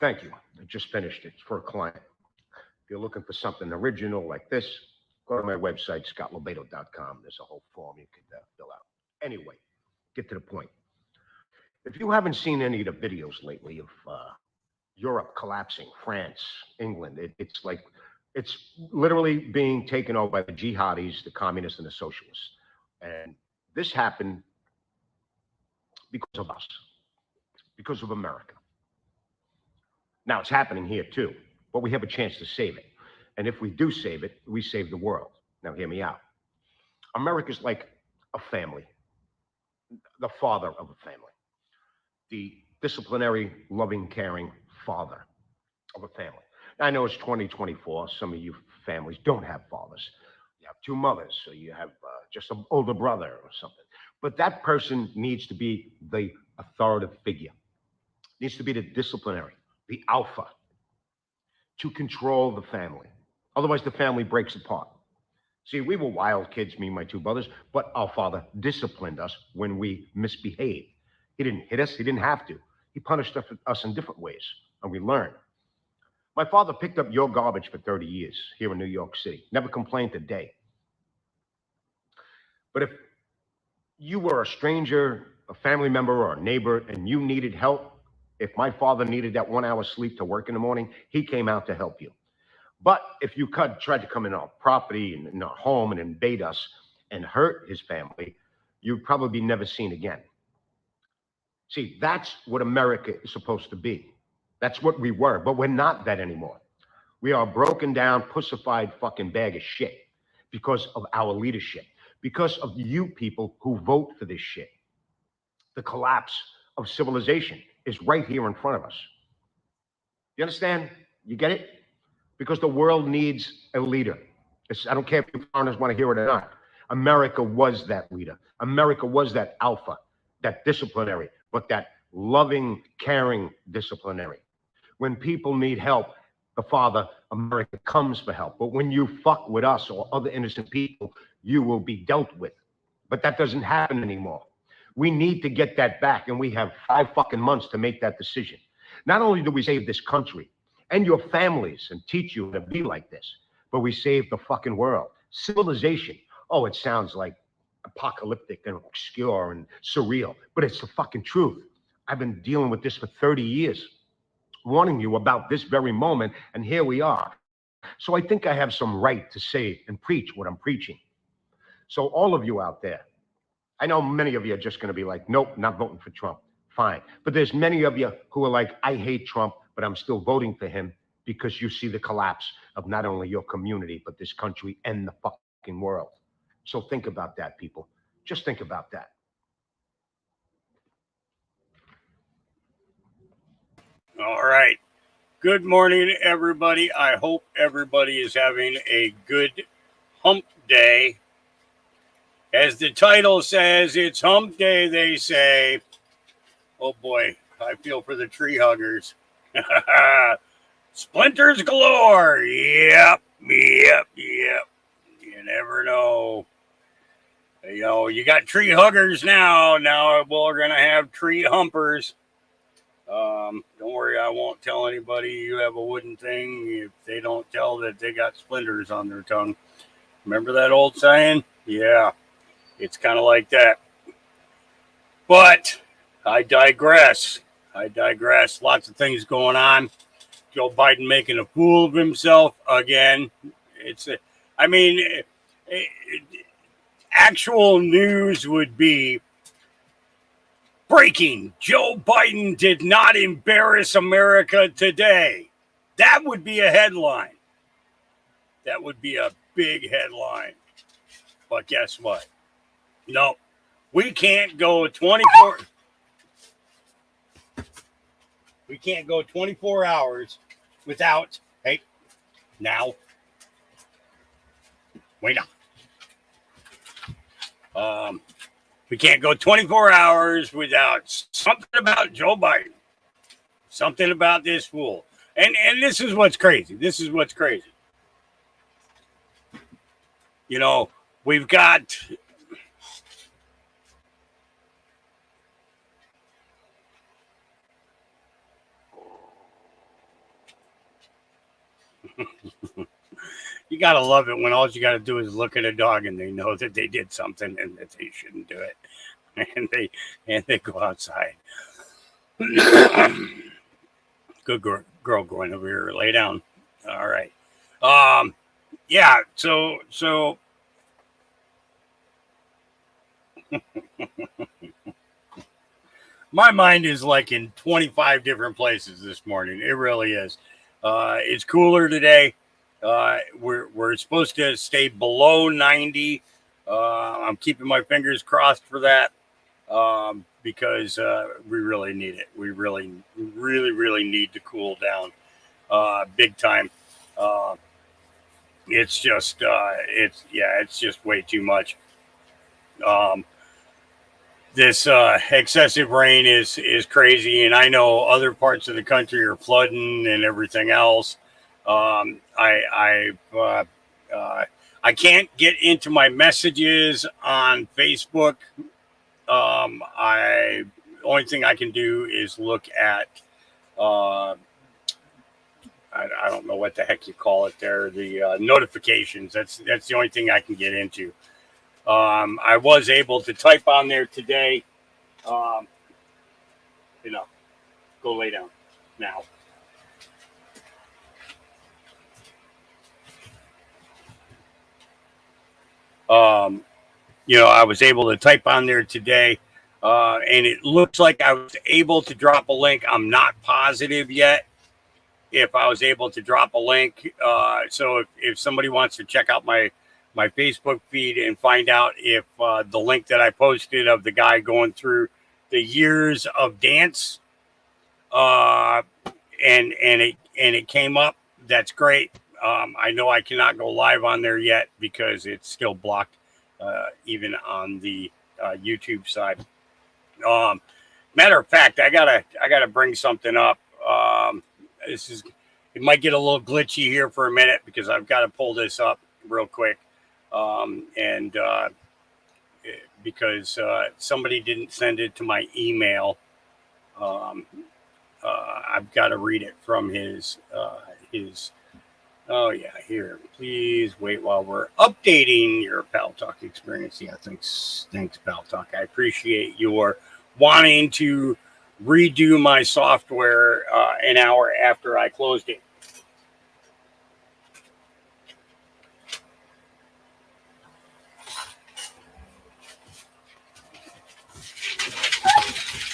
Thank you. I just finished it. It's for a client. If you're looking for something original like this, go to my website, scottlobato.com. There's a whole form you could fill out. Anyway, get to the point. If you haven't seen any of the videos lately of Europe collapsing, France, England, it's literally being taken over by the jihadis, the communists, and the socialists. And this happened because of us, because of America. Now it's happening here too, but we have a chance to save it. And if we do save it, we save the world. Now hear me out. America's like a family, the father of a family, the disciplinary, loving, caring father of a family. I know it's 2024. Some of you families don't have fathers. You have two mothers, so you have just an older brother or something. But that person needs to be the authoritative figure, needs to be the disciplinary, the alpha, to control the family. Otherwise, the family breaks apart. See, we were wild kids, me and my two brothers, but our father disciplined us when we misbehaved. He didn't hit us. He didn't have to. He punished us in different ways, and we learned. My father picked up your garbage for 30 years here in New York City. Never complained a day. But if you were a stranger, a family member, or a neighbor, and you needed help, if my father needed that 1 hour sleep to work in the morning, he came out to help you. But if you tried to come in our property and in our home and invade us and hurt his family, you'd probably be never seen again. See, that's what America is supposed to be. That's what we were, but we're not that anymore. We are a broken down, pussified fucking bag of shit because of our leadership, because of you people who vote for this shit. The collapse of civilization is right here in front of us. You understand? You get it? Because the world needs a leader. I don't care if you foreigners want to hear it or not. America was that leader. America was that alpha, that disciplinary, but that loving, caring disciplinary. When people need help, the father, America, comes for help. But when you fuck with us or other innocent people, you will be dealt with. But that doesn't happen anymore. We need to get that back, and we have 5 fucking months to make that decision. Not only do we save this country and your families and teach you to be like this, but we save the fucking world. Civilization. Oh, it sounds like apocalyptic and obscure and surreal, but it's the fucking truth. I've been dealing with this for 30 years, warning you about this very moment, and here we are. So I think I have some right to say and preach what I'm preaching. So all of you out there, I know many of you are just going to be like, nope, not voting for Trump. Fine. But there's many of you who are like, I hate Trump, but I'm still voting for him because you see the collapse of not only your community, but this country and the fucking world. So think about that, people. Just think about that. All right. Good morning, everybody. I hope everybody is having a good hump day. As the title says, it's hump day, they say. Oh boy, I feel for the tree huggers. Splinters galore. Yep. You never know. You know, you got tree huggers now. Now we're going to have tree humpers. Don't worry, I won't tell anybody you have a wooden thing if they don't tell that they got splinters on their tongue. Remember that old saying? Yeah, it's kind of like that. But I digress. Lots of things going on. Joe Biden making a fool of himself again. Actual news would be breaking. Joe Biden did not embarrass America today. That would be a headline. That would be a big headline. But guess what? No, we can't go 24. We can't go 24 hours without. Hey, now. Wait on. We can't go 24 hours without something about Joe Biden. Something about this fool. And this is what's crazy. You know, we've got You gotta love it when all you gotta do is look at a dog and they know that they did something and that they shouldn't do it, and they go outside. Good girl, going over here. Lay down. All right. Yeah. So my mind is like in 25 different places this morning. It really is. It's cooler today. We're supposed to stay below 90. I'm keeping my fingers crossed for that, because we really need it. We really need to cool down, big time. Uh, it's just way too much. Um, this excessive rain is crazy, and I know other parts of the country are flooding and everything else. I can't get into my messages on Facebook. I Only thing I can do is look at uh, I don't know what the heck you call it there, the notifications. That's the only thing I can get into. I was able to type on there today. Um, Go lay down now. Um, I was able to type on there today, and it looks like I was able to drop a link. I'm not positive yet if I was able to drop a link. So if somebody wants to check out my Facebook feed and find out if the link that I posted of the guy going through the years of dance, and it came up, that's great. I know I cannot go live on there yet because it's still blocked, even on the YouTube side. Matter of fact, I gotta bring something up. It might get a little glitchy here for a minute because I've got to pull this up real quick, and because somebody didn't send it to my email. Um, I've got to read it from his. Oh yeah, here. Please wait while we're updating your Pal Talk experience. Yeah, thanks, Pal Talk. I appreciate your wanting to redo my software an hour after I closed it.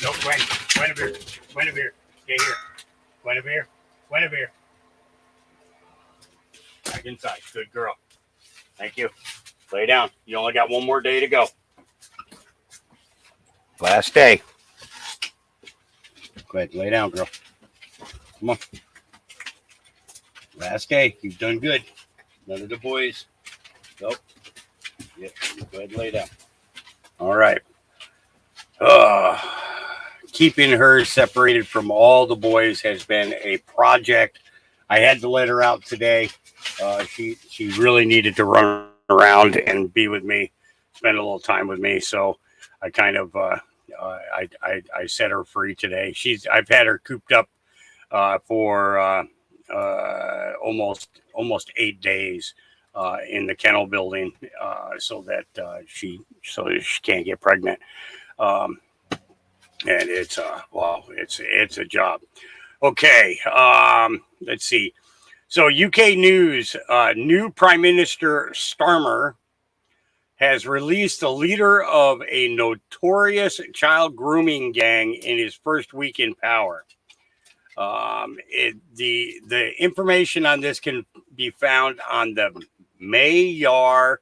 No, Guinevere, stay here. Guinevere. Back inside. Good girl. Thank you. Lay down. You only got one more day to go. Last day. Go ahead. Lay down, girl. Come on. Last day. You've done good. None of the boys. Nope. Yep. Go ahead and lay down. All right. Keeping her separated from all the boys has been a project. I had to let her out today. She really needed to run around and be with me, spend a little time with me. So I kind of I set her free today. I've had her cooped up for almost 8 days in the kennel building, so that she can't get pregnant. And it's it's a job. Okay, let's see. So UK news, new Prime Minister Starmer has released the leader of a notorious child grooming gang in his first week in power. The information on this can be found on the Mayar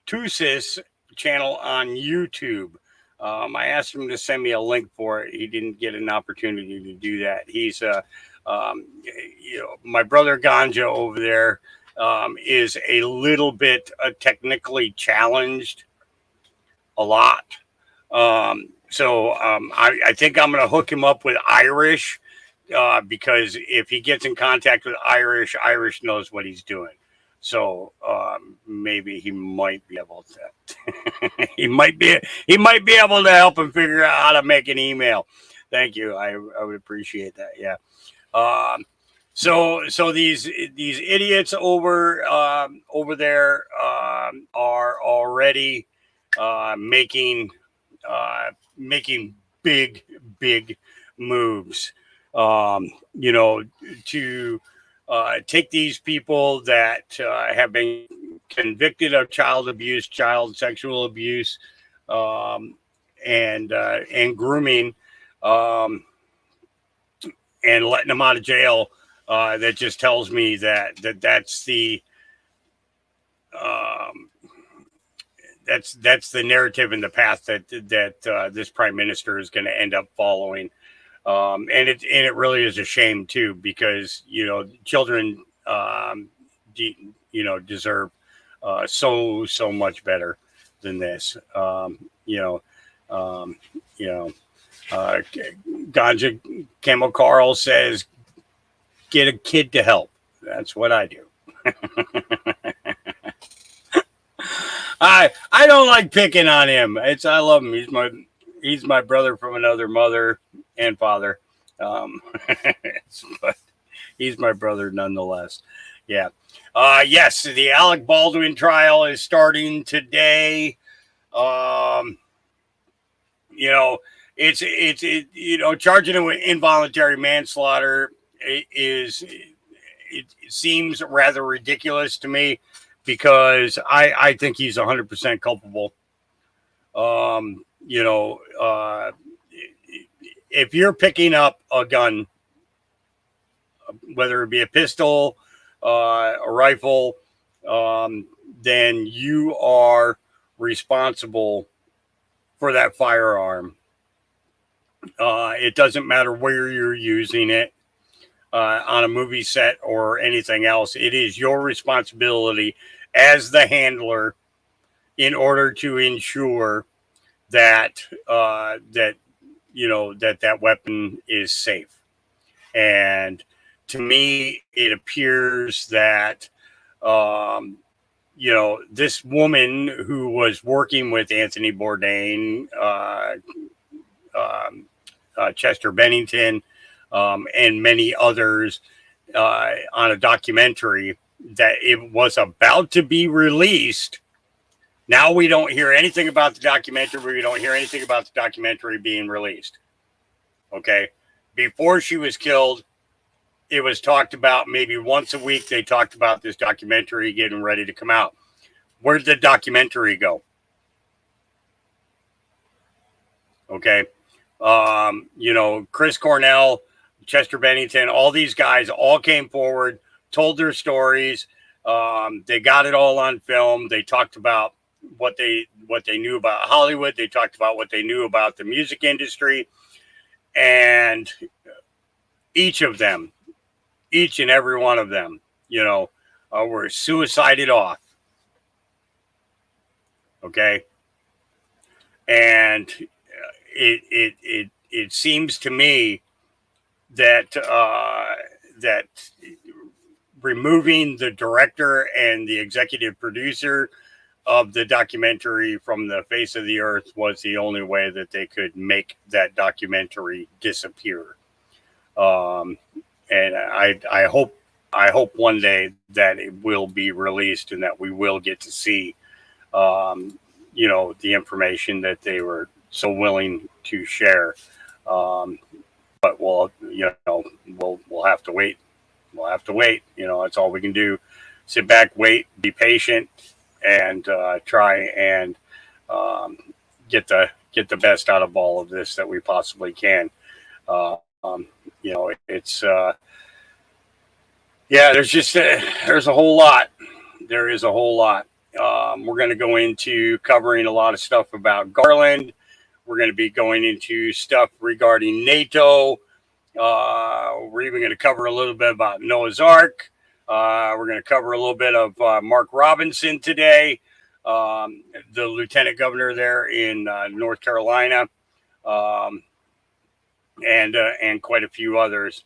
Tusis channel on YouTube. I asked him to send me a link for it. He didn't get an opportunity to do that. He's my brother Ganja over there is a little bit technically challenged a lot. I think I'm going to hook him up with Irish, because if he gets in contact with Irish knows what he's doing. So maybe he might be able to. he might be able to help him figure out how to make an email. Thank you. I would appreciate that. Yeah. So these idiots over there are already making making big moves. You know, to take these people that have been convicted of child abuse, child sexual abuse, um, and grooming, um, and letting them out of jail. That just tells me that's the um, that's the narrative and the path that this prime minister is going to end up following. And it really is a shame too, because children deserve so much better than this. You know, um, you know, uh, Ganja Camel Carl says, "Get a kid to help." That's what I do. I don't like picking on him. I love him. He's my brother from another mother and father. Um, but he's my brother nonetheless. Yeah. Yes, the Alec Baldwin trial is starting today. Um, you know, charging him with involuntary manslaughter it seems rather ridiculous to me, because I think he's 100% culpable. You know, if you're picking up a gun, whether it be a pistol, a rifle, then you are responsible for that firearm. It doesn't matter where you're using it, on a movie set or anything else. It is your responsibility as the handler, in order to ensure that that weapon is safe. And to me, it appears that this woman who was working with Anthony Bourdain, Chester Bennington, and many others, on a documentary that it was about to be released. Now we don't hear anything about the documentary. We don't hear anything about the documentary being released. Okay. Before she was killed, it was talked about maybe once a week. They talked about this documentary getting ready to come out. Where did the documentary go? Okay. Chris Cornell, Chester Bennington, all these guys all came forward, told their stories. They got it all on film. They talked about what they knew about Hollywood. They talked about what they knew about the music industry, and each and every one of them, were suicided off. Okay, and it seems to me that that removing the director and the executive producer of the documentary from the face of the earth was the only way that they could make that documentary disappear. And I hope one day that it will be released and that we will get to see, the information that they were so willing to share. But we'll have to wait. We'll have to wait. That's all we can do. Sit back, wait, be patient, and try and get the best out of all of this that we possibly can. It's there's a whole lot. There is a whole lot. We're going to go into covering a lot of stuff about Garland. We're going to be going into stuff regarding NATO. We're even going to cover a little bit about Noah's Ark. We're going to cover a little bit of Mark Robinson today, the lieutenant governor there in North Carolina, and quite a few others.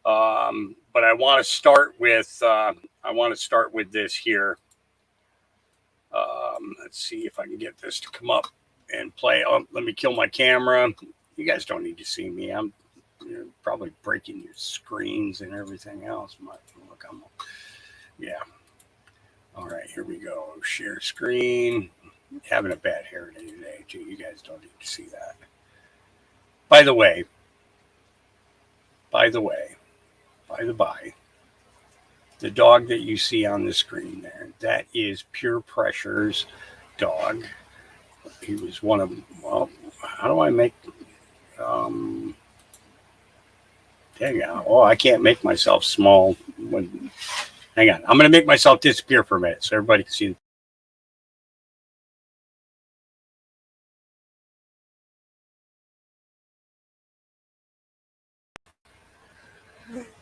But I want to start with this here. Let's see if I can get this to come up and play. Oh, let me kill my camera. You guys don't need to see me. I'm you're probably breaking your screens and everything else. Look, yeah. All right, here we go. Share screen. Having a bad hair day today, too. You guys don't need to see that. By the way, by the by, the dog that you see on the screen there, that is Pure Pressure's dog. He was one of, well, how do I make, dang on. Oh, I can't make myself small. Hang on. I'm going to make myself disappear for a minute so everybody can see.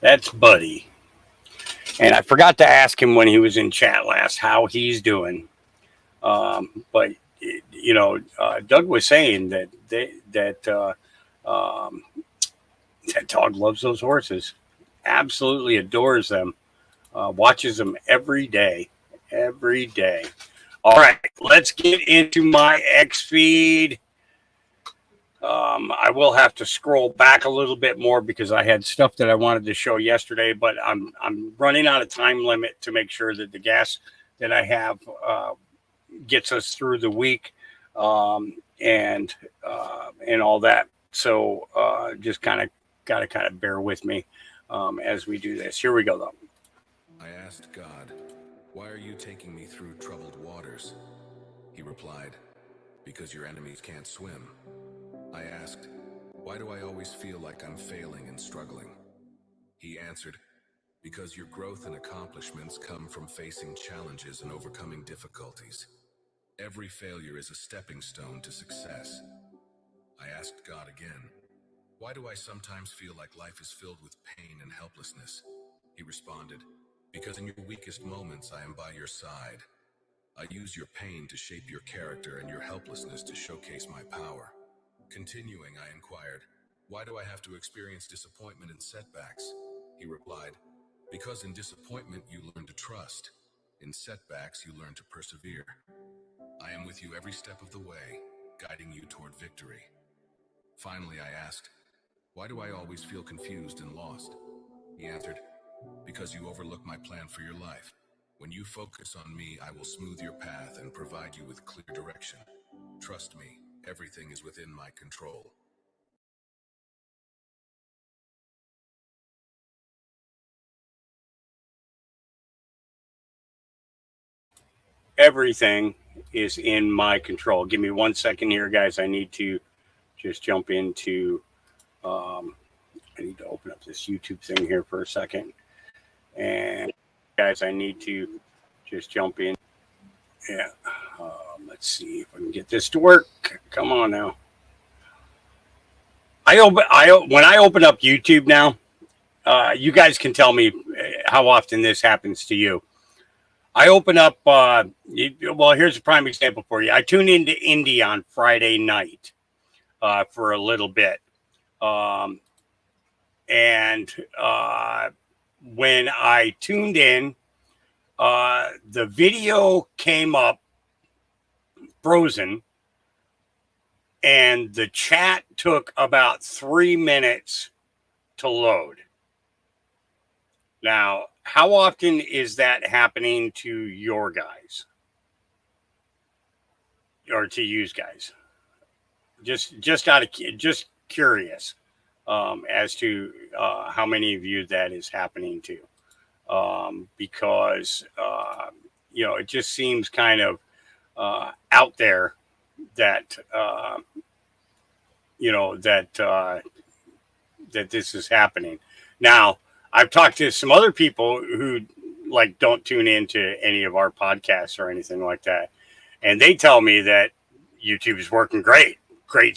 That's Buddy. And I forgot to ask him when he was in chat last how he's doing. But Doug was saying that that dog loves those horses, absolutely adores them, watches them every day. All right, let's get into my X feed. I will have to scroll back a little bit more because I had stuff that I wanted to show yesterday, but I'm running out of time limit to make sure that the gas that I have gets us through the week, and all that. So just kind of got to bear with me as we do this. Here we go, though. I asked God, "Why are you taking me through troubled waters?" He replied, "Because your enemies can't swim." I asked, "Why do I always feel like I'm failing and struggling?" He answered, "Because your growth and accomplishments come from facing challenges and overcoming difficulties. Every failure is a stepping stone to success." I asked God again, "Why do I sometimes feel like life is filled with pain and helplessness?" He responded, "Because in your weakest moments I am by your side. I use your pain to shape your character and your helplessness to showcase my power." Continuing, I inquired, "Why do I have to experience disappointment and setbacks?" He replied, "Because in disappointment you learn to trust. In setbacks you learn to persevere. I am with you every step of the way, guiding you toward victory." Finally, I asked, "Why do I always feel confused and lost?" He answered, "Because you overlook my plan for your life. When you focus on me, I will smooth your path and provide you with clear direction. Trust me, everything is within my control." Everything is in my control. Give me 1 second here, guys. I need to just jump into. I need to open up this YouTube thing here for a second. And guys, I need to just jump in. Yeah. Let's see if I can get this to work. Come on now. When I open up YouTube now, you guys can tell me how often this happens to you. I open up, well, here's a prime example for you. I tune into Indy on Friday night for a little bit. And when I tuned in, the video came up frozen, and the chat took about 3 minutes to load. Now, how often is that happening to your guys or to you guys? Just curious as to how many of you that is happening to, because it just seems kind of out there that that this is happening. Now, I've talked to some other people who don't tune into any of our podcasts or anything like that, and they tell me that YouTube is working great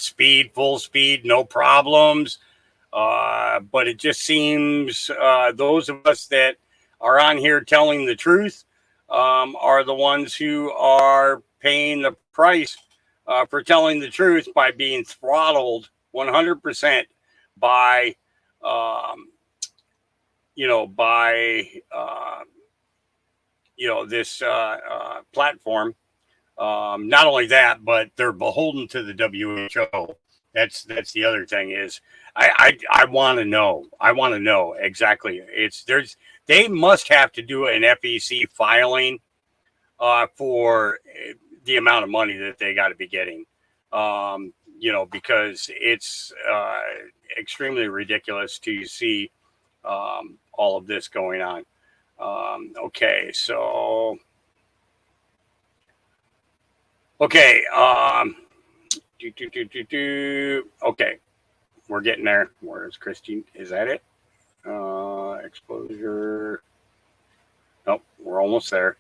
speed, full speed, no problems. But it just seems those of us that are on here telling the truth are the ones who are paying the price for telling the truth by being throttled 100% by this platform. Not only that, but they're beholden to the WHO. That's the other thing is I want to know. I want to know exactly. They must have to do an FEC filing for the amount of money that they got to be getting. Because it's extremely ridiculous to see all of this going on. Okay, so okay, okay, we're getting there. Where's Christine? Is that it? Exposure. Nope, we're almost there.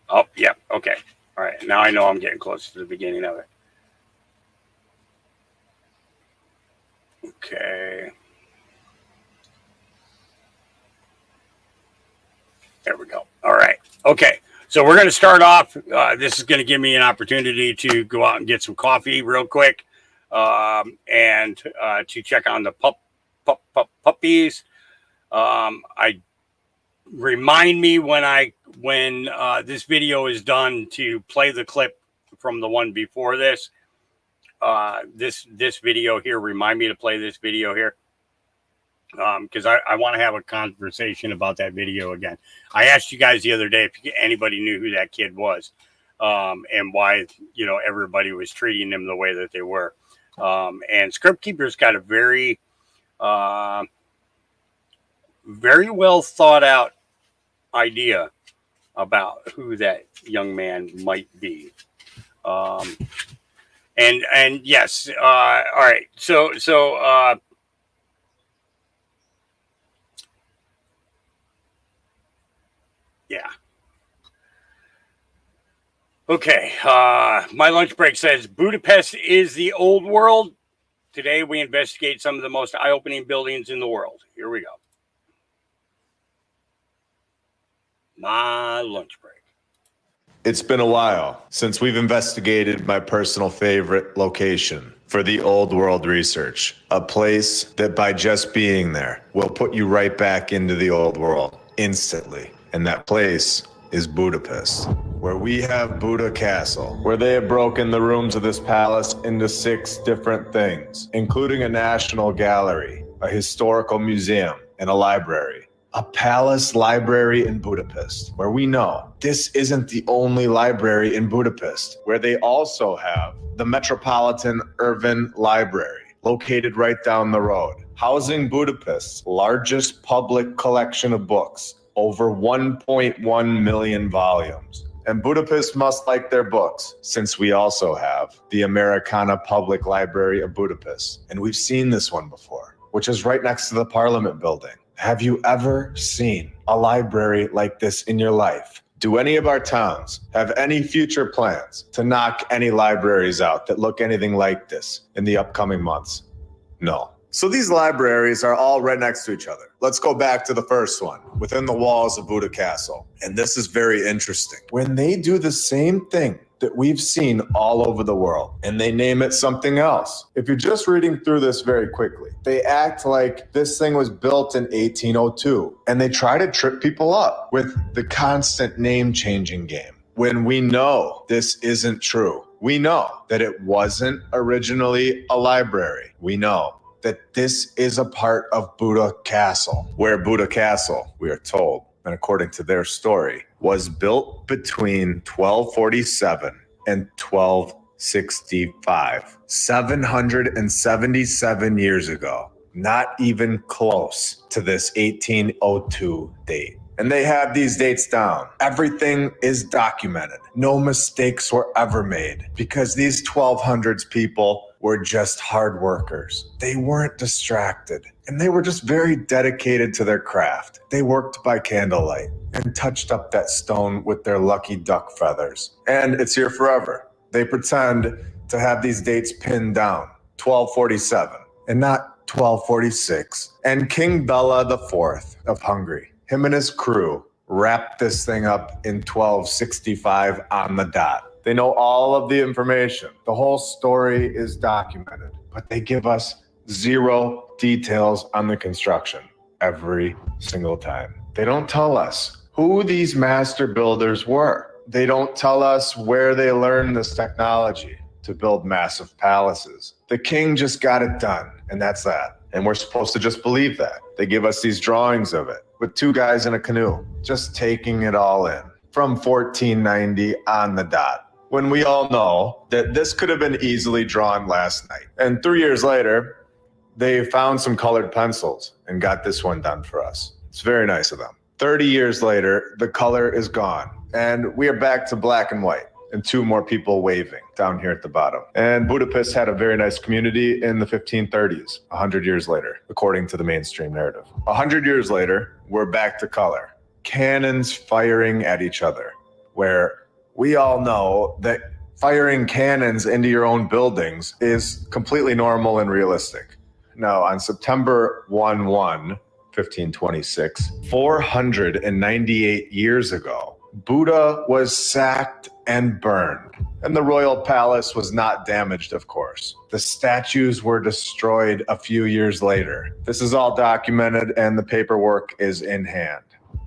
Oh, yeah. Okay. All right. Now I know I'm getting close to the beginning of it. Okay. There we go. All right. Okay. So we're going to start off. This is going to give me an opportunity to go out and get some coffee real quick, and to check on the puppies. I remind me when this video is done to play the clip from the one before this. This video here. Remind me to play this video here. Because I want to have a conversation about that video again. I asked you guys the other day if anybody knew who that kid was, and why everybody was treating him the way that they were. And Script Keeper's got a very well thought out idea about who that young man might be. And yes, all right. So. Yeah. Okay. My lunch break says Budapest is the old world. Today we investigate some of the most eye-opening buildings in the world. Here we go. My lunch break. It's been a while since we've investigated my personal favorite location for the old world research, a place that by just being there will put you right back into the old world instantly. And that place is Budapest, where we have Buda Castle, where they have broken the rooms of this palace into 6 different things, including a national gallery, a historical museum, and a library. A palace library in Budapest, where we know this isn't the only library in Budapest, where they also have the Metropolitan Urban Library, located right down the road, housing Budapest's largest public collection of books, over 1.1 million volumes. And Budapest must like their books, since we also have the Americana Public Library of Budapest. And we've seen this one before, which is right next to the Parliament building. Have you ever seen a library like this in your life? Do any of our towns have any future plans to knock any libraries out that look anything like this in the upcoming months? No. So these libraries are all right next to each other. Let's go back to the first one, within the walls of Buda Castle. And this is very interesting. When they do the same thing that we've seen all over the world, and they name it something else. If you're just reading through this very quickly, they act like this thing was built in 1802, and they try to trip people up with the constant name-changing game. When we know this isn't true, we know that it wasn't originally a library. We know that this is a part of Buda Castle, where Buda Castle, we are told, and according to their story, was built between 1247 and 1265, 777 years ago, not even close to this 1802 date. And they have these dates down. Everything is documented. No mistakes were ever made, because these 1200s people were just hard workers. They weren't distracted, and they were just very dedicated to their craft. They worked by candlelight and touched up that stone with their lucky duck feathers. And it's here forever. They pretend to have these dates pinned down, 1247 and not 1246. And King Bela IV of Hungary, him and his crew, wrapped this thing up in 1265 on the dot. They know all of the information. The whole story is documented, but they give us 0 details on the construction every single time. They don't tell us who these master builders were. They don't tell us where they learned this technology. to build massive palaces. The king just got it done, and that's that. And we're supposed to just believe that. They give us these drawings of it with two guys in a canoe, just taking it all in from 1490 on the dot, when we all know that this could have been easily drawn last night. And 3 years later, they found some colored pencils and got this one done for us. It's very nice of them. 30 years later, the color is gone, and we are back to black and white and two more people waving down here at the bottom. And Budapest had a very nice community in the 1530s, 100 years later, according to the mainstream narrative. 100 years later, we're back to color. Cannons firing at each other, where we all know that firing cannons into your own buildings is completely normal and realistic. Now, on September 1526, 498 years ago, Buda was sacked and burned, and the royal palace was not damaged, of course. The statues were destroyed a few years later. This is all documented, and the paperwork is in hand.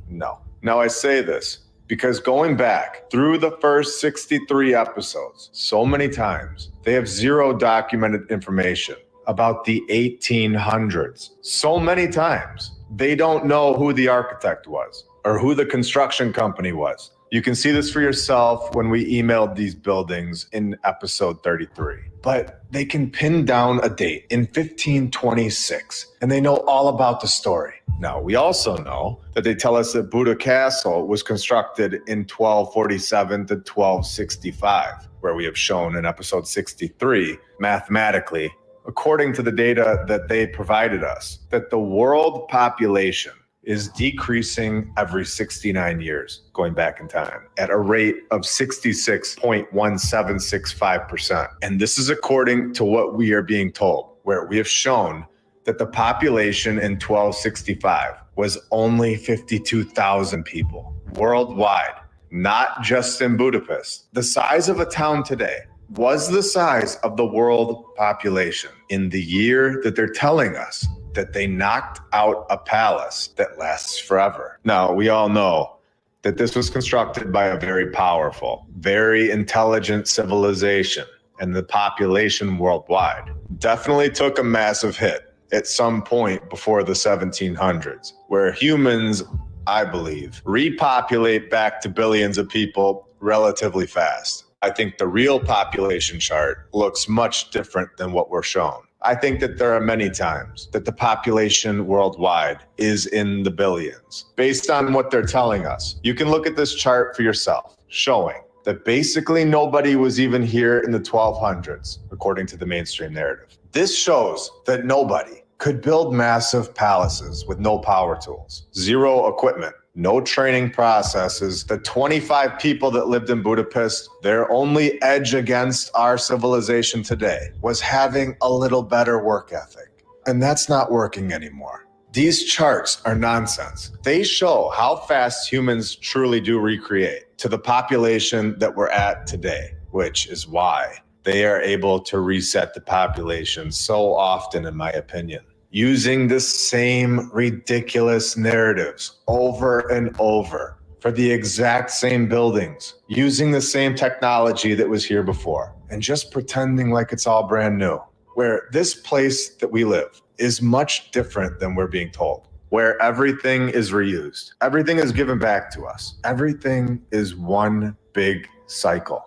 No. Now, I say this because going back through the first 63 episodes so many times, they have zero documented information about the 1800s. So many times, they don't know who the architect was or who the construction company was. You can see this for yourself when we emailed these buildings in episode 33. But they can pin down a date in 1526, and they know all about the story. Now, we also know that they tell us that Buda Castle was constructed in 1247 to 1265, where we have shown in episode 63, mathematically, according to the data that they provided us, that the world population is decreasing every 69 years, going back in time, at a rate of 66.1765%. And this is according to what we are being told, where we have shown that the population in 1265 was only 52,000 people worldwide, not just in Budapest. The size of a town today was the size of the world population in the year that they're telling us that they knocked out a palace that lasts forever. Now, we all know that this was constructed by a very powerful, very intelligent civilization, and the population worldwide definitely took a massive hit at some point before the 1700s, where humans, I believe, repopulate back to billions of people relatively fast. I think the real population chart looks much different than what we're shown. I think that there are many times that the population worldwide is in the billions. Based on what they're telling us, you can look at this chart for yourself, showing that basically nobody was even here in the 1200s, according to the mainstream narrative. This shows that nobody could build massive palaces with no power tools, zero equipment, no training processes. The 25 people that lived in Budapest, their only edge against our civilization today was having a little better work ethic. And that's not working anymore. These charts are nonsense. They show how fast humans truly do recreate to the population that we're at today, which is why they are able to reset the population so often, in my opinion, using the same ridiculous narratives over and over for the exact same buildings, using the same technology that was here before, and just pretending like it's all brand new. Where this place that we live is much different than we're being told, where everything is reused. Everything is given back to us. Everything is one big cycle.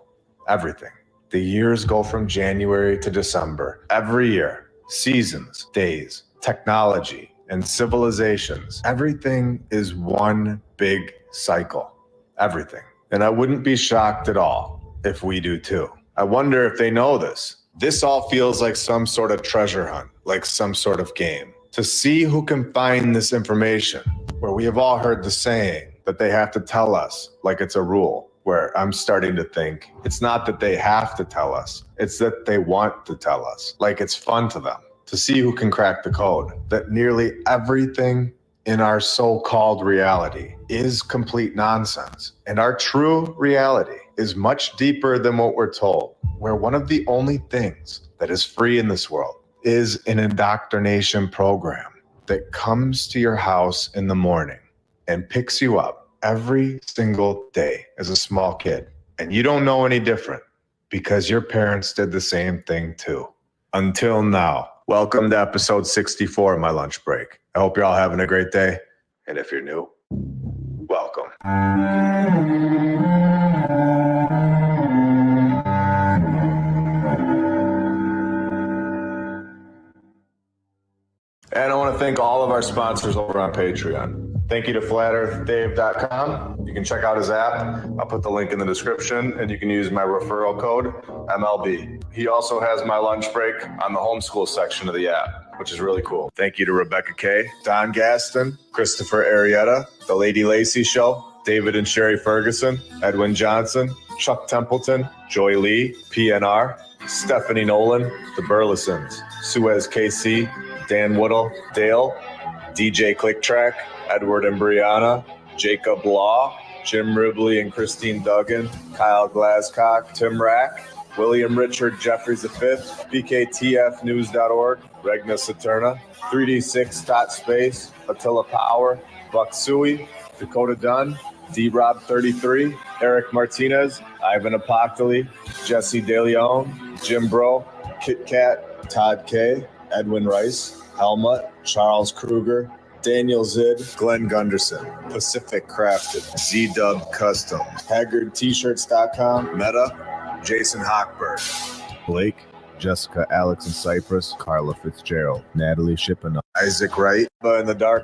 Everything. The years go from January to December. Every year, seasons, days, technology, and civilizations. Everything is one big cycle. Everything. And I wouldn't be shocked at all if we do too. I wonder if they know this. This all feels like some sort of treasure hunt, like some sort of game. To see who can find this information, where we have all heard the saying that they have to tell us like it's a rule, where I'm starting to think it's not that they have to tell us, it's that they want to tell us, like it's fun to them, to see who can crack the code, that nearly everything in our so-called reality is complete nonsense. And our true reality is much deeper than what we're told, where one of the only things that is free in this world is an indoctrination program that comes to your house in the morning and picks you up every single day as a small kid. And you don't know any different. because your parents did the same thing too. Until now, welcome to episode 64 of My Lunch Break. I hope you're all having a great day. And if you're new, welcome. And I want to thank all of our sponsors over on Patreon. Thank you to flatearthdave.com. You can check out his app. I'll put the link in the description, and you can use my referral code, MLB. He also has My Lunch Break on the homeschool section of the app, which is really cool. Thank you to Rebecca Kay, Don Gaston, Christopher Arietta, The Lady Lacey Show, David and Sherry Ferguson, Edwin Johnson, Chuck Templeton, Joy Lee, PNR, Stephanie Nolan, The Burlesons, Suez KC, Dan Woodall, Dale, DJ Clicktrack, Edward and Brianna, Jacob Law, Jim Ribley and Christine Duggan, Kyle Glascock, Tim Rack, William Richard Jeffries V, BKTFnews.org, Regna Saturna, 3D6 Tot Space, Attila Power, Buck Suey, Dakota Dunn, D-Rob 33, Eric Martinez, Ivan Apoctoli, Jesse DeLeon, Jim Bro, Kit Kat, Todd K, Edwin Rice, Helmut, Charles Kruger, Daniel Zid, Glenn Gunderson, Pacific Crafted, Z-Dub Custom, HaggardT-shirts.com, Meta, Jason Hochberg, Blake, Jessica, Alex and Cypress, Carla Fitzgerald, Natalie Shippen, Isaac Wright. But in the dark,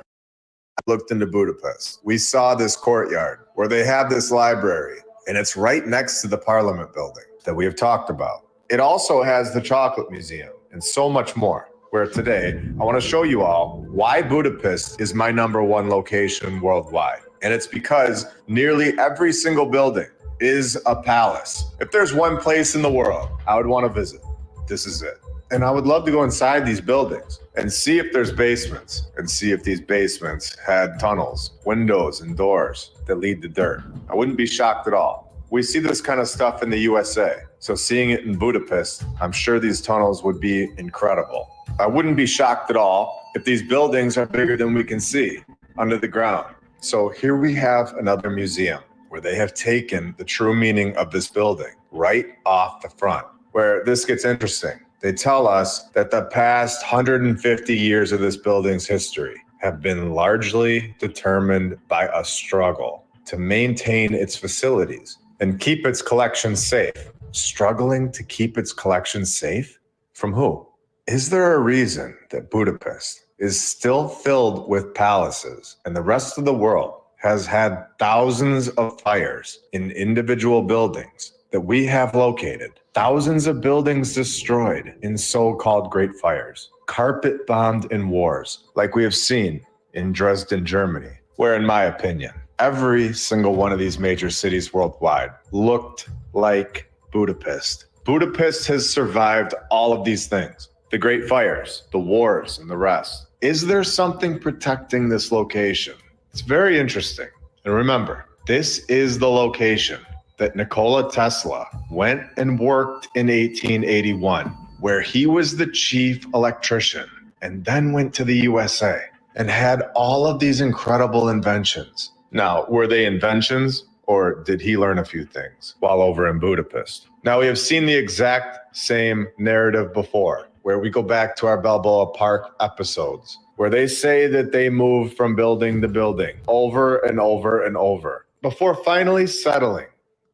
I looked into Budapest. We saw this courtyard where they have this library, and it's right next to the Parliament building that we have talked about. It also has the Chocolate Museum and so much more. Where today, I want to show you all why Budapest is my #1 location worldwide. And it's because nearly every single building is a palace. If there's one place in the world I would want to visit, this is it. And I would love to go inside these buildings and see if there's basements and see if these basements had tunnels, windows, and doors that lead to dirt. I wouldn't be shocked at all. We see this kind of stuff in the USA. So seeing it in Budapest, I'm sure these tunnels would be incredible. I wouldn't be shocked at all if these buildings are bigger than we can see under the ground. So here we have another museum where they have taken the true meaning of this building right off the front. Where this gets interesting, they tell us that the past 150 years of this building's history have been largely determined by a struggle to maintain its facilities and keep its collection safe. Struggling to keep its collection safe? From who? Is there a reason that Budapest is still filled with palaces and the rest of the world has had thousands of fires in individual buildings that we have located? Thousands of buildings destroyed in so-called great fires, carpet bombed in wars, like we have seen in Dresden, Germany, where, in my opinion, every single one of these major cities worldwide looked like Budapest. Budapest has survived all of these things. The great fires, the wars, and the rest. Is there something protecting this location? It's very interesting. And remember, this is the location that Nikola Tesla went and worked in 1881, where he was the chief electrician, and then went to the USA and had all of these incredible inventions. Now, were they inventions, or did he learn a few things while over in Budapest? Now, we have seen the exact same narrative before, where we go back to our Balboa Park episodes, where they say that they moved from building to building over and over and over before finally settling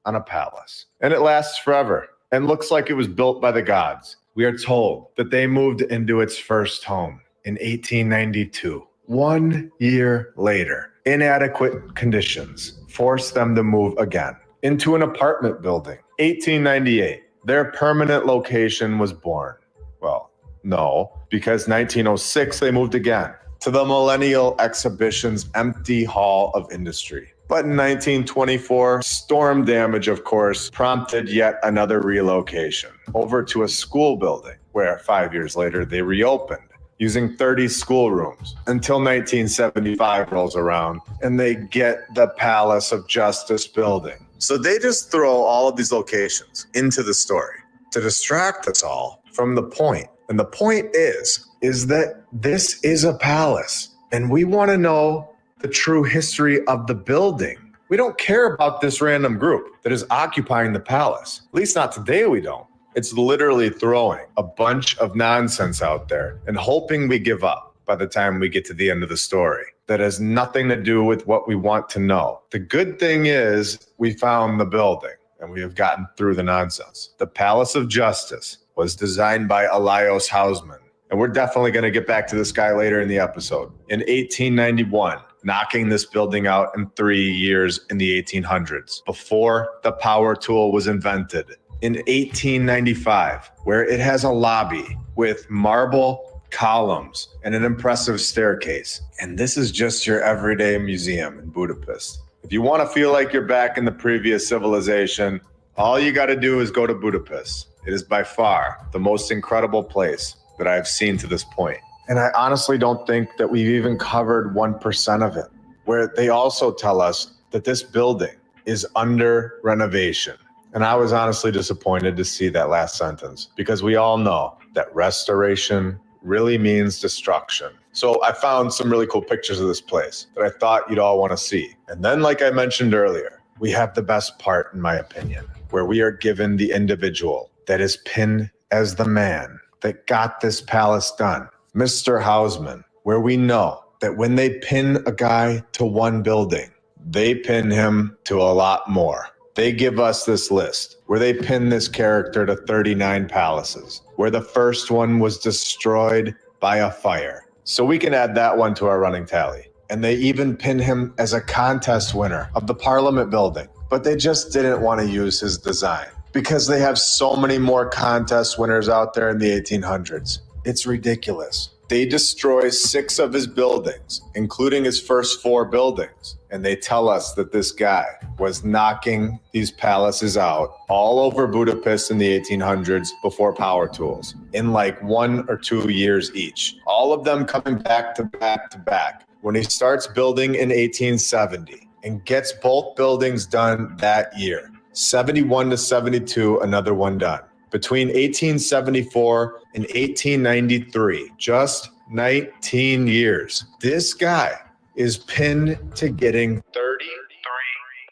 on a palace. And it lasts forever and looks like it was built by the gods. We are told that they moved into its first home in 1892. 1 year later, inadequate conditions forced them to move again into an apartment building. 1898, their permanent location was born. Well, no, because 1906, they moved again to the Millennial Exhibition's empty Hall of Industry. But in 1924, storm damage, of course, prompted yet another relocation over to a school building where 5 years later they reopened using 30 schoolrooms until 1975 rolls around and they get the Palace of Justice building. So they just throw all of these locations into the story to distract us all from the point. And the point is that this is a palace and we want to know the true history of the building We don't care about this random group that is occupying the palace. At least not today, we don't. It's literally throwing a bunch of nonsense out there and hoping we give up by the time we get to the end of the story. That has nothing to do with what we want to know. The good thing is we found the building and we have gotten through the nonsense. The Palace of Justice was designed by Elias Hausman. And we're definitely going to get back to this guy later in the episode. In 1891, knocking this building out in 3 years in the 1800s, before the power tool was invented. In 1895, where it has a lobby with marble columns and an impressive staircase. And this is just your everyday museum in Budapest. If you want to feel like you're back in the previous civilization, all you got to do is go to Budapest. It is by far the most incredible place that I've seen to this point. And I honestly don't think that we've even covered 1% of it, where they also tell us that this building is under renovation. And I was honestly disappointed to see that last sentence, because we all know that restoration really means destruction. So I found some really cool pictures of this place that I thought you'd all want to see. And then, like I mentioned earlier, we have the best part, in my opinion, where we are given the individual that is pinned as the man that got this palace done, Mr. Hausman, where we know that when they pin a guy to one building, they pin him to a lot more. They give us this list where they pin this character to 39 palaces, where the first one was destroyed by a fire. So we can add that one to our running tally. And they even pin him as a contest winner of the Parliament building, but they just didn't want to use his design because they have so many more contest winners out there in the 1800s. It's ridiculous. They destroy 6 of his buildings, including his first 4 buildings. And they tell us that this guy was knocking these palaces out all over Budapest in the 1800s before power tools in like 1 or 2 years each. All of them coming back to back to back. When he starts building in 1870 and gets both buildings done that year, 71 to 72, another one done. Between 1874 and 1893, just 19 years, this guy is pinned to getting 33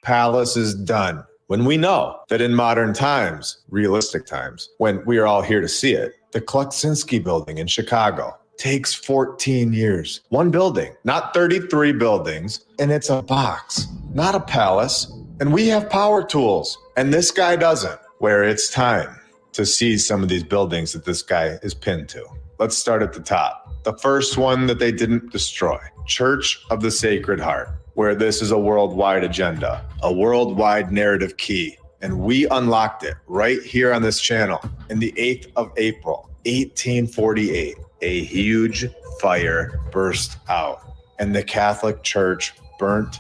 palaces done. When we know that in modern times, realistic times, when we are all here to see it, the Kleksinski building in Chicago takes 14 years. One building, not 33 buildings, and it's a box, not a palace. And we have power tools, and this guy doesn't, where it's time to see some of these buildings that this guy is pinned to. Let's start at the top. The first one that they didn't destroy, Church of the Sacred Heart, where this is a worldwide agenda, a worldwide narrative key. And we unlocked it right here on this channel in the 8th of April, 1848. A huge fire burst out and the Catholic Church burnt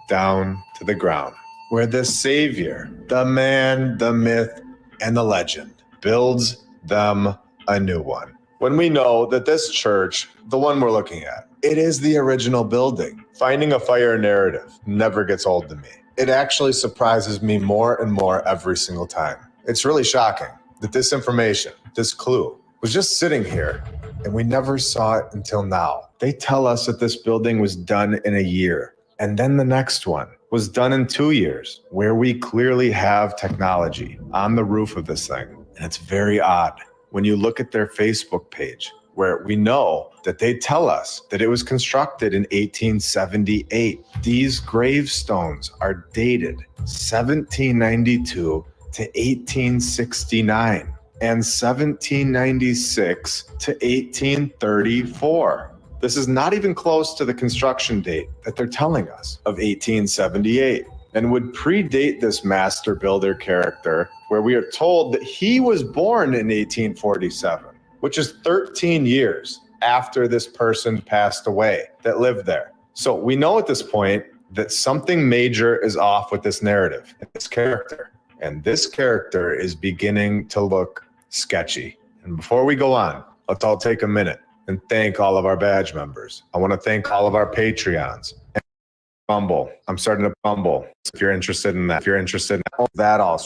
down to the ground, where the Savior, the man, the myth, and the legend builds them a new one. When we know that this church, the one we're looking at, it is the original building. Finding a fire narrative never gets old to me. It actually surprises me more and more every single time. It's really shocking that this information, this clue, was just sitting here and we never saw it until now. They tell us that this building was done in a year, and then the next one was done in 2 years, where we clearly have technology on the roof of this thing. And it's very odd when you look at their Facebook page, where we know that they tell us that it was constructed in 1878. These gravestones are dated 1792 to 1869 and 1796 to 1834. This is not even close to the construction date that they're telling us of 1878, and would predate this master builder character, where we are told that he was born in 1847, which is 13 years after this person passed away that lived there. So we know at this point that something major is off with this narrative and this character. And this character is beginning to look sketchy. And before we go on, let's all take a minute and thank all of our badge members. I want to thank all of our Patreons. Bumble. I'm starting to Bumble. If you're interested in that, that all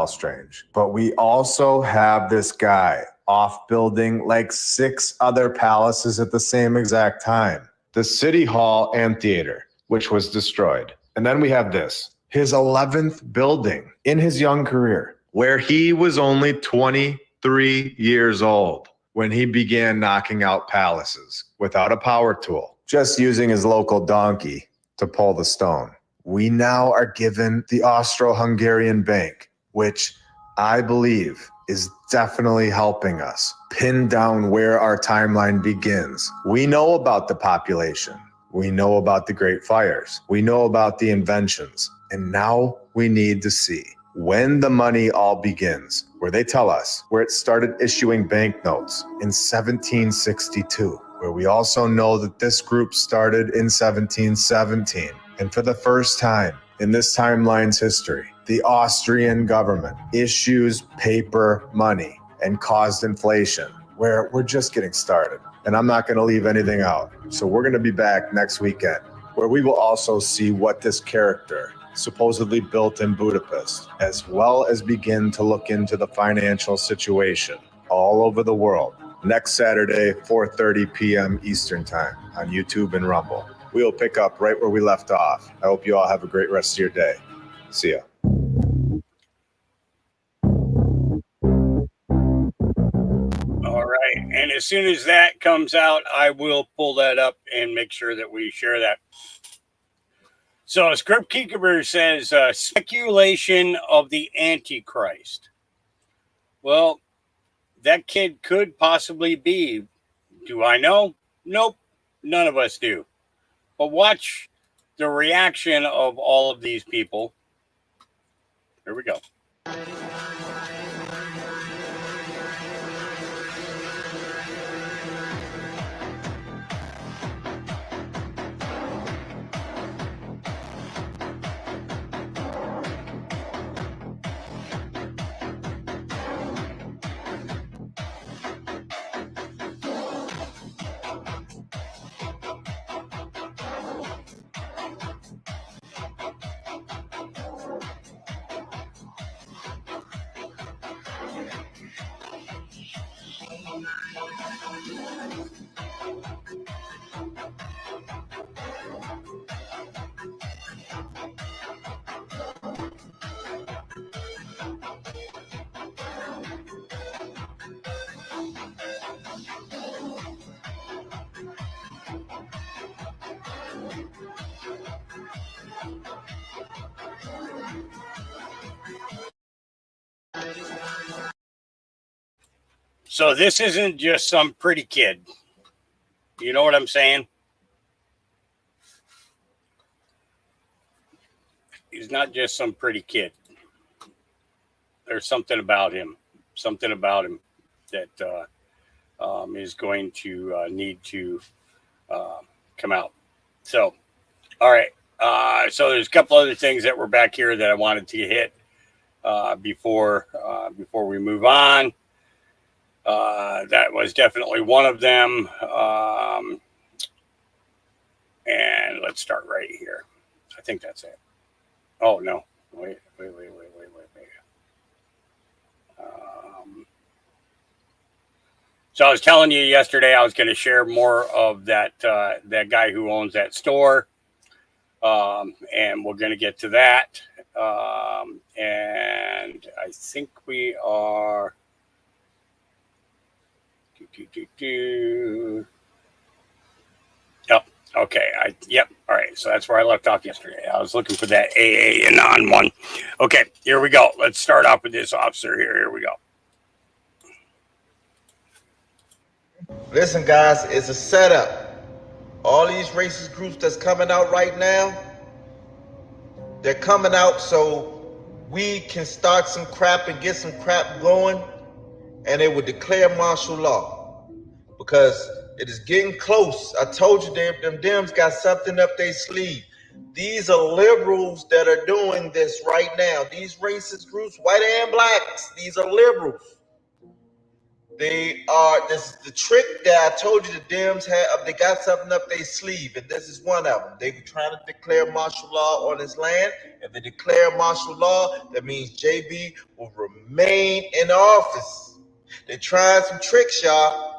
strange. But we also have this guy off building like 6 other palaces at the same exact time. The City Hall Amphitheater, which was destroyed. And then we have this, his 11th building in his young career, where he was only 23 years old when he began knocking out palaces without a power tool, just using his local donkey to pull the stone. We now are given the Austro-Hungarian Bank, which I believe is definitely helping us pin down where our timeline begins. We know about the population. We know about the Great Fires. We know about the inventions. And now we need to see when the money all begins, where they tell us where it started issuing banknotes in 1762, where we also know that this group started in 1717. And for the first time in this timeline's history, the Austrian government issues paper money and caused inflation, where we're just getting started. And I'm not going to leave anything out. So we're going to be back next weekend, where we will also see what this character supposedly built in Budapest, as well as begin to look into the financial situation all over the world. Next Saturday, 4:30 p.m. Eastern Time on YouTube and Rumble. We will pick up right where we left off. I hope you all have a great rest of your day. See ya. All right. And as soon as that comes out, I will pull that up and make sure that we share that. So Script Keeper says, speculation of the Antichrist. Well, that kid could possibly be. Do I know? Nope. None of us do. But watch the reaction of all of these people. Here we go. So this isn't just some pretty kid. You know what I'm saying? He's not just some pretty kid. There's something about him that is going to need to come out. So, all right. So there's a couple other things that were back here that I wanted to hit before we move on. That was definitely one of them. And let's start right here. I think that's it. Oh, no. Wait. So I was telling you yesterday I was going to share more of that guy who owns that store. And we're going to get to that. And I think we are... Yep. Okay. Yep. All right. So that's where I left off yesterday. I was looking for that AA and on one. Okay. Here we go. Let's start off with this officer here. Here we go. Listen, guys, it's a setup. All these racist groups that's coming out right now, they're coming out so we can start some crap and get some crap going, and they would declare martial law. Because it is getting close. I told you them Dems got something up their sleeve. These are liberals that are doing this right now. These racist groups, white and blacks, these are liberals. They are, this is the trick that I told you the Dems have, they got something up their sleeve, and this is one of them. They were trying to declare martial law on this land. If they declare martial law, that means JB will remain in office. They're trying some tricks, y'all.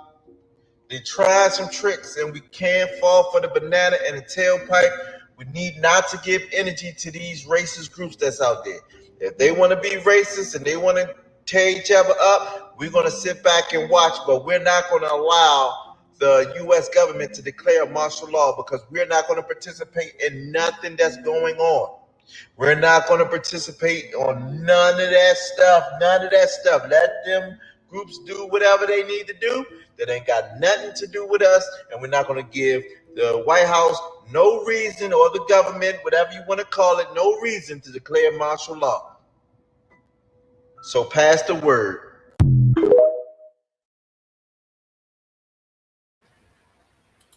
They tried some tricks, and we can't fall for the banana and the tailpipe We need not to give energy to these racist groups that's out there. If they want to be racist and they want to tear each other up, we're going to sit back and watch, but we're not going to allow the U.S. government to declare martial law because we're not going to participate in nothing that's going on. We're not going to participate on none of that stuff. None of that stuff. Let them groups do whatever they need to do. That ain't got nothing to do with us. And we're not going to give the White House no reason, or the government, whatever you want to call it, no reason to declare martial law. So pass the word.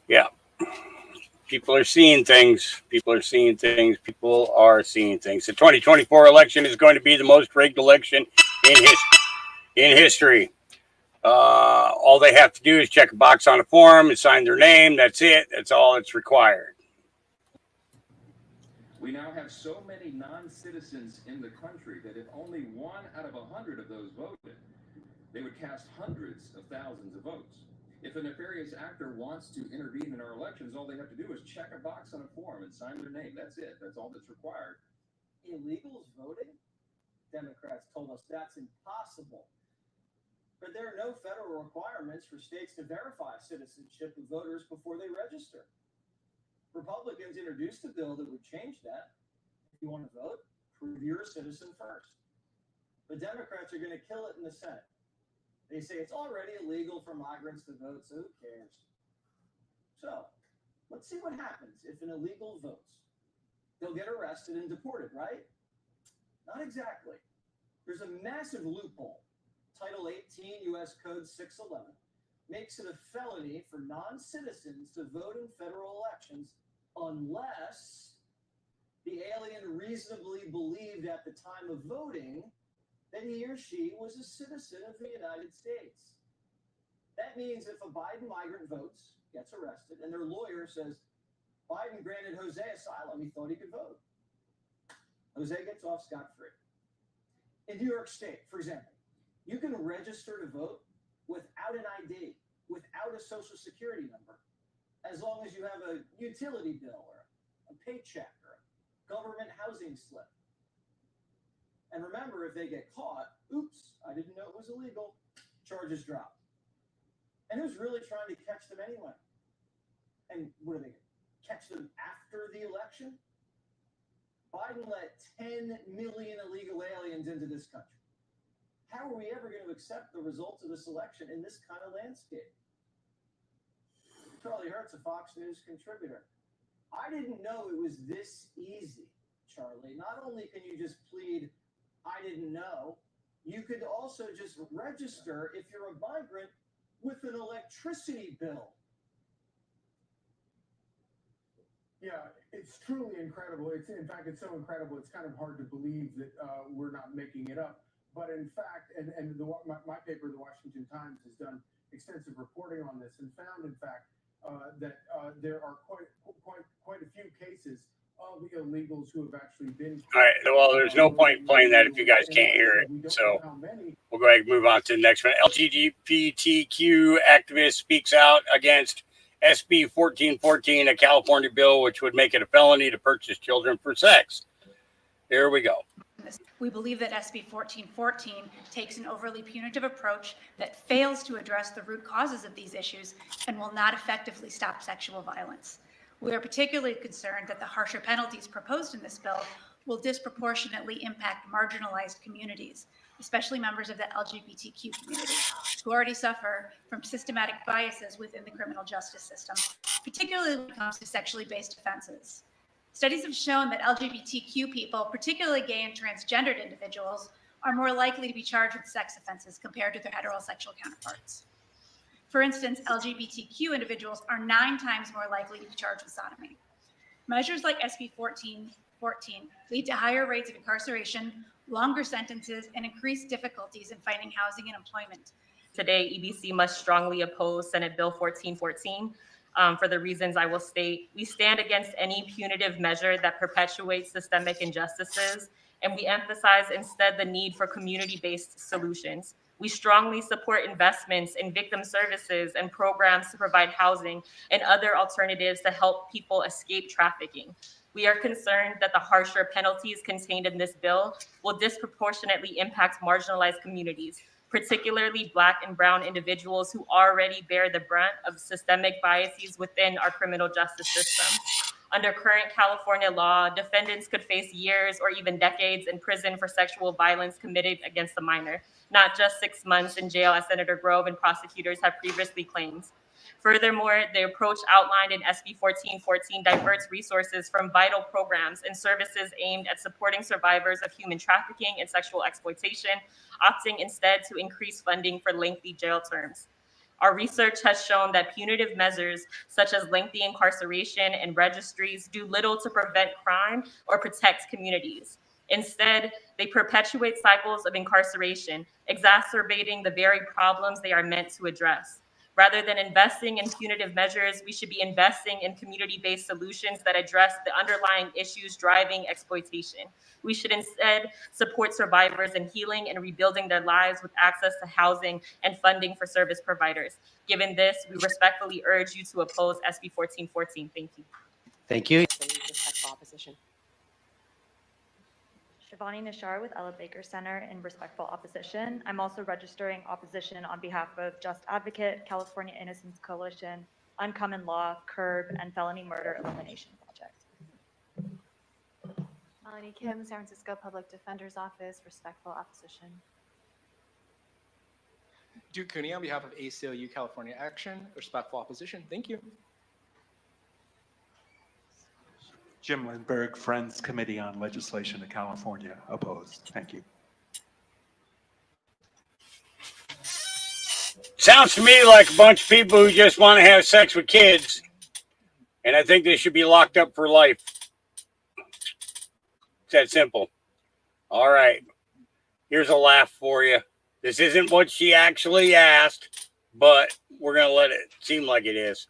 Yeah. People are seeing things. People are seeing things. People are seeing things. The 2024 election is going to be the most rigged election in history. All they have to do is check a box on a form and sign their name. That's it. That's all that's required. We now have so many non-citizens in the country that if only 1 out of 100 of those voted, they would cast hundreds of thousands of votes. If a nefarious actor wants to intervene in our elections, all they have to do is check a box on a form and sign their name. That's it. That's all that's required. Illegals voting? Democrats told us that's impossible. But there are no federal requirements for states to verify citizenship of voters before they register. Republicans introduced a bill that would change that. If you want to vote, prove you're a citizen first. The Democrats are going to kill it in the Senate. They say it's already illegal for migrants to vote, so who cares? So, let's see what happens if an illegal votes. They'll get arrested and deported, right? Not exactly. There's a massive loophole. Title 18 U.S. Code 611 makes it a felony for non-citizens to vote in federal elections unless the alien reasonably believed at the time of voting that he or she was a citizen of the United States. That means if a Biden migrant votes, gets arrested, and their lawyer says, Biden granted Jose asylum, he thought he could vote. Jose gets off scot-free. In New York State, for example, you can register to vote without an ID, without a social security number, as long as you have a utility bill or a paycheck or a government housing slip. And remember, if they get caught, oops, I didn't know it was illegal, charges drop. And who's really trying to catch them anyway? And what are they going to catch them after the election? Biden let 10 million illegal aliens into this country. How are we ever going to accept the results of this election in this kind of landscape? Charlie Hertz, a Fox News contributor. I didn't know it was this easy, Charlie. Not only can you just plead, I didn't know, you could also just register if you're a migrant with an electricity bill. Yeah, it's truly incredible. In fact, it's so incredible, it's kind of hard to believe that we're not making it up. But in fact, my paper, the Washington Times, has done extensive reporting on this and found, in fact, that there are quite a few cases of illegals who have actually been. All right. Well, there's no point in playing that if you guys can't hear it. So we'll go ahead and move on to the next one. LGBTQ activist speaks out against SB 1414, a California bill which would make it a felony to purchase children for sex. Here we go. We believe that SB 1414 takes an overly punitive approach that fails to address the root causes of these issues and will not effectively stop sexual violence. We are particularly concerned that the harsher penalties proposed in this bill will disproportionately impact marginalized communities, especially members of the LGBTQ community, who already suffer from systematic biases within the criminal justice system, particularly when it comes to sexually based offenses. Studies have shown that LGBTQ people, particularly gay and transgendered individuals, are more likely to be charged with sex offenses compared to their heterosexual counterparts. For instance, LGBTQ individuals are 9 times more likely to be charged with sodomy. Measures like SB 1414 lead to higher rates of incarceration, longer sentences, and increased difficulties in finding housing and employment. Today, EBC must strongly oppose Senate Bill 1414. For the reasons I will state, we stand against any punitive measure that perpetuates systemic injustices, and we emphasize instead the need for community-based solutions. We strongly support investments in victim services and programs to provide housing and other alternatives to help people escape trafficking. We are concerned that the harsher penalties contained in this bill will disproportionately impact marginalized communities, particularly Black and Brown individuals who already bear the brunt of systemic biases within our criminal justice system. Under current California law, defendants could face years or even decades in prison for sexual violence committed against a minor, not just 6 months in jail as Senator Grove and prosecutors have previously claimed. Furthermore, the approach outlined in SB 1414 diverts resources from vital programs and services aimed at supporting survivors of human trafficking and sexual exploitation, opting instead to increase funding for lengthy jail terms. Our research has shown that punitive measures such as lengthy incarceration and registries do little to prevent crime or protect communities. Instead, they perpetuate cycles of incarceration, exacerbating the very problems they are meant to address. Rather than investing in punitive measures, we should be investing in community-based solutions that address the underlying issues driving exploitation. We should instead support survivors in healing and rebuilding their lives with access to housing and funding for service providers. Given this, we respectfully urge you to oppose SB 1414. Thank you. Thank you. Respectful opposition. Shivani Nishar with Ella Baker Center in respectful opposition. I'm also registering opposition on behalf of Just Advocate, California Innocence Coalition, Uncommon Law, CURB, and Felony Murder Elimination Project. Melanie Kim, San Francisco Public Defender's Office, respectful opposition. Duke Cooney on behalf of ACLU California Action, respectful opposition. Thank you. Jim Lindbergh, Friends Committee on Legislation of California, opposed. Thank you. Sounds to me like a bunch of people who just want to have sex with kids, and I think they should be locked up for life. It's that simple. All right. Here's a laugh for you. This isn't what she actually asked, but we're going to let it seem like it is.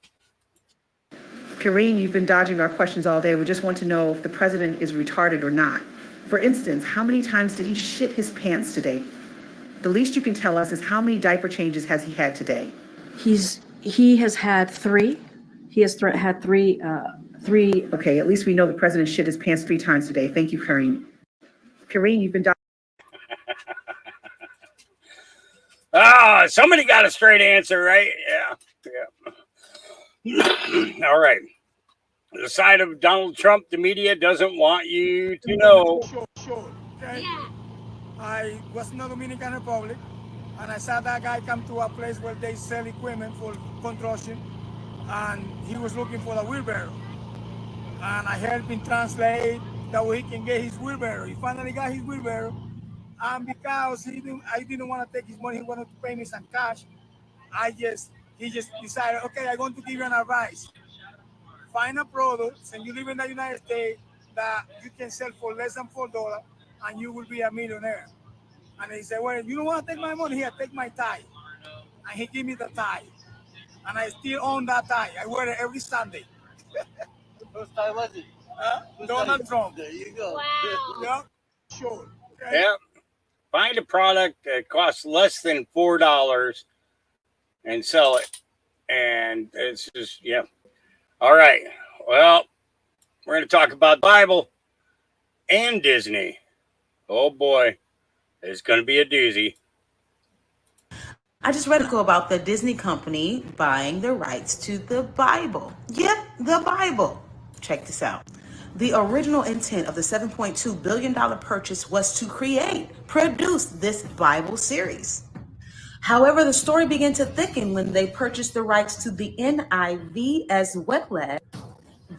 Karine, you've been dodging our questions all day. We just want to know if the president is retarded or not. For instance, how many times did he shit his pants today? The least you can tell us is how many diaper changes has he had today? He has had three. He has had three. Okay, at least we know the president shit his pants 3 times today. Thank you, Karine. Karine, you've been dodging. Somebody got a straight answer, right? Yeah. All right. The side of Donald Trump, the media doesn't want you to know. Sure. Okay. Yeah. I was in the Dominican Republic, and I saw that guy come to a place where they sell equipment for construction, and he was looking for the wheelbarrow. And I helped him translate that way he can get his wheelbarrow. He finally got his wheelbarrow, and because I didn't want to take his money, he wanted to pay me some cash. He just decided, okay, I'm going to give you an advice. Find a product, and you live in the United States, that you can sell for less than $4, and you will be a millionaire. And he said, well, you don't want to take my money? Here, take my tie. And he gave me the tie. And I still own that tie. I wear it every Sunday. Whose tie was it? Donald Trump. There you go. Wow. Yep. Sure. Okay. Yep. Find a product that costs less than $4 and sell it. And it's just, yeah. All right. Well, we're going to talk about the Bible and Disney. Oh, boy. It's going to be a doozy. I just read an article about the Disney company buying the rights to the Bible. Yep, the Bible. Check this out. The original intent of the $7.2 billion purchase was to produce this Bible series. However, the story began to thicken when they purchased the rights to the NIV as well as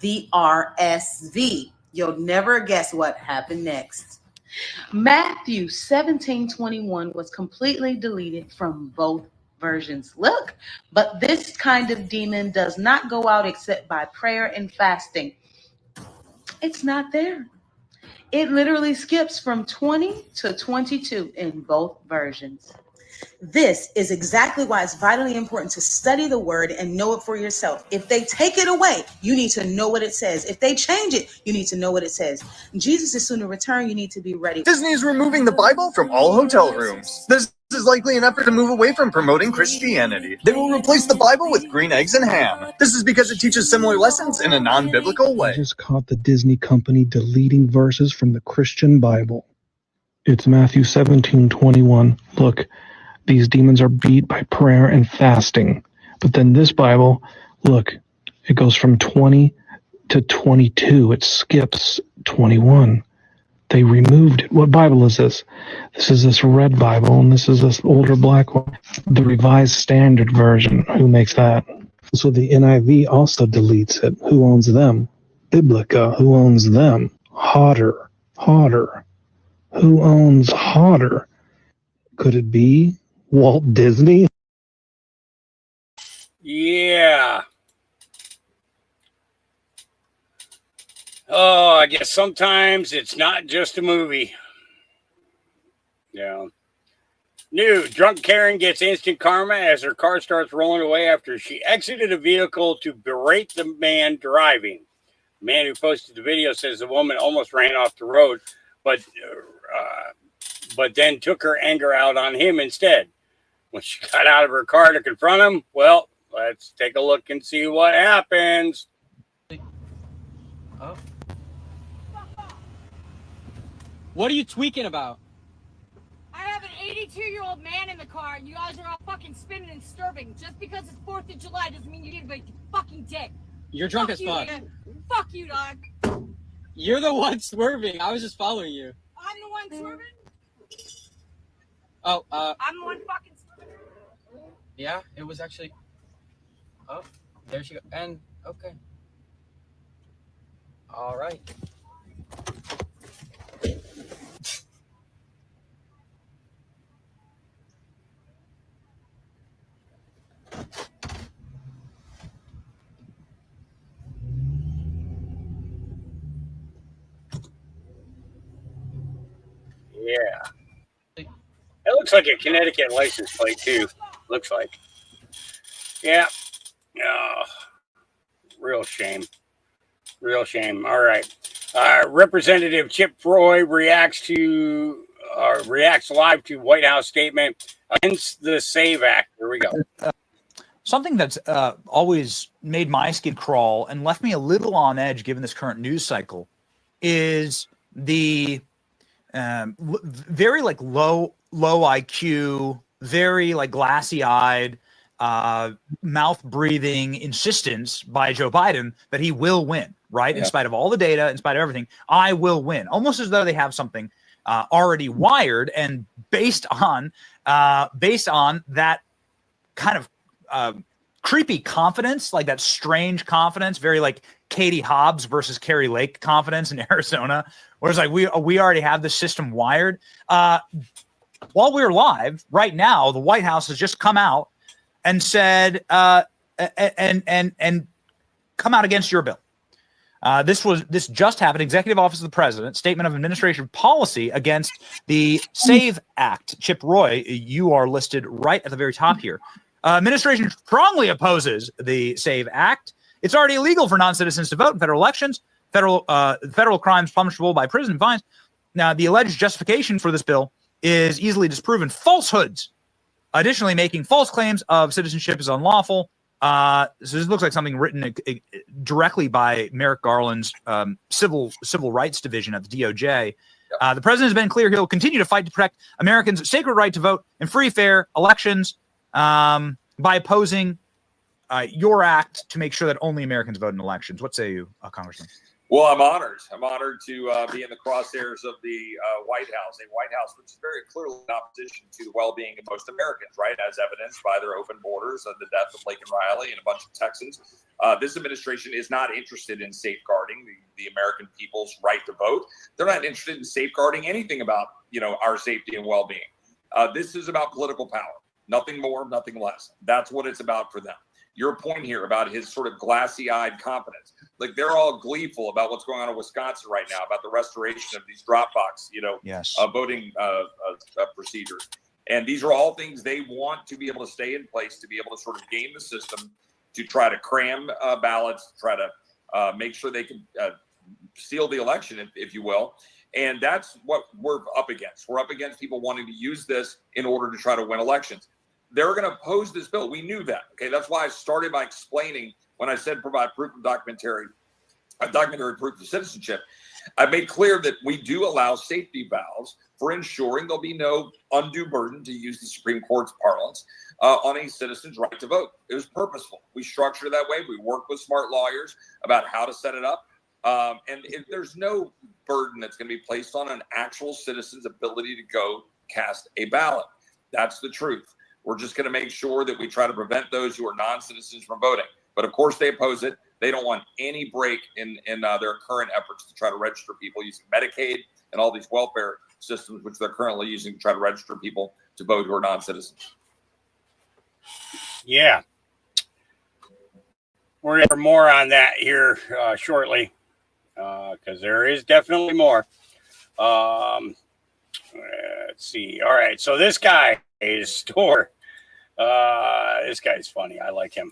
the RSV. You'll never guess what happened next. Matthew 17:21 was completely deleted from both versions. Look, but this kind of demon does not go out except by prayer and fasting. It's not there. It literally skips from 20 to 22 in both versions. This is exactly why it's vitally important to study the word and know it for yourself. If they take it away, you need to know what it says. If they change it, you need to know what it says. Jesus is soon to return. You need to be ready. Disney is removing the Bible from all hotel rooms. This is is likely an effort to move away from promoting Christianity. They will replace the Bible with green eggs and ham. This is because it teaches similar lessons in a non-biblical way. I just caught the Disney company deleting verses from the Christian Bible. It's Matthew 17:21. Look, these demons are beat by prayer and fasting. But then this Bible, look, it goes from 20 to 22. It skips 21. They removed it. What Bible is this? This is this red Bible, and this is this older black one. The Revised Standard Version. Who makes that? So the NIV also deletes it. Who owns them? Biblica. Who owns them? Hodder. Who owns Hodder? Could it be Walt Disney? Yeah. Oh, I guess sometimes it's not just a movie. Yeah. New drunk Karen gets instant karma as her car starts rolling away after she exited a vehicle to berate the man driving. The man who posted the video says the woman almost ran off the road, but then took her anger out on him instead. When she got out of her car to confront him, well, let's take a look and see what happens. Oh. What are you tweaking about? I have an 82-year-old man in the car, and you guys are all fucking spinning and disturbing. Just because it's 4th of July doesn't mean you need to make the fucking dick. You're drunk as fuck. Man. Fuck you, dog. You're the one swerving. I was just following you. I'm the one swerving? Oh, I'm the one fucking swerving? yeah, it was actually... Oh, there she goes. And, okay. All right. Yeah. It looks like a Connecticut license plate, too. Looks like. Yeah. Oh, real shame. Real shame. All right. Representative Chip Roy reacts live to White House statement against the SAVE Act. Here we go. Something that's always made my skin crawl and left me a little on edge given this current news cycle is the very like low IQ, very like glassy eyed, mouth breathing insistence by Joe Biden that he will win, right? Yeah. In spite of all the data, in spite of everything, I will win. Almost as though they have something already wired, and based on that kind of creepy confidence, like that strange confidence, very like Katie Hobbs versus Carrie Lake confidence in Arizona, where it's like we already have the system wired. While we're live right now, the White House has just come out and said and come out against your bill. This just happened. Executive Office of the President, Statement of Administration Policy against the SAVE Act. Chip Roy, you are listed right at the very top here. Administration strongly opposes the SAVE Act. It's already illegal for non-citizens to vote in federal elections. Federal crimes punishable by prison and fines. Now, the alleged justification for this bill is easily disproven falsehoods. Additionally, making false claims of citizenship is unlawful. So this looks like something written directly by Merrick Garland's civil rights division at the DOJ. The president has been clear he'll continue to fight to protect Americans' sacred right to vote in free, fair elections by opposing your act to make sure that only Americans vote in elections. What say you, Congressman? Well, I'm honored. I'm honored to be in the crosshairs of the White House, a White House which is very clearly in opposition to the well-being of most Americans, right, as evidenced by their open borders and the death of Laken Riley and a bunch of Texans. This administration is not interested in safeguarding the American people's right to vote. They're not interested in safeguarding anything about, our safety and well-being. This is about political power. Nothing more, nothing less. That's what it's about for them. Your point here about his sort of glassy-eyed confidence. Like, they're all gleeful about what's going on in Wisconsin right now, about the restoration of these drop box, voting procedures. And these are all things they want to be able to stay in place, to be able to sort of game the system, to try to cram ballots, to try to make sure they can steal the election, if you will. And that's what we're up against. We're up against people wanting to use this in order to try to win elections. They're going to oppose this bill. We knew that. Okay, that's why I started by explaining when I said provide proof of documentary proof of citizenship. I made clear that we do allow safety valves for ensuring there'll be no undue burden, to use the Supreme Court's parlance, on a citizen's right to vote. It was purposeful. We structured it that way. We worked with smart lawyers about how to set it up. And there's no burden that's going to be placed on an actual citizen's ability to go cast a ballot. That's the truth. We're just going to make sure that we try to prevent those who are non-citizens from voting. But of course, they oppose it. They don't want any break in their current efforts to try to register people using Medicaid and all these welfare systems, which they're currently using to try to register people to vote who are non-citizens. Yeah. We're going to hear more on that here shortly, because there is definitely more. Let's see. All right. So this guy is store. This guy's funny. I like him.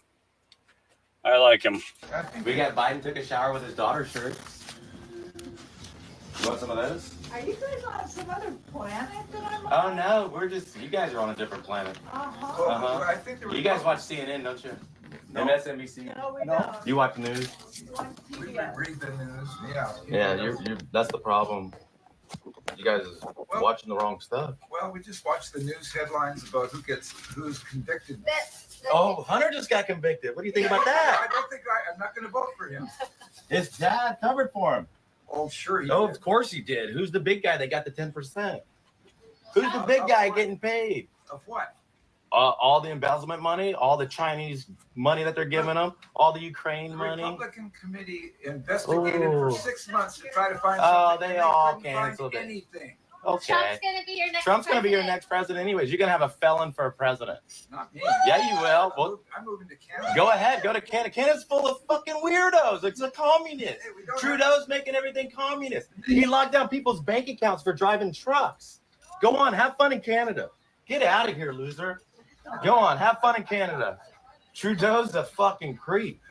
We got Biden took a shower with his daughter's shirt. You want some of those? Are you guys on some other planet that I'm Oh on? no, you guys are on a different planet. Uh-huh. I think you guys watch CNN, don't you? No. MSNBC. No, we don't. You watch the news? We read the news. Yeah. Yeah, you're that's the problem. You guys is watching the wrong stuff. Well, we just watch the news headlines about who's convicted. Oh, Hunter just got convicted. What do you think about that? I'm not going to vote for him. His dad covered for him. Oh, sure. Of course he did. Who's the big guy that got the 10%? Who's the big guy getting paid? Of what? All the embezzlement money, all the Chinese money that they're giving them, all the Ukraine money. The Republican committee investigated for 6 months to try to find Oh, something. they and all couldn't find canceled it. anything. Okay. Trump's gonna be your next Next president anyways. You're going to have a felon for a president. Not me. Yeah, you will. Well, I'm moving to Canada. go ahead. Go to Canada. Canada's full of fucking weirdos. It's a communist. Trudeau's making everything communist. He locked down people's bank accounts for driving trucks. Go on. Have fun in Canada. Get out of here, loser. Go on. Have fun in Canada. Trudeau's a fucking creep.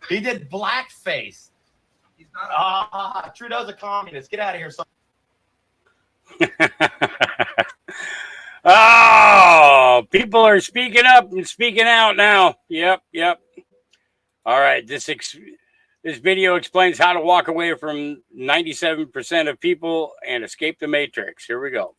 He did blackface. He's not Trudeau's a communist. Get out of here. Oh, people are speaking up and speaking out now. Yep. All right. This video explains how to walk away from 97% of people and escape the matrix. Here we go.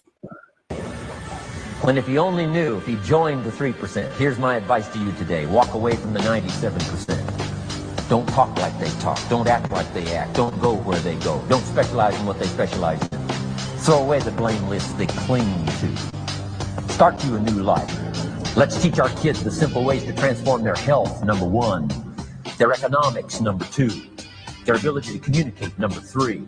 And if you only knew, if you joined the 3%, here's my advice to you today. Walk away from the 97%. Don't talk like they talk. Don't act like they act. Don't go where they go. Don't specialize in what they specialize in. Throw away the blame list they cling to. Start you a new life. Let's teach our kids the simple ways to transform their health, number 1. Their economics, number 2. Their ability to communicate, number 3.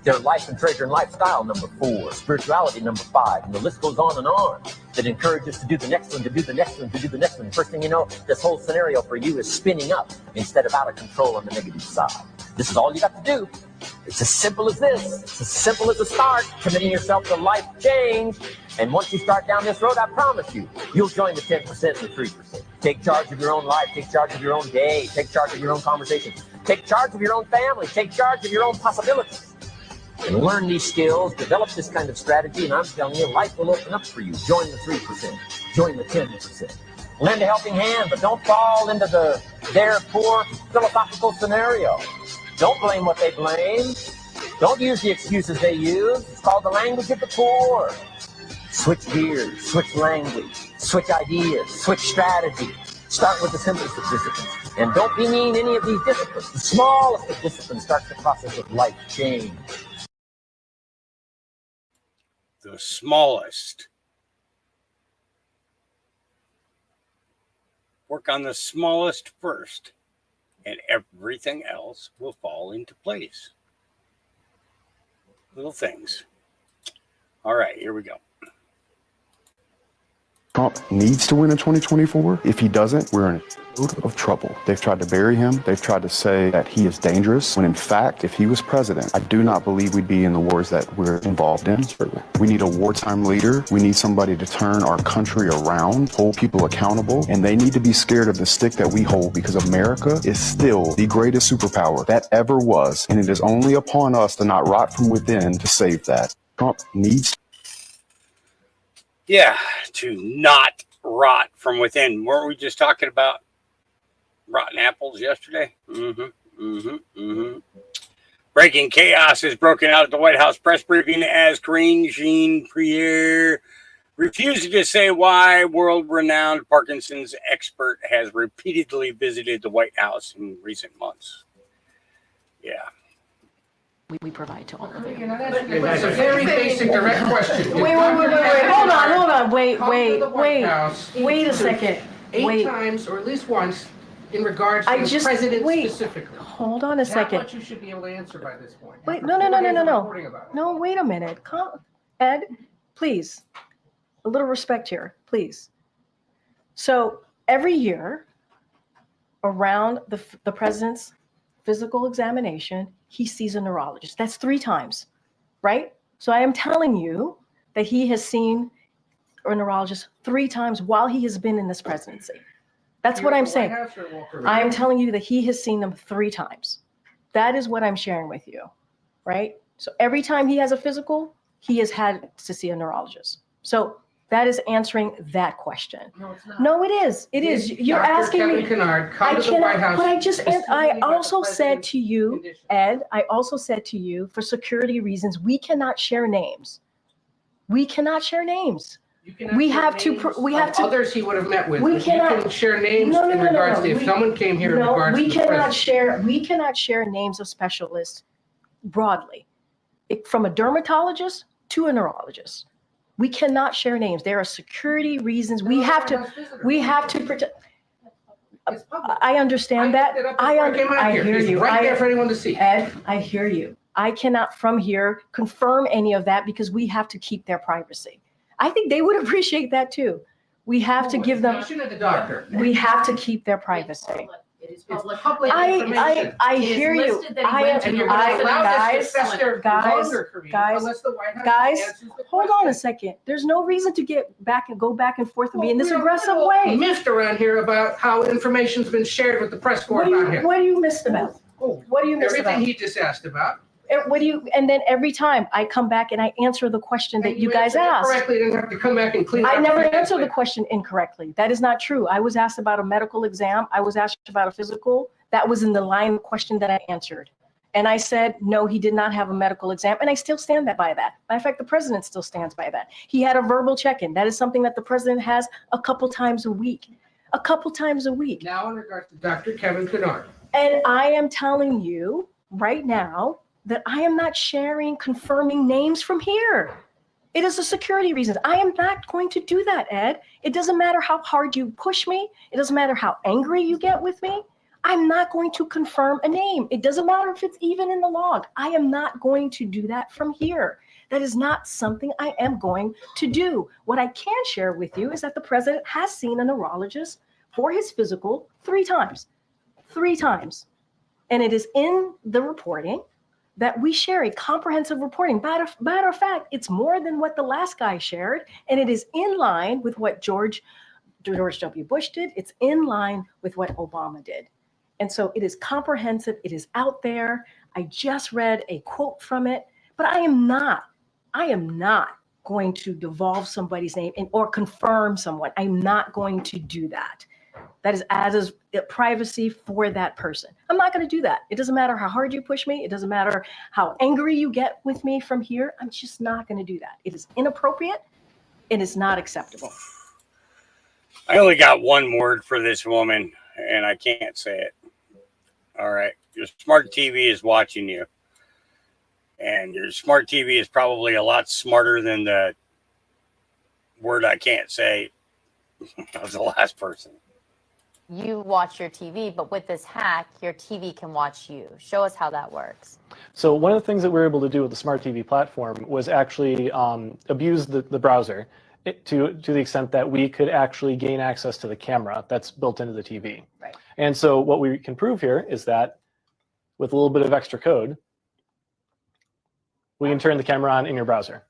Their life and treasure and lifestyle, number 4. Spirituality, number 5. And the list goes on and on. That encourages to do the next one, to do the next one, to do the next one. First thing you know, this whole scenario for you is spinning up instead of out of control on the negative side. This is all you got to do. It's as simple as this. It's as simple as a start, committing yourself to life change. And once you start down this road, I promise you, you'll join the 10% and the 3%. Take charge of your own life. Take charge of your own day. Take charge of your own conversations. Take charge of your own family. Take charge of your own possibilities. And learn these skills, develop this kind of strategy, and I'm telling you, life will open up for you. Join the 3%. Join the 10%. Lend a helping hand, but don't fall into their poor philosophical scenario. Don't blame what they blame. Don't use the excuses they use. It's called the language of the poor. Switch gears, switch language, switch ideas, switch strategy. Start with the simplest of disciplines. And don't demean any of these disciplines. The smallest of disciplines starts the process of life change. The smallest. Work on the smallest first, and everything else will fall into place. Little things. All right, here we go. Trump needs to win in 2024. If he doesn't, we're in a load of trouble. They've tried to bury him. They've tried to say that he is dangerous, when in fact, if he was president, I do not believe we'd be in the wars that we're involved in. We need a wartime leader. We need somebody to turn our country around, hold people accountable, and they need to be scared of the stick that we hold, because America is still the greatest superpower that ever was, and it is only upon us to not rot from within to save that. Trump needs to not rot from within. Weren't we just talking about rotten apples yesterday? Breaking chaos has broken out at the White House press briefing as Karine Jean-Pierre refuses to say why world-renowned Parkinson's expert has repeatedly visited the White House in recent months. Yeah. We provide to all of you. That's a very basic, direct question. Wait. Hold on. Wait a second. 8 times, or at least once, in regards to the president specifically. Hold on a second. That's what you should be able to answer by this point. Wait, no. No, wait a minute. Ed, please. A little respect here, please. So every year, around the president's physical examination, he sees a neurologist. That's 3 times, right? So I am telling you that he has seen a neurologist 3 times while he has been in this presidency. That's what I'm saying. I am telling you that he has seen them 3 times. That is what I'm sharing with you, right? So every time he has a physical, he has had to see a neurologist. So that is answering that question. No, it's not. No, it is. It is. You're asking me. I also said to you, Ed, for security reasons, we cannot share names. We cannot share names. We have to. Others he would have met with. We cannot you can share names in regards to if someone came here in regards to the president. We cannot share names of specialists broadly, from a dermatologist to a neurologist. We cannot share names. There are security reasons. We have to protect. I understand that. I hear you. Right there for anyone to see. Ed, I hear you. I cannot from here confirm any of that because we have to keep their privacy. I think they would appreciate that too. We have to give them. The doctor. We have to keep their privacy. It's public information. I hear you. Guys, hold on a second. There's no reason to go back and forth and be in this aggressive way. Missed around here about how information's been shared with the press corps about him. What do you missed about? What do you miss about? Everything he just asked about. And then every time I come back and I answer the question that you guys asked. Correctly, didn't have to come back and clean up. I never answered the question incorrectly. That is not true. I was asked about a medical exam. I was asked about a physical. That was in the line of question that I answered. And I said, no, he did not have a medical exam. And I still stand by that. Matter of fact, the president still stands by that. He had a verbal check-in. That is something that the president has a couple times a week. Now in regards to Dr. Kevin Kennard. And I am telling you right now that I am not confirming names from here. It is a security reason. I am not going to do that, Ed. It doesn't matter how hard you push me. It doesn't matter how angry you get with me. I'm not going to confirm a name. It doesn't matter if it's even in the log. I am not going to do that from here. That is not something I am going to do. What I can share with you is that the president has seen a neurologist for his physical 3 times. 3 times. And it is in the reporting that we share a comprehensive reporting. Matter of fact, it's more than what the last guy shared, and it is in line with what George W. Bush did. It's in line with what Obama did. And so it is comprehensive. It is out there. I just read a quote from it, but I am not going to devolve somebody's name or confirm someone. I'm not going to do that. That is as privacy for that person. I'm not going to do that. It doesn't matter how hard you push me. It doesn't matter how angry you get with me from here. I'm just not going to do that. It is inappropriate. It is not acceptable. I only got one word for this woman, and I can't say it. All right. Your smart TV is watching you. And your smart TV is probably a lot smarter than the word I can't say of the last person. You watch your TV, but with this hack, your TV can watch you. Show us how that works. So one of the things that we were able to do with the Smart TV platform was actually abuse the browser to the extent that we could actually gain access to the camera that's built into the TV. Right. And so what we can prove here is that with a little bit of extra code, we can turn the camera on in your browser.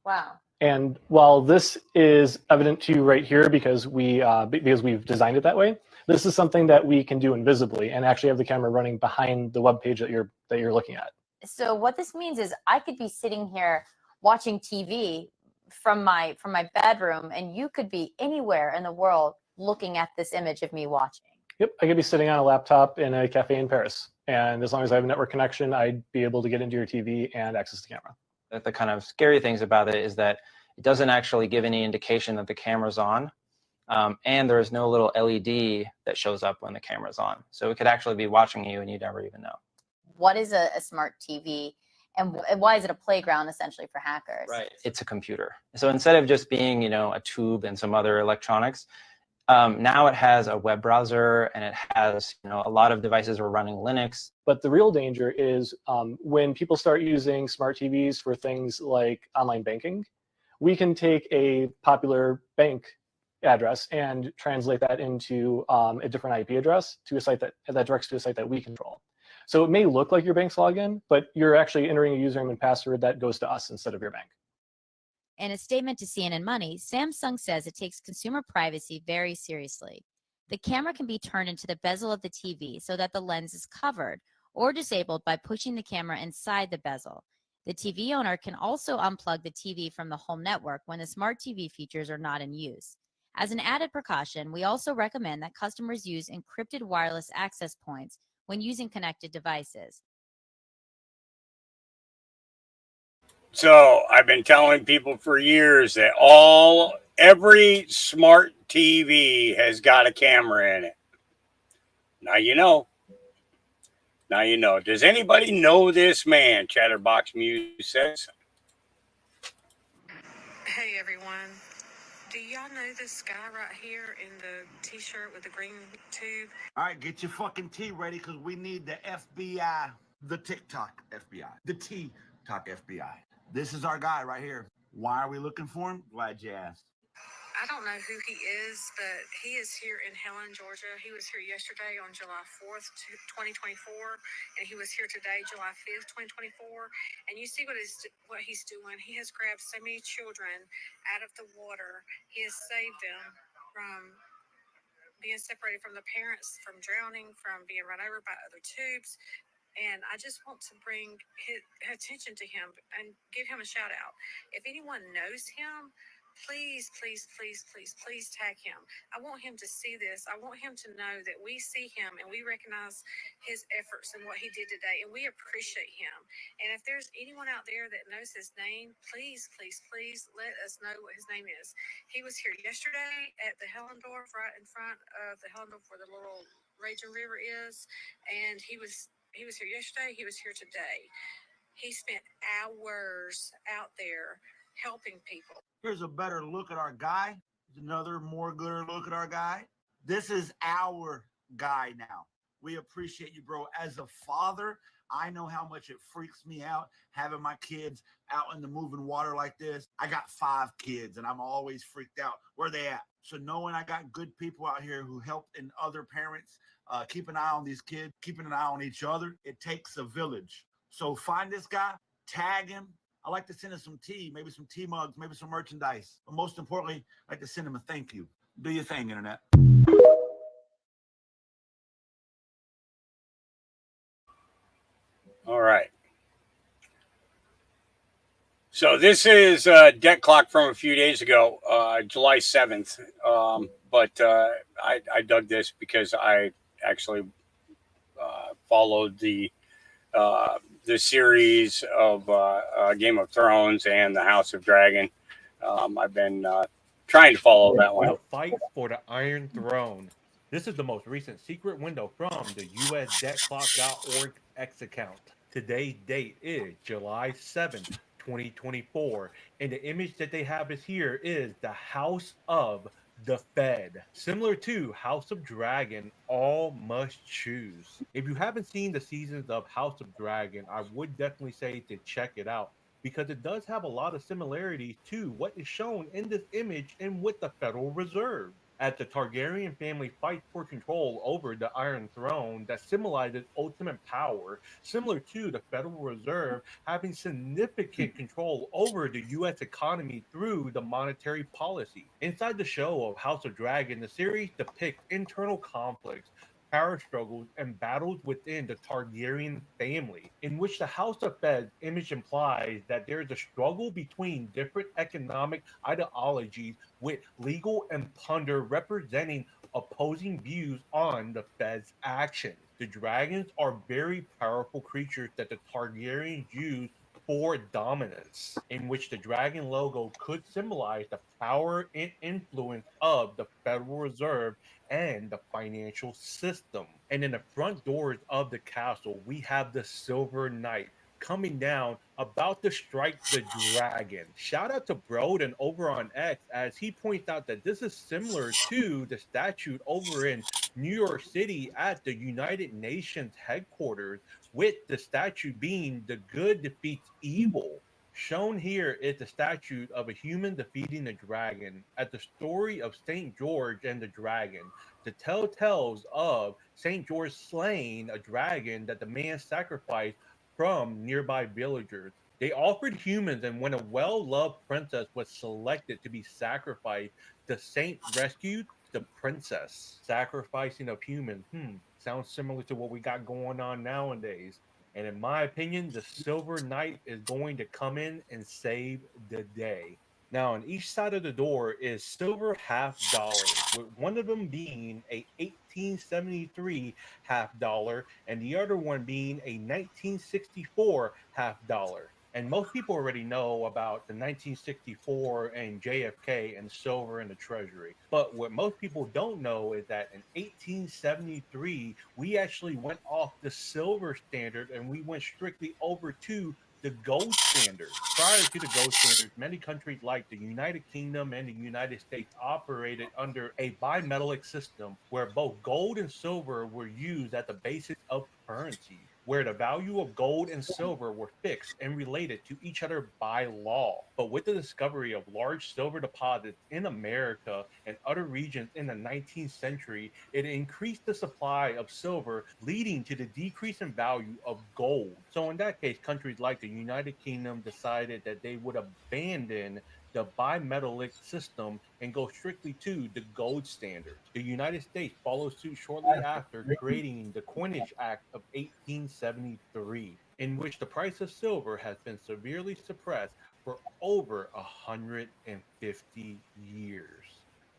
Wow. And while this is evident to you right here because we've designed it that way, this is something that we can do invisibly and actually have the camera running behind the web page that you're looking at. So what this means is I could be sitting here watching TV from my bedroom, and you could be anywhere in the world looking at this image of me watching. Yep, I could be sitting on a laptop in a cafe in Paris, and as long as I have a network connection, I'd be able to get into your TV and access the camera. The kind of scary things about it is that it doesn't actually give any indication that the camera's on, and there is no little LED that shows up when the camera's on. So it could actually be watching you and you never even know. What is a smart TV, and why is it a playground essentially for hackers? Right. It's a computer. So instead of just being, a tube and some other electronics, now it has a web browser and it has, a lot of devices are running Linux. But the real danger is when people start using smart TVs for things like online banking, we can take a popular bank address and translate that into a different IP address to a site that directs to a site that we control. So it may look like your bank's login, but you're actually entering a username and password that goes to us instead of your bank. In a statement to CNN Money, Samsung says it takes consumer privacy very seriously. The camera can be turned into the bezel of the TV so that the lens is covered or disabled by pushing the camera inside the bezel. The TV owner can also unplug the TV from the home network when the smart TV features are not in use. As an added precaution, we also recommend that customers use encrypted wireless access points when using connected devices. So I've been telling people for years that every smart TV has got a camera in it. Now you know. Now you know. Does anybody know this man? Chatterbox Muse says. Hey everyone. Do y'all know this guy right here in the t-shirt with the green tube? All right, get your fucking tea ready because we need the FBI, the TikTok FBI, the TikTok FBI. This is our guy right here. Why are we looking for him? Glad you asked. I don't know who he is, but he is here in Helen, Georgia. He was here yesterday on July 4th, 2024, and he was here today, July 5th, 2024. And you see what he's doing. He has grabbed so many children out of the water. He has saved them from being separated from the parents, from drowning, from being run over by other tubes. And I just want to bring his attention to him and give him a shout out. If anyone knows him, please, please, please, please, please tag him. I want him to see this. I want him to know that we see him and we recognize his efforts and what he did today, and we appreciate him. And if there's anyone out there that knows his name, please, please, please let us know what his name is. He was here yesterday at the Hellendorf, right in front of the Hellendorf where the little raging river is, and he was here yesterday. He was here today. He spent hours out there helping people. Here's a better look at our guy. Here's another more gooder look at our guy. This is our guy now. We appreciate you, bro. As a father, I know how much it freaks me out having my kids out in the moving water like this. I got 5 kids and I'm always freaked out. Where they at? So knowing I got good people out here who help and other parents keep an eye on these kids, keeping an eye on each other, it takes a village. So find this guy, tag him. I like to send him some tea, maybe some tea mugs, maybe some merchandise. But most importantly, I like to send him a thank you. Do your thing, Internet. All right. So this is debt clock from a few days ago, July 7th. But I dug this because I actually followed the series of Game of Thrones and the House of Dragon. I've been trying to follow that one. The fight for the Iron Throne. This is the most recent secret window from the USDebtClock.org X account. Today's date is July 7th, 2024, and the image that they have is here is the House of the Fed. Similar to House of Dragon, all must choose. If you haven't seen the seasons of House of Dragon, I would definitely say to check it out. because it does have a lot of similarities to what is shown in this image and with the Federal Reserve. As the Targaryen family fights for control over the Iron Throne that symbolizes ultimate power, similar to the Federal Reserve having significant control over the U.S. economy through the monetary policy. Inside the show of House of Dragon, the series depicts internal conflicts, power struggles, and battles within the Targaryen family, in which the House of Fed's image implies that there is a struggle between different economic ideologies, with legal and plunder representing opposing views on the Fed's actions. The dragons are very powerful creatures that the Targaryens use for dominance, in which the dragon logo could symbolize the power and influence of the Federal Reserve and the financial system. And in the front doors of the castle, we have the Silver Knight coming down, about to strike the dragon. Shout out to Broden over on X, as he points out that this is similar to the statue over in New York City at the United Nations headquarters, with the statue being the good defeats evil. Shown here is the statue of a human defeating a dragon, at the story of St. George and the dragon. The telltales of St. George slaying a dragon that the man sacrificed from nearby villagers. They offered humans, and when a well-loved princess was selected to be sacrificed, the saint rescued the princess. Sacrificing of humans, sounds similar to what we got going on nowadays. And in my opinion, the Silver Knight is going to come in and save the day. Now, on each side of the door is silver half dollars, with one of them being a 1873 half dollar and the other one being a 1964 half dollar. And most people already know about the 1964 and JFK and silver in the treasury. But what most people don't know is that in 1873, we actually went off the silver standard and we went strictly over to the gold standard. Prior to the gold standard, many countries like the United Kingdom and the United States operated under a bimetallic system where both gold and silver were used at the basis of currency, where the value of gold and silver were fixed and related to each other by law. But with the discovery of large silver deposits in America and other regions in the 19th century, it increased the supply of silver, leading to the decrease in value of gold. So in that case, countries like the United Kingdom decided that they would abandon the bimetallic system and go strictly to the gold standard. The United States followed suit shortly after, creating the Coinage Act of 1873, in which the price of silver has been severely suppressed for over 150 years.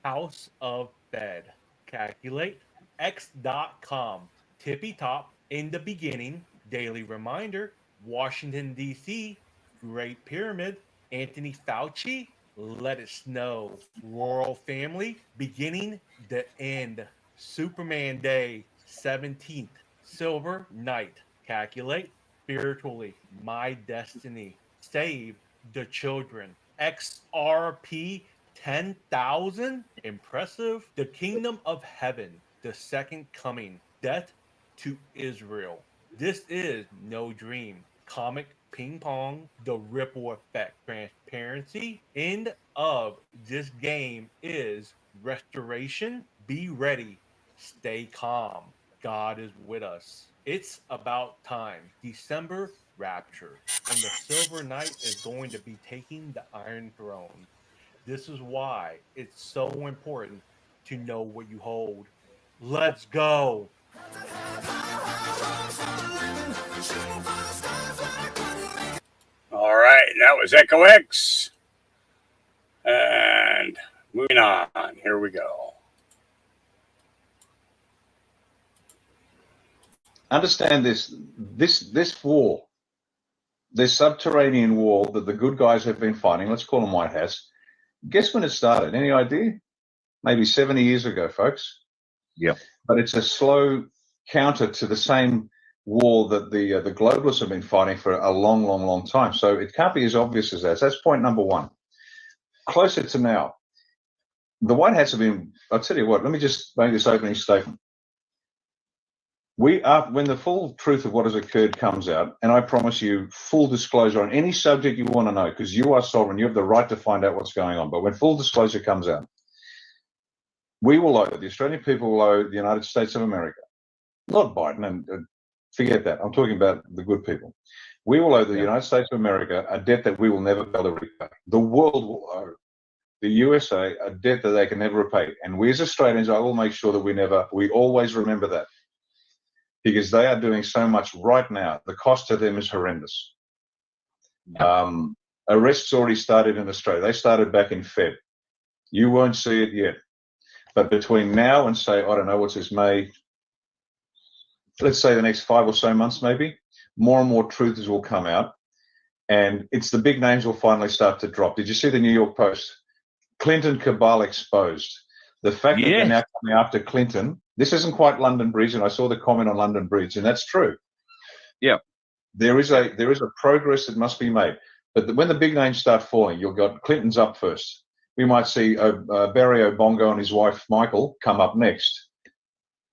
House of Fed. Calculate. X.com. Tippy top. In the beginning. Daily reminder. Washington, D.C. Great Pyramid. Anthony Fauci. Let it snow. Royal family. Beginning. The end. Superman Day. 17th. Silver Knight. Calculate. Spiritually. My destiny. Save the children. XRP 10,000. Impressive. The kingdom of heaven. The second coming. Death to Israel. This is no dream. Comic ping pong. The ripple effect. Transparency. End of this game is restoration. Be ready. Stay calm. God is with us. It's about time. December rapture. And the Silver Knight is going to be taking the Iron Throne. This is why it's so important to know what you hold. Let's go. All right, that was Echo X. And moving on, here we go. Understand this war, this subterranean war that the good guys have been fighting, let's call them White Hats. Guess when it started? Any idea? Maybe 70 years ago, folks. Yeah. But it's a slow counter to the same war that the globalists have been fighting for a long, long, long time. So it can't be as obvious as that. So that's point number one. Closer to now, the White Hats have been, I'll tell you what, let me just make this opening statement. when the full truth of what has occurred comes out, and I promise you full disclosure on any subject you want to know, because you are sovereign, you have the right to find out what's going on. But when full disclosure comes out, we will owe, the Australian people will owe the United States of America, not Biden, and forget that. I'm talking about the good people. We will owe the United States of America a debt that we will never be able to repay. The world will owe the USA a debt that they can never repay. And we as Australians, I will make sure that we always remember that, because they are doing so much right now. The cost to them is horrendous. Arrests already started in Australia. They started back in Feb. You won't see it yet. But between now and say, I don't know, what's this, May, let's say the next 5 or so months maybe, more and more truths will come out. And it's the big names will finally start to drop. Did you see the New York Post? Clinton cabal exposed. The fact that they're now coming after Clinton, this isn't quite London Bridge, and I saw the comment on London Bridge, and that's true. Yeah. There is a progress that must be made. But when the big names start falling, you've got Clinton's up first. We might see Barry Obongo and his wife, Michael, come up next.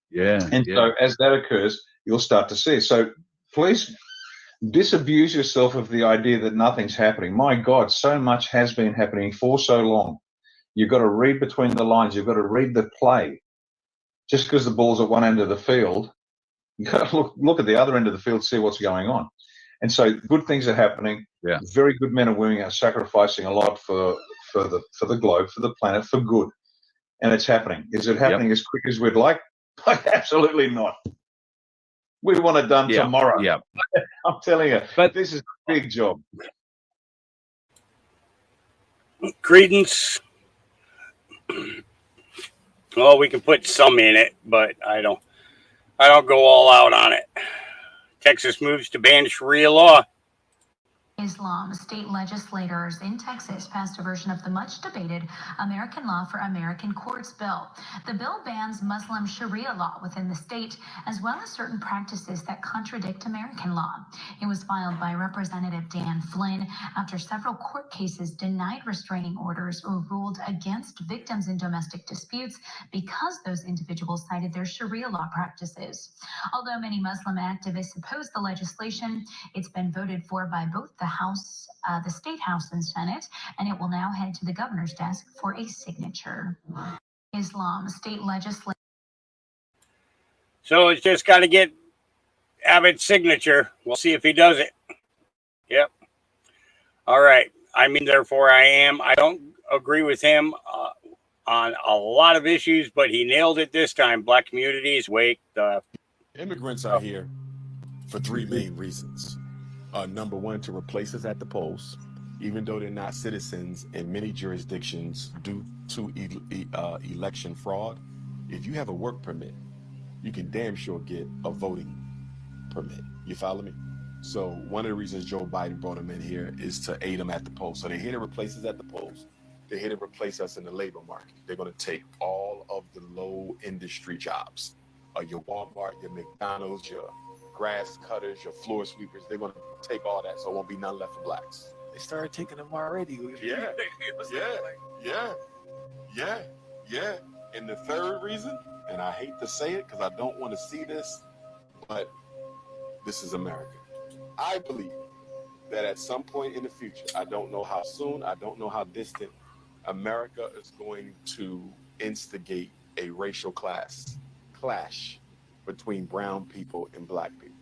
Yeah. And so as that occurs, you'll start to see. So please disabuse yourself of the idea that nothing's happening. My God, so much has been happening for so long. You've got to read between the lines. You've got to read the play. Just because the ball's at one end of the field, you've got to look at the other end of the field, see what's going on. And so good things are happening. Yeah. Very good men and women are sacrificing a lot for the globe, for the planet, for good. And it's happening. Is it happening as quick as we'd like? Absolutely not. We want it done tomorrow. Yeah. I'm telling you, but this is a big job. Credence. Well, we can put some in it, but I don't go all out on it. Texas moves to ban Sharia law. Islam. State legislators in Texas passed a version of the much debated American Law for American Courts bill. The bill bans Muslim Sharia law within the state, as well as certain practices that contradict American law. It was filed by Representative Dan Flynn after several court cases denied restraining orders or ruled against victims in domestic disputes because those individuals cited their Sharia law practices. Although many Muslim activists oppose the legislation, it's been voted for by both the House, the State House and Senate, and it will now head to the governor's desk for a signature. Islam state legislature. So it's just got to get Abbott's signature. We'll see if he does it. Yep. All right. I mean, therefore I am. I don't agree with him on a lot of issues, but he nailed it this time. Black communities, wake the... Immigrants are here for three main reasons. Number one, to replace us at the polls, even though they're not citizens in many jurisdictions due to election fraud. If you have a work permit, you can damn sure get a voting permit. You follow me? So one of the reasons Joe Biden brought them in here is to aid them at the polls. So they're here to replace us at the polls. They're here to replace us in the labor market. They're going to take all of the low industry jobs, your Walmart, your McDonald's, your grass cutters, your floor sweepers. They're going to take all that, so it won't be none left for blacks. They started taking them already. Yeah. And the third reason, and I hate to say it because I don't want to see this, but this is America. I believe that at some point in the future, I don't know how soon, I don't know how distant, America is going to instigate a racial clash between brown people and black people.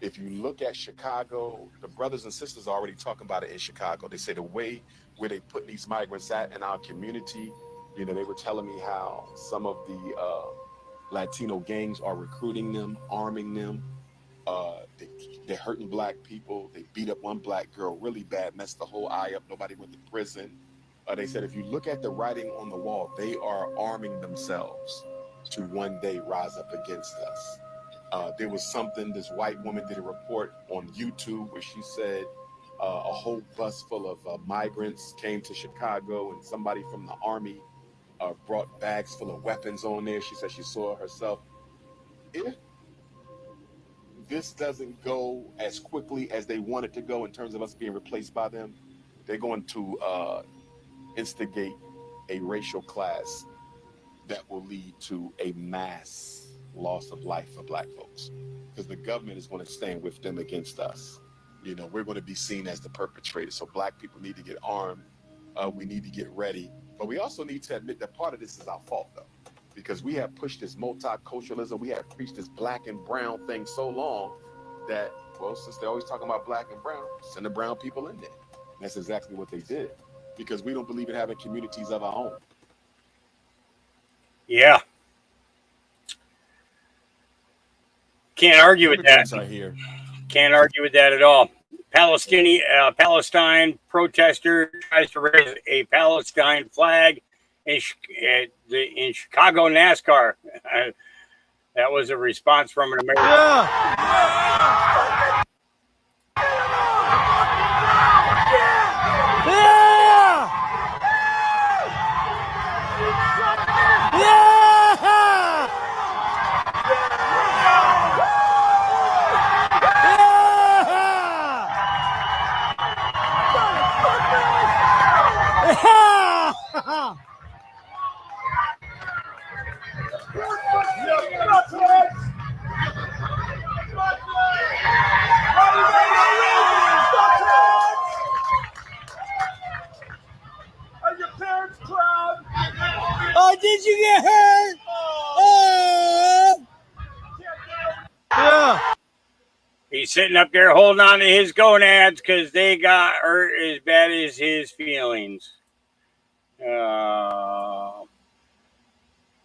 If you look at Chicago, the brothers and sisters are already talking about it in Chicago. They say the way where they put these migrants at in our community, you know, they were telling me how some of the Latino gangs are recruiting them, arming them. They're hurting black people. They beat up one black girl really bad, messed the whole eye up. Nobody went to prison. They said if you look at the writing on the wall, they are arming themselves to one day rise up against us. There was something, this white woman did a report on YouTube where she said a whole bus full of migrants came to Chicago and somebody from the army brought bags full of weapons on there. She said she saw it herself. If this doesn't go as quickly as they want it to go in terms of us being replaced by them, they're going to instigate a racial class that will lead to a mass loss of life for black folks, because the government is going to stand with them against us. You know, we're going to be seen as the perpetrators. So black people need to get armed. We need to get ready. But we also need to admit that part of this is our fault, though, because we have pushed this multiculturalism. We have preached this black and brown thing so long that, well, since they're always talking about black and brown, send the brown people in there. And that's exactly what they did, because we don't believe in having communities of our own. Yeah. Can't argue with that. Immigrants are here. Can't argue with that at all. Palestine protester tries to raise a Palestine flag in Chicago NASCAR. That was a response from an American. Yeah. Are your parents proud? Oh, did you get hurt? Oh. Yeah. He's sitting up there holding on to his gonads because they got hurt as bad as his feelings.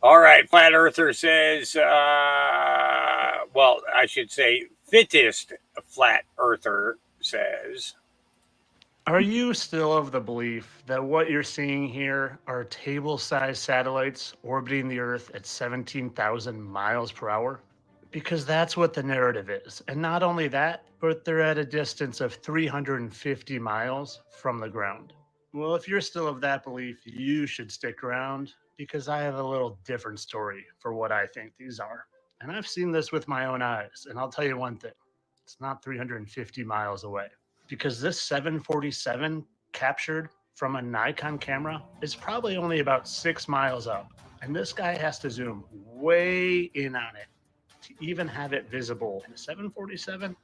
All right, Flat Earther says, well, I should say fittest Flat Earther says. Are you still of the belief that what you're seeing here are table-sized satellites orbiting the Earth at 17,000 miles per hour? Because that's what the narrative is. And not only that, but they're at a distance of 350 miles from the ground. Well, if you're still of that belief, you should stick around, because I have a little different story for what I think these are. And I've seen this with my own eyes, and I'll tell you one thing. It's not 350 miles away. Because this 747 captured from a Nikon camera is probably only about 6 miles up. And this guy has to zoom way in on it to even have it visible. And a 747,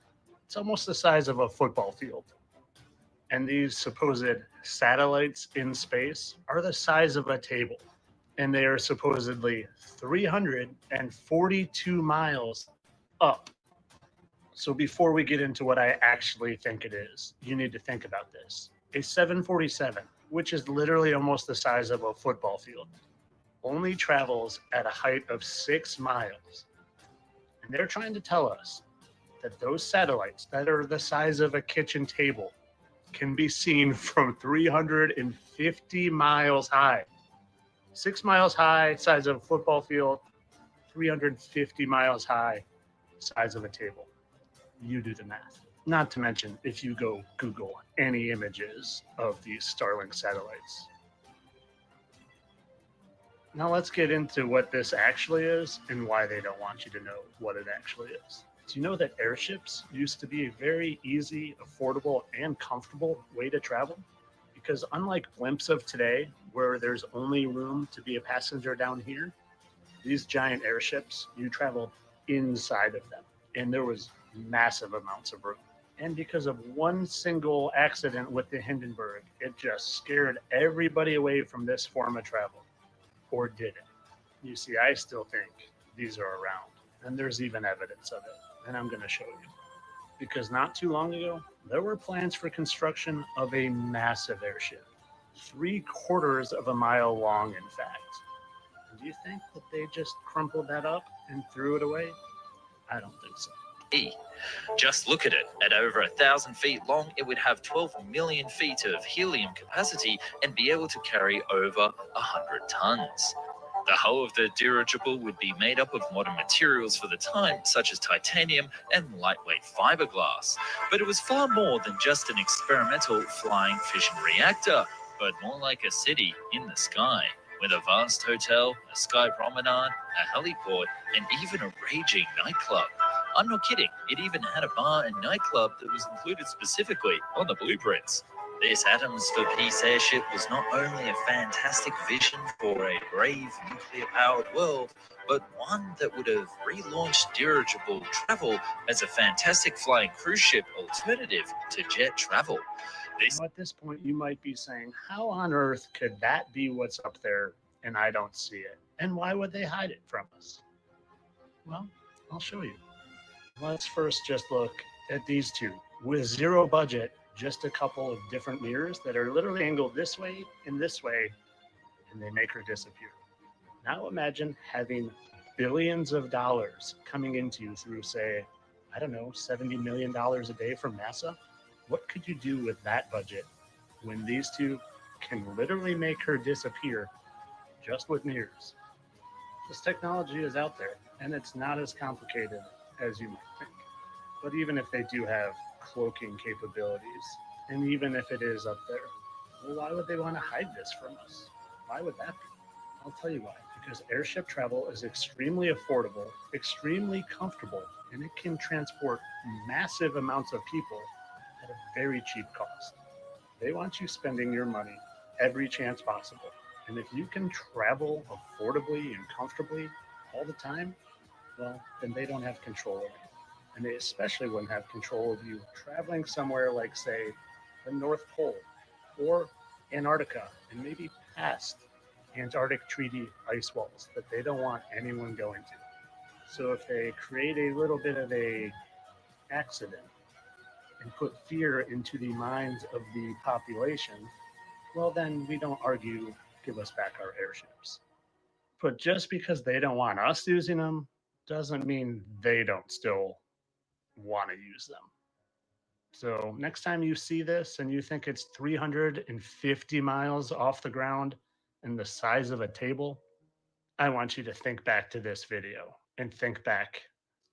it's almost the size of a football field. And these supposed satellites in space are the size of a table. And they are supposedly 342 miles up. So before we get into what I actually think it is, you need to think about this. A 747, which is literally almost the size of a football field, only travels at a height of 6 miles. And they're trying to tell us that those satellites that are the size of a kitchen table can be seen from 350 miles high. 6 miles high, size of a football field, 350 miles high, size of a table. You do the math. Not to mention, if you go Google any images of these Starlink satellites. Now let's get into what this actually is and why they don't want you to know what it actually is. Do you know that airships used to be a very easy, affordable, and comfortable way to travel? Because unlike blimps of today, where there's only room to be a passenger down here, these giant airships, you traveled inside of them. And there was massive amounts of room. And because of one single accident with the Hindenburg, it just scared everybody away from this form of travel. Or did it? You see, I still think these are around. And there's even evidence of it. And I'm going to show you. Because not too long ago, there were plans for construction of a massive airship. 3/4 of a mile long, in fact. And do you think that they just crumpled that up and threw it away? I don't think so. Just look at it. At over 1,000 feet long, it would have 12 million feet of helium capacity and be able to carry over 100 tons. The hull of the dirigible would be made up of modern materials for the time, such as titanium and lightweight fiberglass. But it was far more than just an experimental flying fission reactor, but more like a city in the sky, with a vast hotel, a sky promenade, a heliport, and even a raging nightclub. I'm not kidding, it even had a bar and nightclub that was included specifically on the blueprints. This Atoms for Peace airship was not only a fantastic vision for a brave nuclear-powered world, but one that would have relaunched dirigible travel as a fantastic flying cruise ship alternative to jet travel. Now, at this point, you might be saying, how on earth could that be what's up there and I don't see it? And why would they hide it from us? Well, I'll show you. Let's first just look at these two. With zero budget, just a couple of different mirrors that are literally angled this way, and they make her disappear. Now imagine having billions of dollars coming into you through, say, I don't know, $70 million a day from NASA. What could you do with that budget when these two can literally make her disappear just with mirrors? This technology is out there, and it's not as complicated as you might think. But even if they do have cloaking capabilities, and even if it is up there, well, why would they want to hide this from us? Why would that be? I'll tell you why. Because airship travel is extremely affordable, extremely comfortable, and it can transport massive amounts of people at a very cheap cost. They want you spending your money every chance possible. And if you can travel affordably and comfortably all the time, well, then they don't have control of you. And they especially wouldn't have control of you traveling somewhere like, say, the North Pole or Antarctica, and maybe past Antarctic treaty ice walls that they don't want anyone going to. So if they create a little bit of a accident and put fear into the minds of the population, well, then we don't argue, give us back our airships. But just because they don't want us using them doesn't mean they don't still want to use them. So next time you see this and you think it's 350 miles off the ground and the size of a table, I want you to think back to this video and think back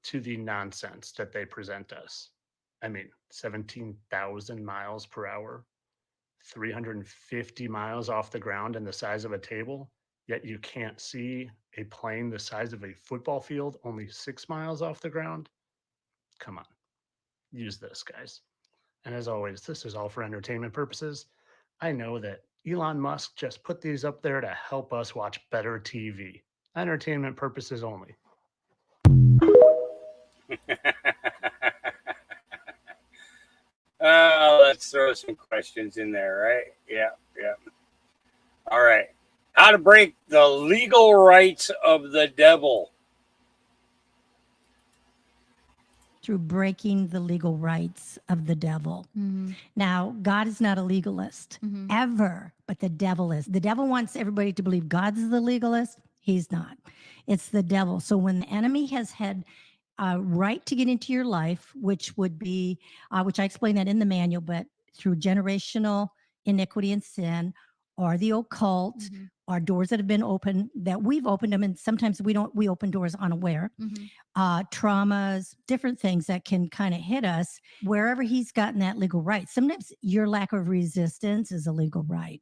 to the nonsense that they present us. I mean, 17,000 miles per hour, 350 miles off the ground and the size of a table, yet you can't see a plane the size of a football field only 6 miles off the ground. Come on, use this, guys. And as always, this is all for entertainment purposes. I know that Elon Musk just put these up there to help us watch better TV. Entertainment purposes only. Let's throw some questions in there, right? Yeah. All right. How to break the legal rights of the devil. Through breaking the legal rights of the devil. Now, God is not a legalist ever, but the devil is. The devil wants everybody to believe God's the legalist. He's not. It's the devil. So when the enemy has had a right to get into your life, which would be, which I explain that in the manual, but through generational iniquity and sin, or the occult, or doors that have been opened, that we've opened them, and sometimes we open doors unaware. Traumas, different things that can kind of hit us wherever he's gotten that legal right. Sometimes your lack of resistance is a legal right.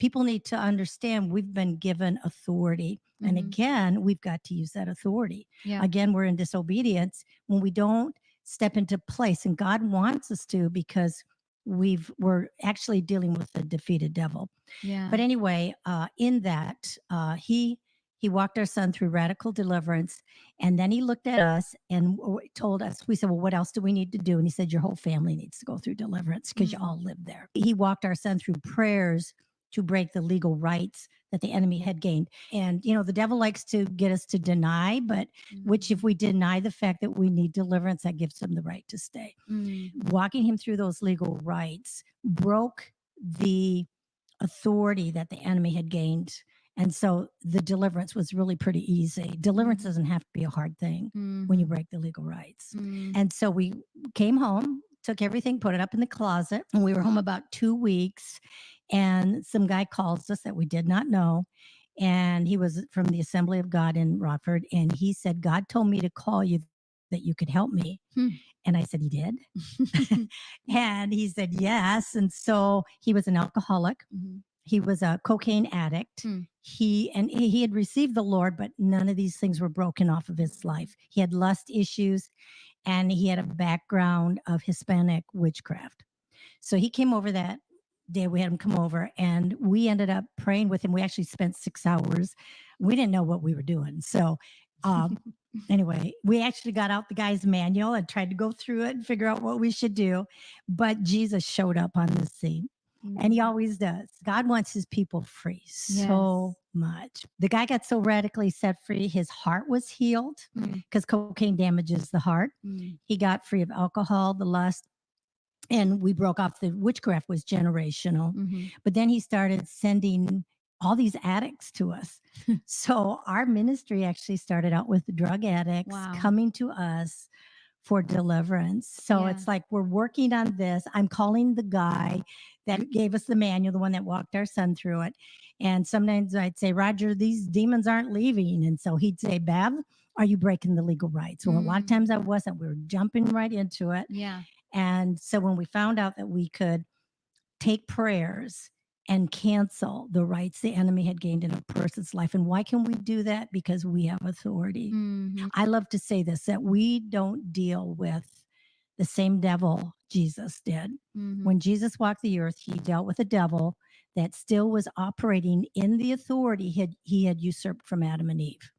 People need to understand we've been given authority. And again, we've got to use that authority. Yeah. Again, we're in disobedience when we don't step into place. And God wants us to, because we're actually dealing with a defeated devil. Yeah. But anyway, in that, he walked our son through radical deliverance. And then he looked at us and told us, we said, well, what else do we need to do? And he said, your whole family needs to go through deliverance because you all live there. He walked our son through prayers to break the legal rights that the enemy had gained. And, you know, the devil likes to get us to deny, but which if we deny the fact that we need deliverance, that gives him the right to stay. Walking him through those legal rights broke the authority that the enemy had gained. And so the deliverance was really pretty easy. Deliverance doesn't have to be a hard thing when you break the legal rights. And so we came home, took everything, put it up in the closet, and we were home about 2 weeks. And some guy calls us that we did not know. And he was from the Assembly of God in Rockford. And he said, God told me to call you that you could help me. And I said, he did? And he said, yes. And so he was an alcoholic. He was a cocaine addict. He had received the Lord, but none of these things were broken off of his life. He had lust issues, and he had a background of Hispanic witchcraft. So he came over that day. We had him come over, and we ended up praying with him. We actually spent 6 hours. We didn't know what we were doing. So anyway, we actually got out the guy's manual and tried to go through it and figure out what we should do. But Jesus showed up on the scene. And he always does. God wants his people free so much. The guy got so radically set free, his heart was healed because cocaine damages the heart. He got free of alcohol, the lust, and we broke off the witchcraft was generational. But then he started sending all these addicts to us. So our ministry actually started out with drug addicts coming to us for deliverance. So it's like we're working on this. I'm calling the guy that gave us the manual, the one that walked our son through it. And sometimes I'd say, Roger, these demons aren't leaving. And so he'd say, Bev, are you breaking the legal rights? Well, a lot of times I wasn't. We were jumping right into it. Yeah. And so when we found out that we could take prayers and cancel the rights the enemy had gained in a person's life. And why can we do that? Because we have authority. I love to say this, that we don't deal with the same devil Jesus did. When Jesus walked the earth, he dealt with a devil that still was operating in the authority he had usurped from Adam and Eve.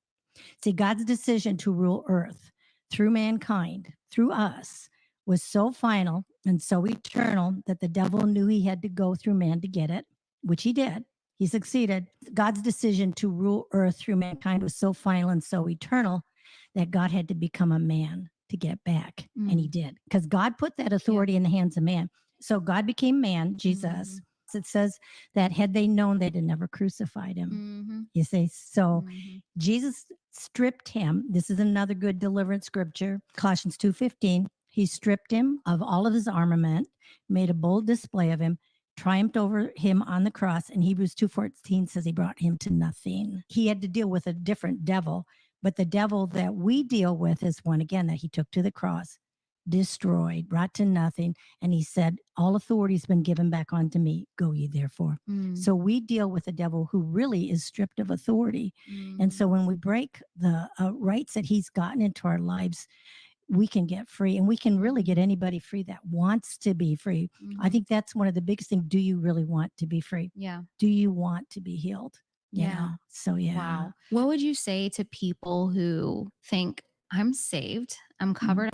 See, God's decision to rule earth through mankind, through us, was so final and so eternal that the devil knew he had to go through man to get it, which he did. He succeeded. God's decision to rule earth through mankind was so final and so eternal that God had to become a man to get back. And he did, because God put that authority in the hands of man. So God became man, Jesus. It says that had they known, they'd have never crucified him. You see, so Jesus stripped him. This is another good deliverance scripture, Colossians 2:15. He stripped him of all of his armament, made a bold display of him, triumphed over him on the cross. And Hebrews 2:14 says he brought him to nothing. He had to deal with a different devil, but the devil that we deal with is one, again, that he took to the cross, destroyed, brought to nothing. And he said, all authority has been given back onto me. Go ye therefore. So we deal with a devil who really is stripped of authority. And so when we break the rights that he's gotten into our lives, we can get free, and we can really get anybody free that wants to be free. I think that's one of the biggest things. Do you really want to be free? Yeah. Do you want to be healed? You Yeah. know? So yeah. Wow. What would you say to people who think, I'm saved, I'm covered?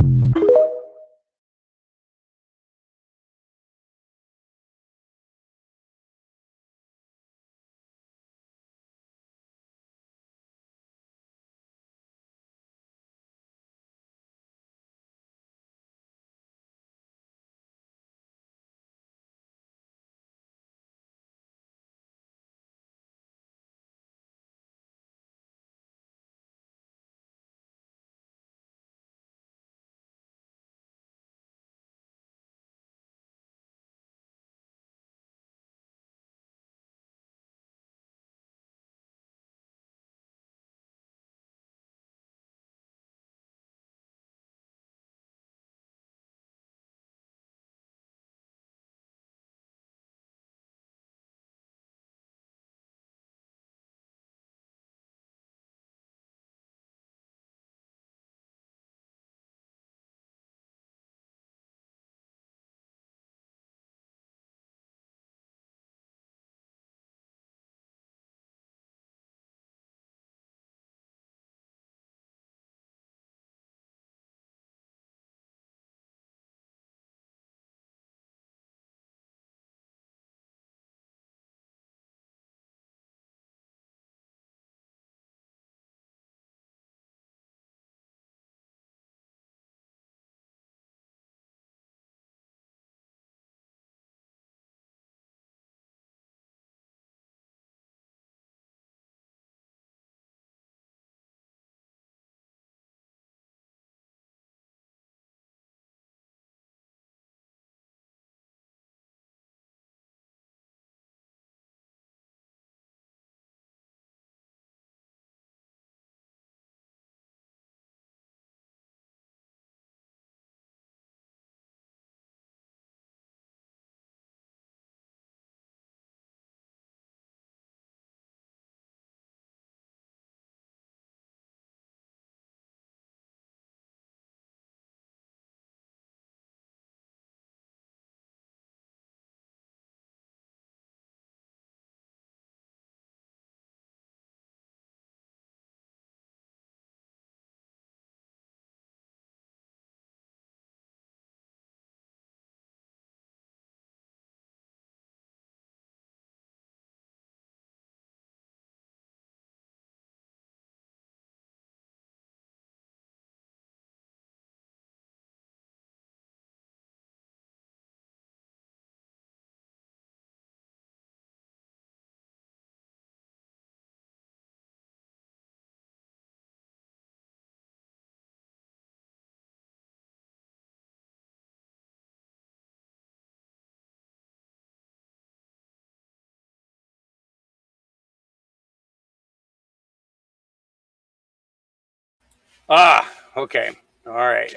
Okay. All right.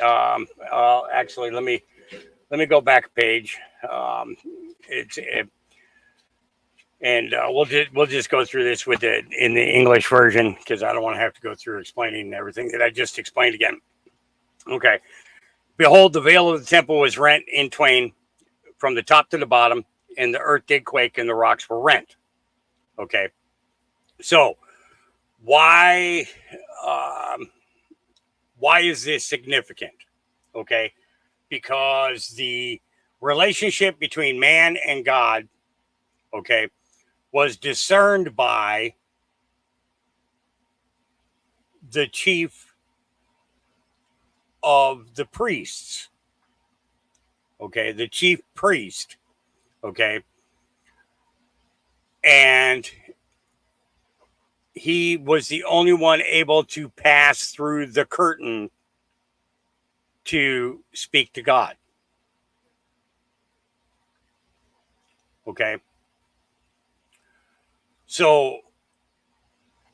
Actually, let me go back a page. It's it, and we'll just go through this with it in the English version because I don't want to have to go through explaining everything that I just explained again. Okay. Behold, the veil of the temple was rent in twain from the top to the bottom, and the earth did quake, and the rocks were rent. Okay. So why is this significant? Okay. Because the relationship between man and God, okay, was discerned by the chief of the priests, okay, the chief priest, okay, and he was the only one able to pass through the curtain to speak to God, okay. So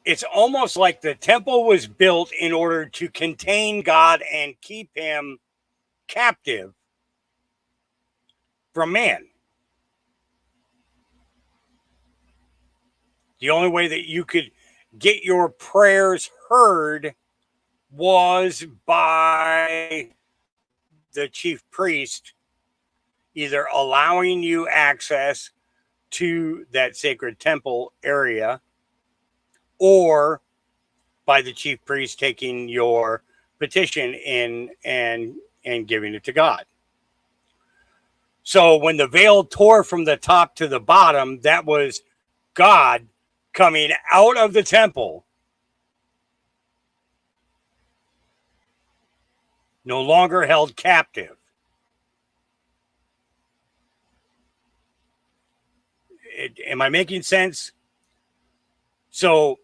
it's almost like the temple was built in order to contain God and keep him captive from man. The only way that you could get your prayers heard was by the chief priest either allowing you access to that sacred temple area or by the chief priest taking your petition in and giving it to God. So when the veil tore from the top to the bottom, that was God coming out of the temple, no longer held captive. Am I making sense? So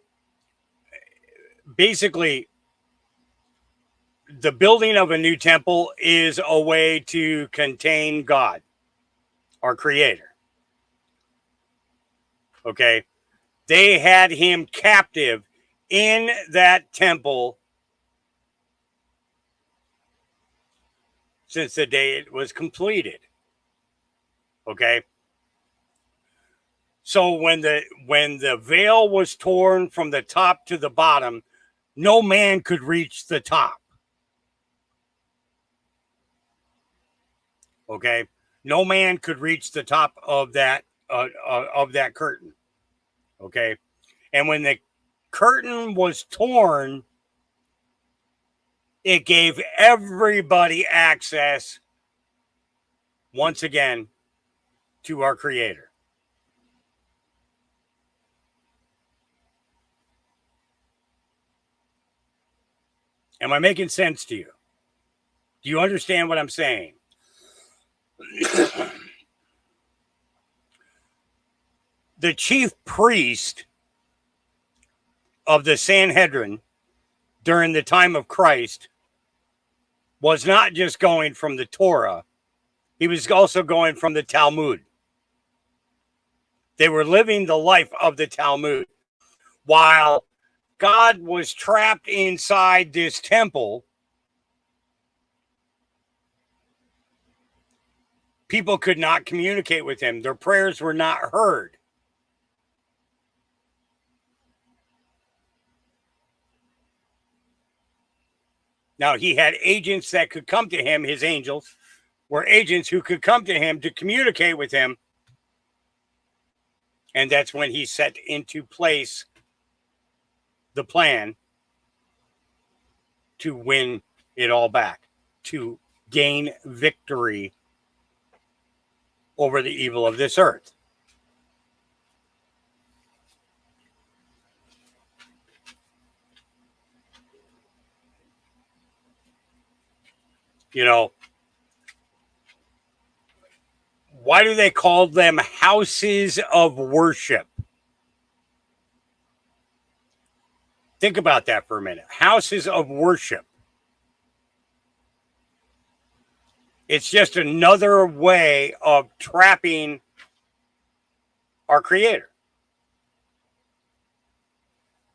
basically, the building of a new temple is a way to contain God, our creator. Okay. They had him captive in that temple since the day it was completed. Okay. So when the veil was torn from the top to the bottom, no man could reach the top. Okay. No man could reach the top of that curtain. Okay. And when the curtain was torn, it gave everybody access once again to our creator. Am I making sense to you? Do you understand what I'm saying? The chief priest of the Sanhedrin during the time of Christ was not just going from the Torah, he was also going from the Talmud. They were living the life of the Talmud. While God was trapped inside this temple, people could not communicate with him. Their prayers were not heard. Now, he had agents that could come to him. His angels were agents who could come to him to communicate with him. And that's when he set into place the plan to win it all back, to gain victory over the evil of this earth. You know, why do they call them houses of worship? Think about that for a minute. Houses of worship. It's just another way of trapping our creator.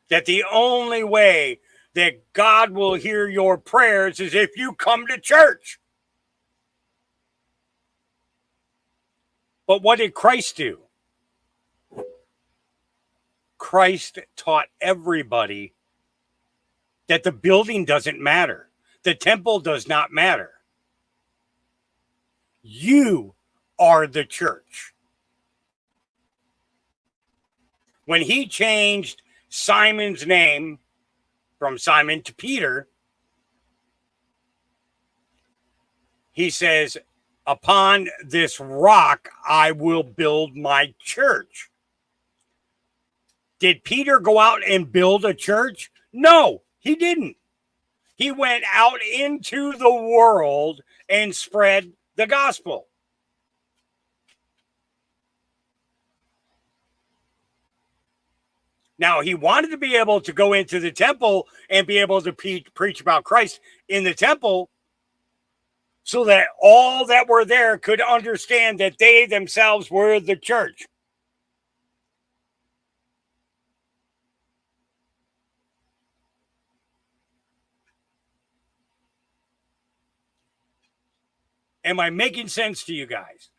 That the only way that God will hear your prayers is if you come to church. But what did Christ do? Christ taught everybody that the building doesn't matter. The temple does not matter. You are the church. When he changed Simon's name from Simon to Peter, he says, upon this rock, I will build my church. Did Peter go out and build a church? No, he didn't. He went out into the world and spread the gospel. Now, he wanted to be able to go into the temple and be able to preach about Christ in the temple so that all that were there could understand that they themselves were the church. Am I making sense to you guys?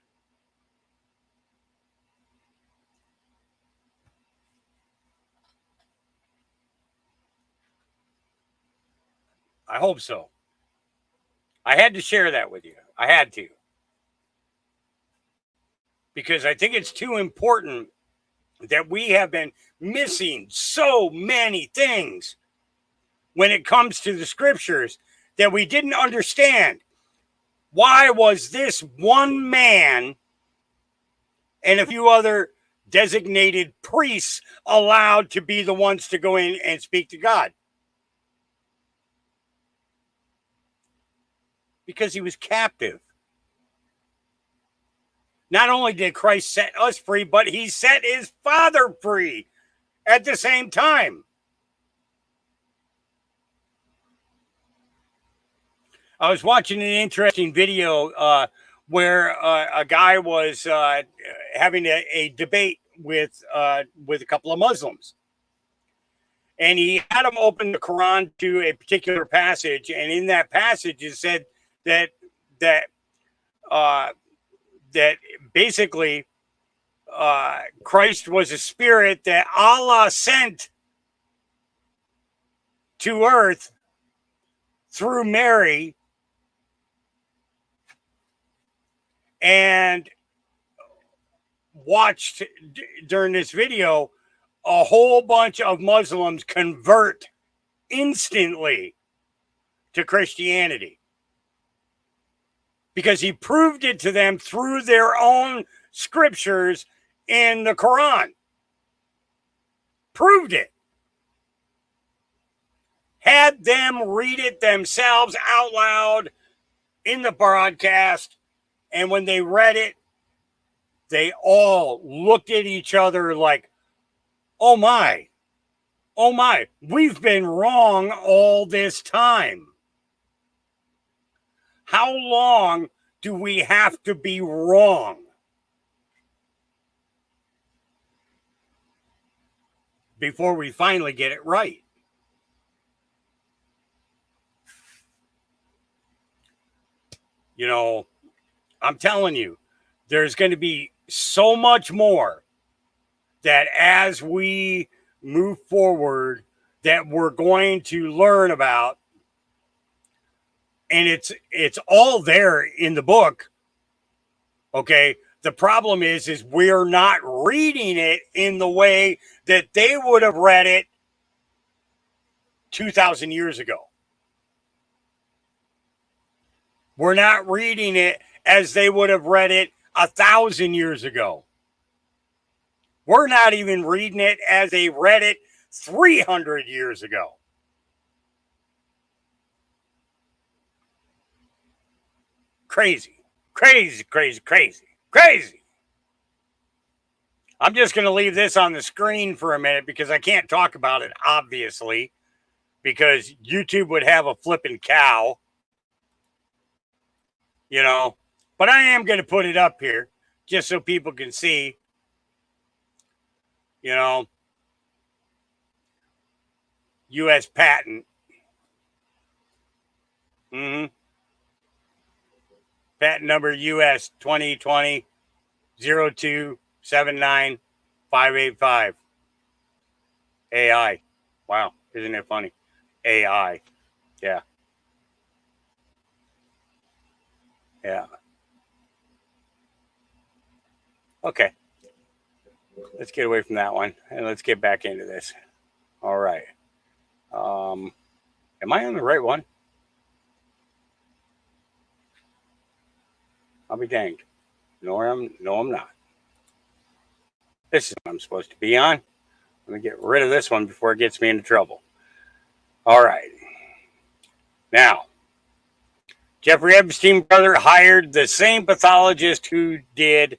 I hope so. I had to share that with you. I had to. Because I think it's too important that we have been missing so many things when it comes to the scriptures that we didn't understand. Why was this one man and a few other designated priests allowed to be the ones to go in and speak to God? Because he was captive. Not only did Christ set us free, but he set his Father free at the same time. I was watching an interesting video where a guy was having a debate with a couple of Muslims. And he had them open the Quran to a particular passage. And in that passage, it said that basically Christ was a spirit that Allah sent to earth through Mary, and watched during this video a whole bunch of Muslims convert instantly to Christianity because he proved it to them through their own scriptures in the Quran. Proved it. Had them read it themselves out loud in the broadcast, and when they read it, they all looked at each other like, oh my, we've been wrong all this time. How long do we have to be wrong before we finally get it right? You know, I'm telling you, there's going to be so much more that as we move forward that we're going to learn about. And it's all there in the book. Okay. The problem is we're not reading it in the way that they would have read it 2,000 years ago. We're not reading it as they would have read it 1,000 years ago. We're not even reading it as they read it 300 years ago. Crazy, crazy, crazy, crazy, crazy. I'm just going to leave this on the screen for a minute because I can't talk about it, obviously, because YouTube would have a flipping cow, you know. But I am going to put it up here just so people can see, you know, U.S. patent Mm-hmm. Patent number US 2020 0279585. AI. Wow. Isn't it funny? AI. Yeah. Yeah. Okay. Let's get away from that one and let's get back into this. All right. Am I on the right one? I'll be danged. No, I'm not. This is what I'm supposed to be on. Let me get rid of this one before it gets me into trouble. All right. Now, Jeffrey Epstein brother hired the same pathologist who did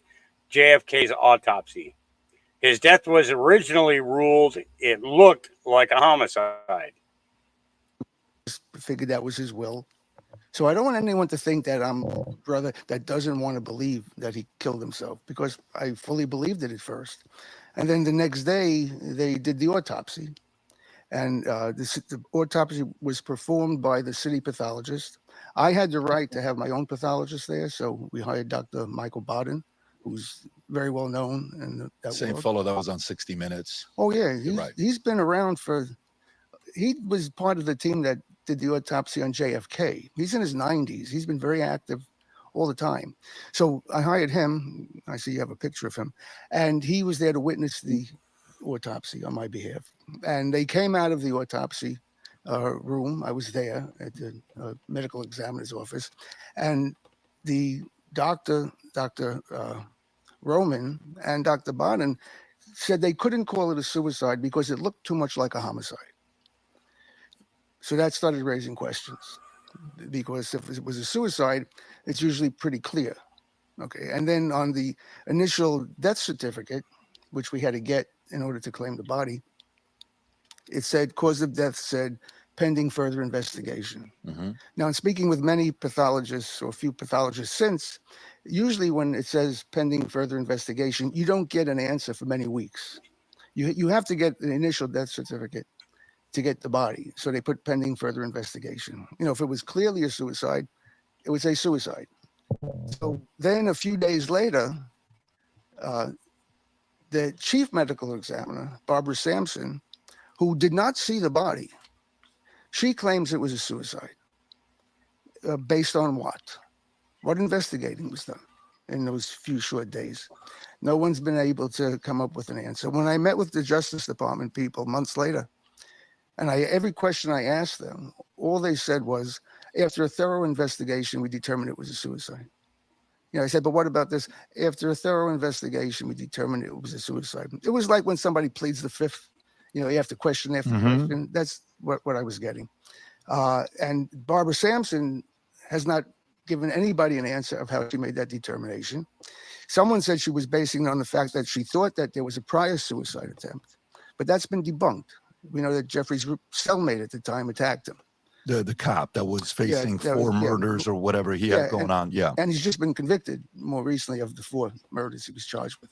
JFK's autopsy. His death was originally ruled, it looked like a homicide. Figured that was his will. So I don't want anyone to think that I'm a brother that doesn't want to believe that he killed himself, because I fully believed it at first. And then the next day, they did the autopsy. And the autopsy was performed by the city pathologist. I had the right to have my own pathologist there, so we hired Dr. Michael Baden, who's very well known in that Same world. fellow that was on 60 Minutes. Oh, yeah. You're right. He's been around he was part of the team that did the autopsy on JFK. He's in his 90s. He's been very active all the time. So I hired him. I see you have a picture of him. And he was there to witness the autopsy on my behalf. And they came out of the autopsy room. I was there at the medical examiner's office. And the Dr. Roman and Dr. Baden said they couldn't call it a suicide because it looked too much like a homicide. So that started raising questions, because if it was a suicide, it's usually pretty clear. Okay. And then on the initial death certificate, which we had to get in order to claim the body, it said cause of death said pending further investigation. Mm-hmm. Now, in speaking with many pathologists, or a few pathologists since, usually when it says pending further investigation, you don't get an answer for many weeks. You have to get an initial death certificate to get the body. So they put pending further investigation. You know, if it was clearly a suicide, it would say suicide. So then a few days later, the chief medical examiner, Barbara Sampson, who did not see the body, she claims it was a suicide. Based on what? What investigating was done in those few short days? No one's been able to come up with an answer. When I met with the Justice Department people months later, and every question I asked them, all they said was, after a thorough investigation, we determined it was a suicide. You know, I said, but what about this? After a thorough investigation, we determined it was a suicide. It was like when somebody pleads the fifth, you know, you have to question after question. That's what I was getting. And Barbara Sampson has not given anybody an answer of how she made that determination. Someone said she was basing it on the fact that she thought that there was a prior suicide attempt, but that's been debunked. We know that Jeffrey's cellmate at the time attacked him. The cop that was facing that four was- yeah. murders or whatever he had going on. Yeah. And he's just been convicted more recently of the 4 murders he was charged with.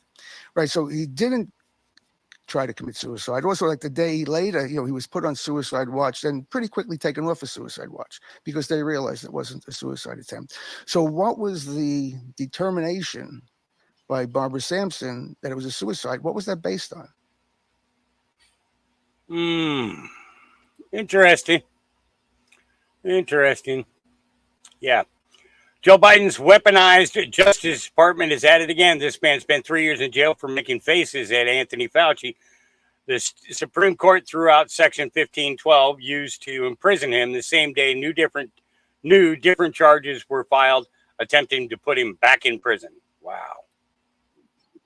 Right. So he didn't try to commit suicide. Also, like the day later, you know, he was put on suicide watch, then pretty quickly taken off a suicide watch because they realized it wasn't a suicide attempt. So what was the determination by Barbara Sampson that it was a suicide? What was that based on? Interesting. Yeah. Joe Biden's weaponized Justice Department is at it again. This man spent 3 years in jail for making faces at Anthony Fauci. The Supreme Court threw out Section 1512 used to imprison him. The same day, different charges were filed attempting to put him back in prison. Wow.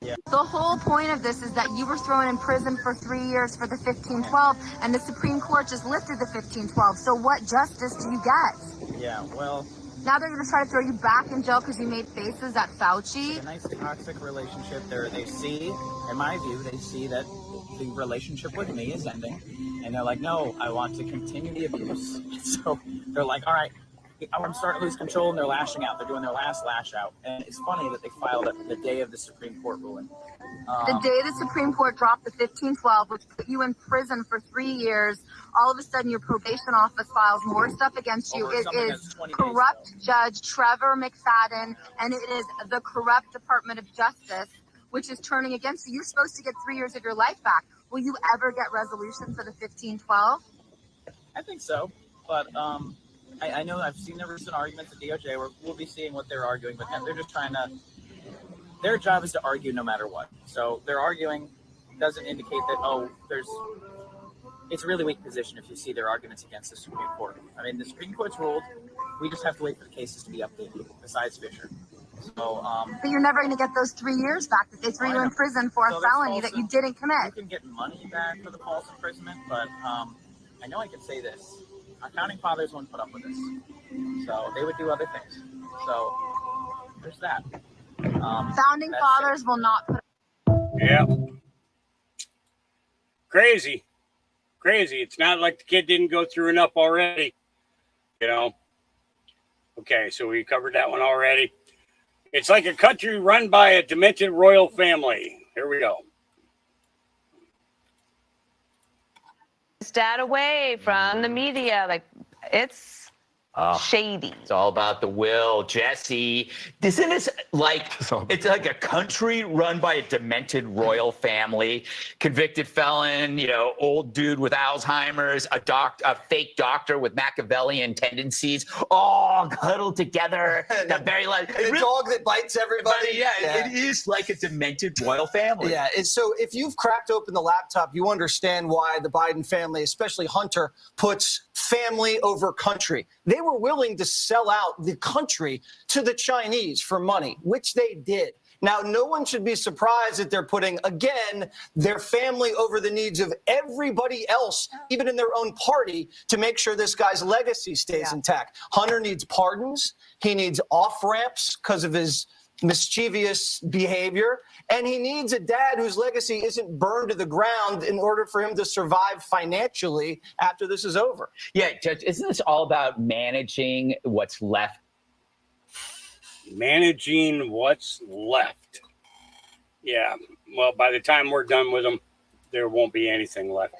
Yeah. The whole point of this is that you were thrown in prison for 3 years for the 1512, and the Supreme Court just lifted the 1512. So what justice do you get? Yeah, well, now they're going to try to throw you back in jail because you made faces at Fauci. It's a nice toxic relationship. They see, in my view, they see that the relationship with me is ending, and they're like, no, I want to continue the abuse. So they're like, all right, I'm starting to lose control, and they're lashing out. They're doing their last lash out. And it's funny that they filed it the day of the Supreme Court ruling. The day the Supreme Court dropped the 1512, which put you in prison for 3 years, all of a sudden your probation office files more stuff against you. It is corrupt Judge Trevor McFadden, and it is the corrupt Department of Justice, which is turning against you. You're supposed to get 3 years of your life back. Will you ever get resolution for the 1512? I think so, but I know I've seen the recent arguments at DOJ. We'll be seeing what they're arguing, but they're just trying to. Their job is to argue no matter what. So their arguing doesn't indicate that it's a really weak position if you see their arguments against the Supreme Court. I mean, the Supreme Court's ruled. We just have to wait for the cases to be updated. Besides Fisher. So, but you're never going to get those 3 years back that they threw you in prison for a felony that you didn't commit. You can get money back for the false imprisonment, but I know I can say this. Our founding fathers wouldn't put up with this. So they would do other things. So there's that. Founding fathers will not put. Yeah. Crazy. It's not like the kid didn't go through enough already. Okay, so we covered that one already. It's like a country run by a demented royal family. Here we go. Dad away from the media. Like, it's shady. It's all about the will, Jesse. Isn't this like it's like a country run by a demented royal family, convicted felon, old dude with Alzheimer's, a fake doctor with Machiavellian tendencies, all huddled together. The very dog that bites everybody. Yeah, it is like a demented royal family. Yeah. So if you've cracked open the laptop, you understand why the Biden family, especially Hunter, puts family over country. They were willing to sell out the country to the Chinese for money, which they did. Now, no one should be surprised that they're putting, again, their family over the needs of everybody else, even in their own party, to make sure this guy's legacy stays intact. Hunter needs pardons. He needs off-ramps because of his mischievous behavior. And he needs a dad whose legacy isn't burned to the ground in order for him to survive financially after this is over. Yeah, Judge, isn't this all about managing what's left? Managing what's left. Yeah. Well, by the time we're done with them, there won't be anything left.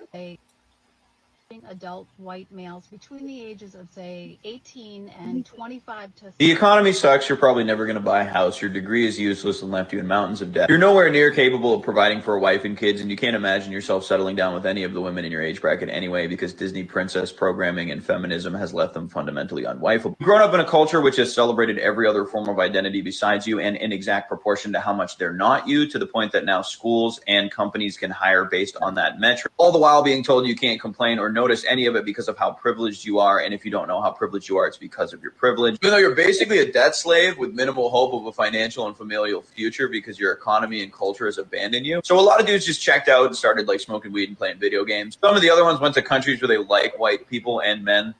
Adult white males between the ages of, say, 18 and 25 to... The economy sucks. You're probably never going to buy a house. Your degree is useless and left you in mountains of debt. You're nowhere near capable of providing for a wife and kids, and you can't imagine yourself settling down with any of the women in your age bracket anyway, because Disney princess programming and feminism has left them fundamentally unwifeable. You've grown up in a culture which has celebrated every other form of identity besides you, and in exact proportion to how much they're not you, to the point that now schools and companies can hire based on that metric, all the while being told you can't complain or notice any of it because of how privileged you are. And if you don't know how privileged you are, it's because of your privilege. Even though you're basically a debt slave with minimal hope of a financial and familial future because your economy and culture has abandoned you. So a lot of dudes just checked out and started like smoking weed and playing video games. Some of the other ones went to countries where they like white people and men,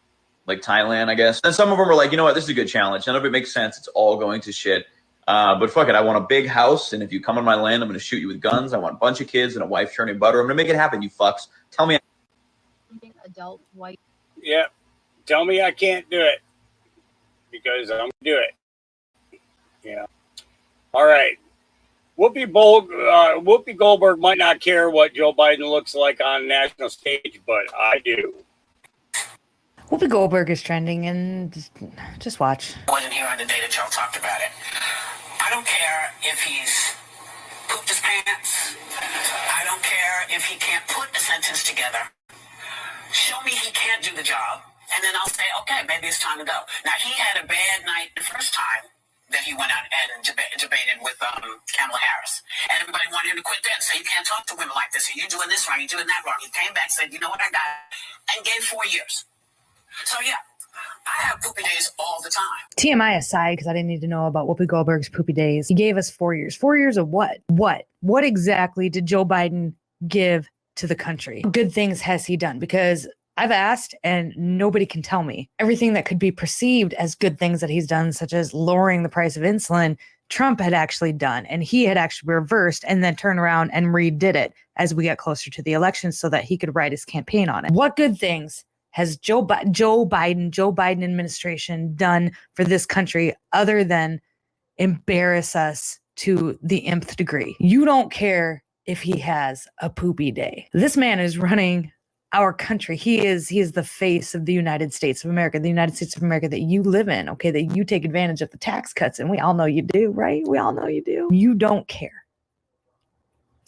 like Thailand, I guess. And some of them were like, you know what, this is a good challenge. None of it makes sense. It's all going to shit. But fuck it, I want a big house, and if you come on my land, I'm going to shoot you with guns. I want a bunch of kids and a wife churning butter. I'm going to make it happen, you fucks. Tell me. Adult white. Yeah. Tell me I can't do it, because I'm going to do it. Yeah. All right. Whoopi Goldberg might not care what Joe Biden looks like on national stage, but I do. Whoopi Goldberg is trending, and just watch. I wasn't here on the day that y'all talked about it. I don't care if he's pooped his pants. I don't care if he can't put a sentence together. Show me he can't do the job, and then I'll say, okay, maybe it's time to go. Now, he had a bad night the first time that he went out and debated with Kamala Harris. And everybody wanted him to quit then, say you can't talk to women like this, or you're doing this wrong, you're doing that wrong. He came back, said, you know what, I got it, and gave 4 years. So, yeah, I have poopy days all the time. TMI aside, because I didn't need to know about Whoopi Goldberg's poopy days. He gave us 4 years. 4 years of what? What exactly did Joe Biden give to the country? What good things has he done? Because I've asked and nobody can tell me. Everything that could be perceived as good things that he's done, such as lowering the price of insulin, Trump had actually done, and he had actually reversed and then turned around and redid it as we got closer to the election so that he could write his campaign on it. What good things has Joe Biden administration done for this country other than embarrass us to the nth degree? You don't care if he has a poopy day. This man is running our country. He is the face of the United States of America, the United States of America that you live in, okay, that you take advantage of the tax cuts. And we all know you do, right? We all know you do. You don't care.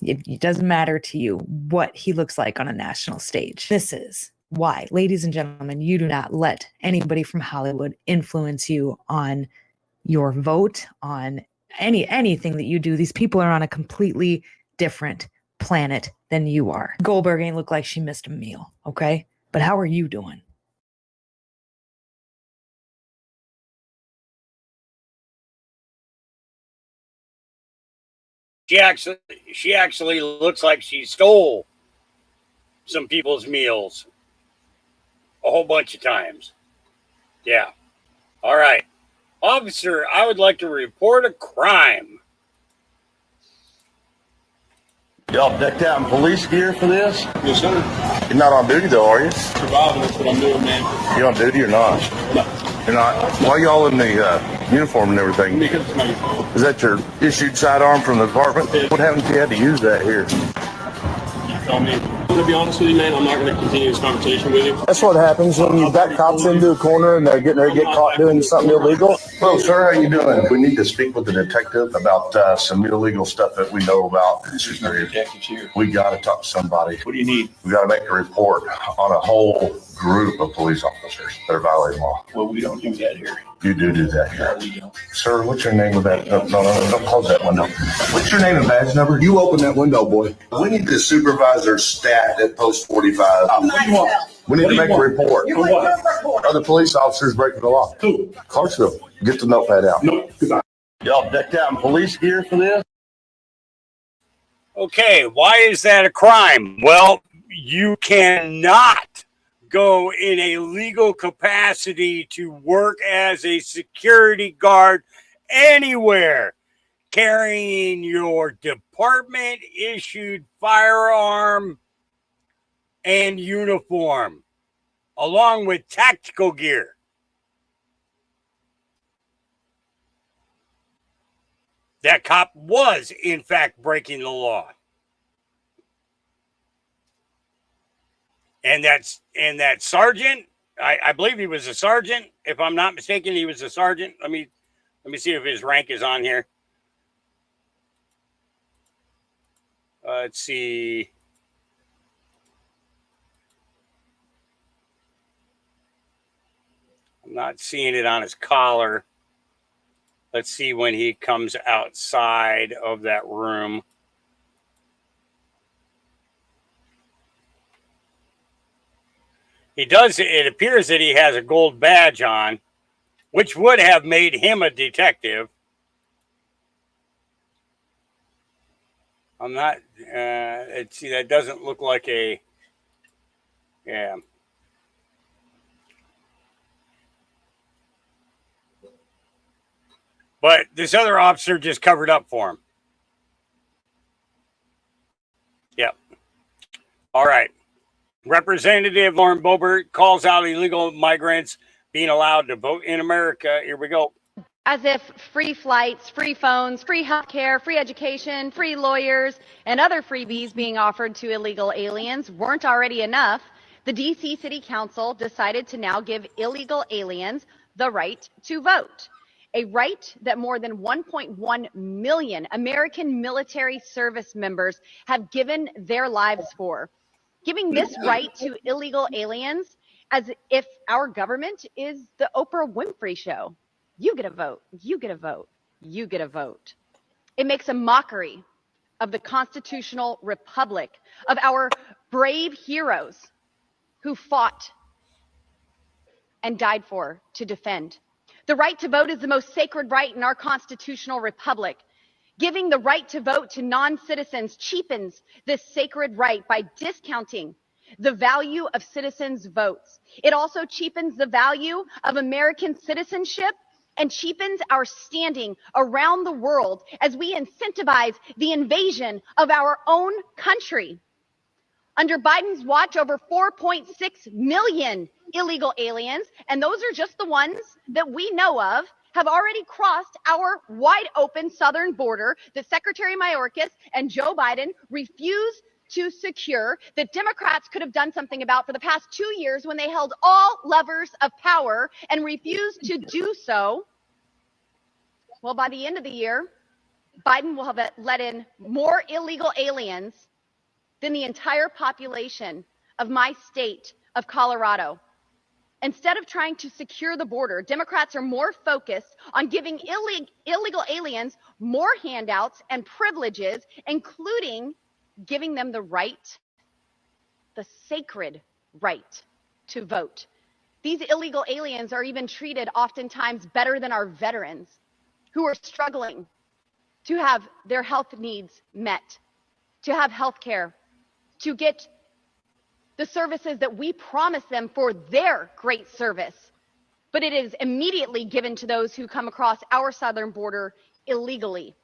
It doesn't matter to you what he looks like on a national stage. This is why, ladies and gentlemen, you do not let anybody from Hollywood influence you on your vote, on anything that you do. These people are on a completely different planet than you are. Goldberg ain't look like she missed a meal, okay? But how are you doing? She actually looks like she stole some people's meals a whole bunch of times. Yeah. All right. Officer, I would like to report a crime. Y'all decked out in police gear for this? Yes, sir. You're not on duty though, are you? Surviving, that's what I'm doing, man. You on duty or not? No. You're not? Why y'all in the uniform and everything? Because it's my uniform. Is that your issued sidearm from the department? What happens if you had to use that here? You feel me? I'm going to be honest with you, man. I'm not going to continue this conversation with you. That's what happens when you back cops into a corner and they're getting ready to get caught doing something illegal. Hello, sir. How you doing? We need to speak with the detective about some illegal stuff that we know about. We got to talk to somebody. What do you need? We got to make a report on a whole group of police officers that are violating law. Well, we don't do that here. You do that here. No, we don't. Sir, what's your name of that? No, don't close that window. What's your name and badge number? You open that window, boy. We need the supervisor stat at post 45. What do you want? We need to make a report. For what? Are the police officers breaking the law? Who? Clarksville. Get the notepad out. No, goodbye. Y'all decked out in police gear for this? Okay, why is that a crime? Well, you cannot go in a legal capacity to work as a security guard anywhere carrying your department issued firearm and uniform along with tactical gear. That cop was in fact breaking the law. And that sergeant, I believe he was a sergeant. If I'm not mistaken, he was a sergeant. Let me see if his rank is on here. Let's see. I'm not seeing it on his collar. Let's see when he comes outside of that room. He does. It appears that he has a gold badge on, which would have made him a detective. I'm not. See, that doesn't look like a. Yeah. But this other officer just covered up for him. Yep. All right. Representative Lauren Boebert calls out illegal migrants being allowed to vote in America. Here we go. As if free flights, free phones, free healthcare, free education, free lawyers, and other freebies being offered to illegal aliens weren't already enough, the D.C. City Council decided to now give illegal aliens the right to vote, a right that more than 1.1 million American military service members have given their lives for. Giving this right to illegal aliens as if our government is the Oprah Winfrey show. You get a vote, you get a vote, you get a vote. It makes a mockery of the constitutional republic, of our brave heroes who fought and died for to defend. The right to vote is the most sacred right in our constitutional republic. Giving the right to vote to non-citizens cheapens this sacred right by discounting the value of citizens' votes. It also cheapens the value of American citizenship and cheapens our standing around the world as we incentivize the invasion of our own country. Under Biden's watch, over 4.6 million illegal aliens, and those are just the ones that we know of, have already crossed our wide open southern border that Secretary Mayorkas and Joe Biden refused to secure, that Democrats could have done something about for the past 2 years when they held all levers of power and refused to do so. Well, by the end of the year, Biden will have let in more illegal aliens than the entire population of my state of Colorado. Instead of trying to secure the border, Democrats are more focused on giving illegal aliens more handouts and privileges, including giving them the right, the sacred right, to vote. These illegal aliens are even treated oftentimes better than our veterans who are struggling to have their health needs met, to have health care, to get the services that we promise them for their great service. But it is immediately given to those who come across our southern border illegally.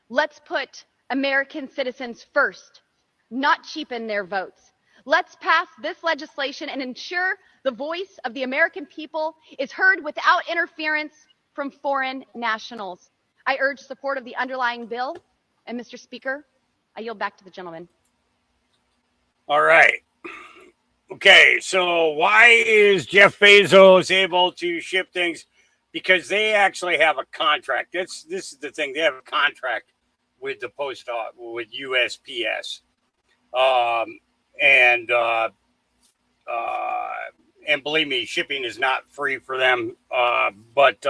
Let's put American citizens first, not cheapen their votes. Let's pass this legislation and ensure the voice of the American people is heard without interference from foreign nationals. I urge support of the underlying bill. And Mr. Speaker, I yield back to the gentleman. All right. Okay, so why is Jeff Bezos able to ship things? Because they actually have a contract. This is the thing. They have a contract with the post office, with USPS, and believe me, shipping is not free for them. But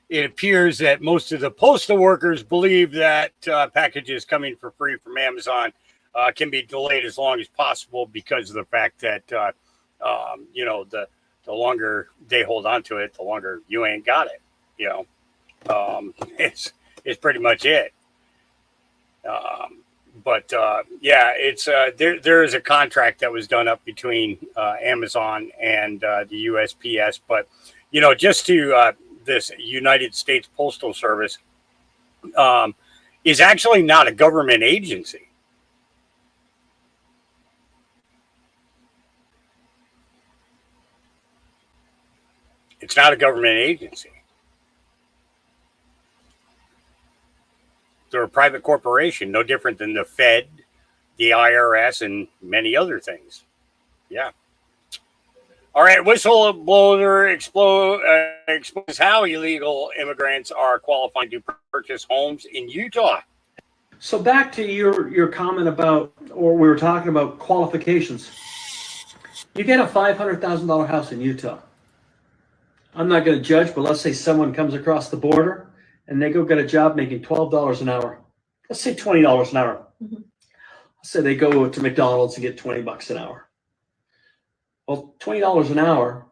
it appears that most of the postal workers believe that packages coming for free from Amazon can be delayed as long as possible because of the fact that, the longer they hold on to it, the longer you ain't got it, it's pretty much it. It's there is a contract that was done up between Amazon and the USPS, but, just to this United States Postal Service is actually not a government agency. It's not a government agency. They're a private corporation, no different than the Fed, the IRS, and many other things. Yeah. All right. Whistleblower exposes how illegal immigrants are qualifying to purchase homes in Utah. So back to your comment about, or we were talking about qualifications. You get a $500,000 house in Utah. I'm not going to judge, but let's say someone comes across the border and they go get a job making $12 an hour. Let's say $20 an hour. Mm-hmm. Let's say they go to McDonald's and get $20 an hour. Well, $20 an hour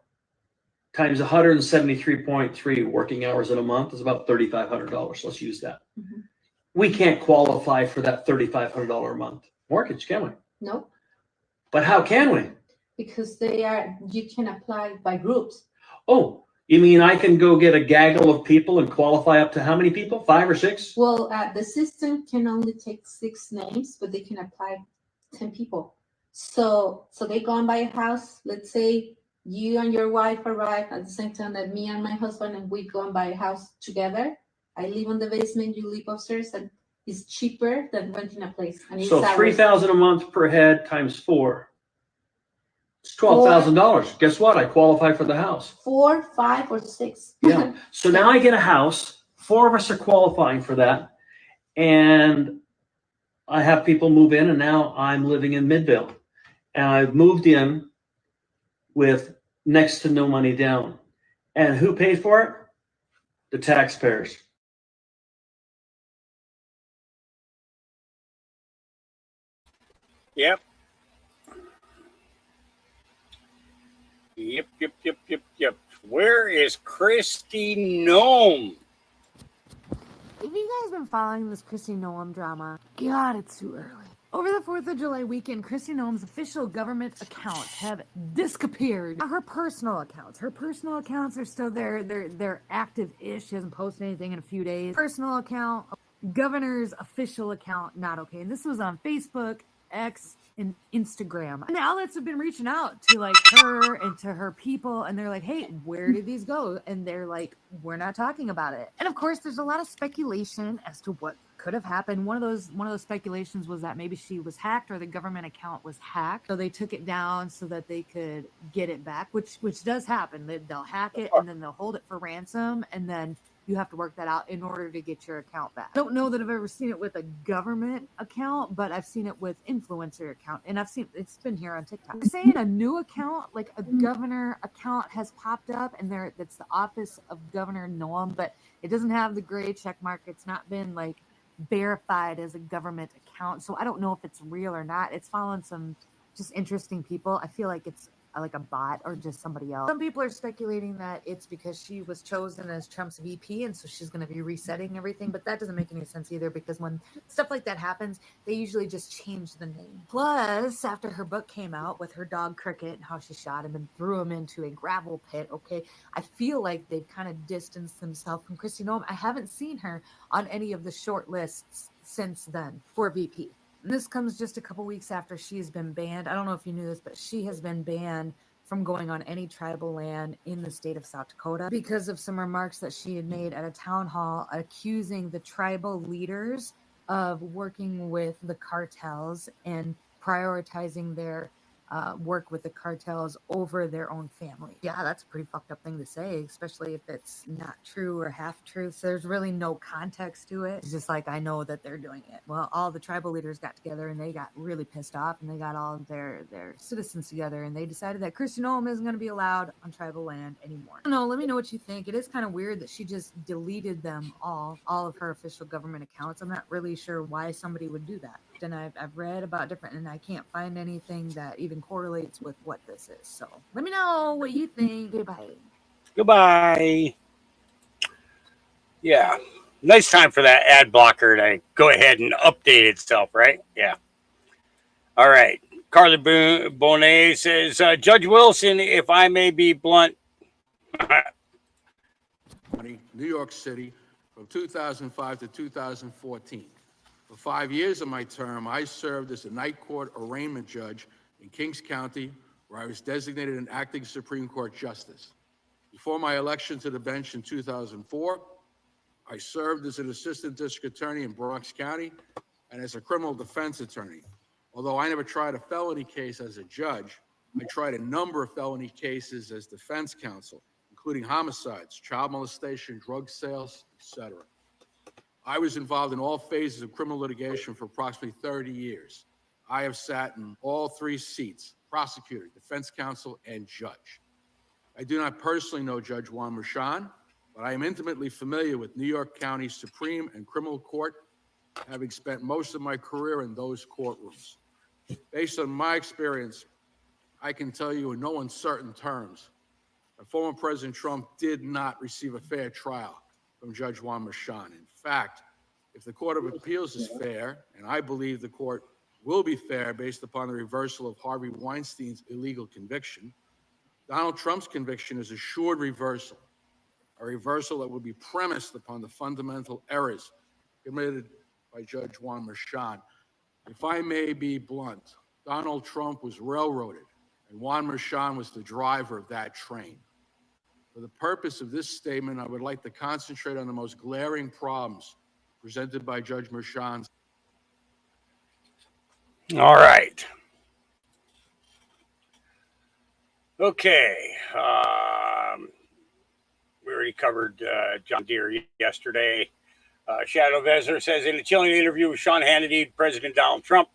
times 173.3 working hours in a month is about $3,500. Let's use that. Mm-hmm. We can't qualify for that $3,500 a month mortgage, can we? No. But how can we? Because you can apply by groups. Oh, you mean I can go get a gaggle of people and qualify up to how many people? 5 or 6? Well, the system can only take 6 names, but they can apply 10 people. So they go and buy a house. Let's say you and your wife arrive at the same time that me and my husband, and we go and buy a house together. I live on the basement, you live upstairs, and it's cheaper than renting a place. And so $3,000 a month per head times 4. It's $12,000. Guess what? I qualify for the house. 4, 5, or 6. Yeah. So now I get a house. 4 of us are qualifying for that. And I have people move in, and now I'm living in Midvale. And I've moved in with next to no money down. And who paid for it? The taxpayers. Yep. Yep. Where is Kristi Noem? Have you guys been following this Kristi Noem drama? God, it's too early. Over the 4th of July weekend, Kristi Noem's official government accounts have disappeared. Her personal accounts are still there. They're active-ish. She hasn't posted anything in a few days. Personal account, governor's official account, not okay. And this was on Facebook, X, and Instagram. And the outlets have been reaching out to like her and to her people, and they're like, hey, where did these go? And they're like, we're not talking about it. And of course, there's a lot of speculation as to what could have happened. One of those speculations was that maybe she was hacked or the government account was hacked. So they took it down so that they could get it back, which does happen. They'll hack it and then they'll hold it for ransom, and then you have to work that out in order to get your account back. I don't know that I've ever seen it with a government account, but I've seen it with influencer account, and it's been here on TikTok. They're saying a new account, like a governor account, has popped up, and that's the office of Governor Noam, but it doesn't have the gray check mark. It's not been like verified as a government account, so I don't know if it's real or not. It's following some just interesting people. I feel like it's like a bot or just somebody else. Some people are speculating that it's because she was chosen as Trump's VP, and so she's going to be resetting everything, but that doesn't make any sense either, because when stuff like that happens, they usually just change the name. Plus, after her book came out with her dog Cricket and how she shot him and threw him into a gravel pit, okay, I feel like they've kind of distanced themselves from Kristi Noem. I haven't seen her on any of the short lists since then for VP. And this comes just a couple weeks after she's been banned. I don't know if you knew this, but she has been banned from going on any tribal land in the state of South Dakota because of some remarks that she had made at a town hall accusing the tribal leaders of working with the cartels and prioritizing their work with the cartels over their own family. Yeah, that's a pretty fucked up thing to say, especially if it's not true or half true. So there's really no context to it. It's just like, I know that they're doing it. Well, all the tribal leaders got together and they got really pissed off, and they got all of their citizens together, and they decided that Kristi Noem isn't going to be allowed on tribal land anymore. I don't know, let me know what you think. It is kind of weird that she just deleted them all of her official government accounts. I'm not really sure why somebody would do that. And I've read about different, and I can't find anything that even correlates with what this is. So let me know what you think. Goodbye. Goodbye. Yeah. Nice time for that ad blocker to go ahead and update itself, right? Yeah. All right. Carly Bonet says, Judge Wilson, if I may be blunt. New York City from 2005 to 2014. For 5 years of my term, I served as a night court arraignment judge in Kings County, where I was designated an acting Supreme Court justice. Before my election to the bench in 2004, I served as an assistant district attorney in Bronx County and as a criminal defense attorney. Although I never tried a felony case as a judge, I tried a number of felony cases as defense counsel, including homicides, child molestation, drug sales, etc. I was involved in all phases of criminal litigation for approximately 30 years. I have sat in all three seats: prosecutor, defense counsel, and judge. I do not personally know Judge Juan Merchan, but I am intimately familiar with New York County Supreme and Criminal Court, having spent most of my career in those courtrooms. Based on my experience, I can tell you in no uncertain terms that former President Trump did not receive a fair trial from Judge Juan Merchan. In fact, if the Court of Appeals is fair, and I believe the court will be fair based upon the reversal of Harvey Weinstein's illegal conviction, Donald Trump's conviction is assured reversal, a reversal that would be premised upon the fundamental errors committed by Judge Juan Merchan. If I may be blunt, Donald Trump was railroaded, and Juan Merchan was the driver of that train. For the purpose of this statement, I would like to concentrate on the most glaring problems presented by Judge Merchan. All right. Okay. We already covered John Deere yesterday. Shadow Vezzer says, in a chilling interview with Sean Hannity, President Donald Trump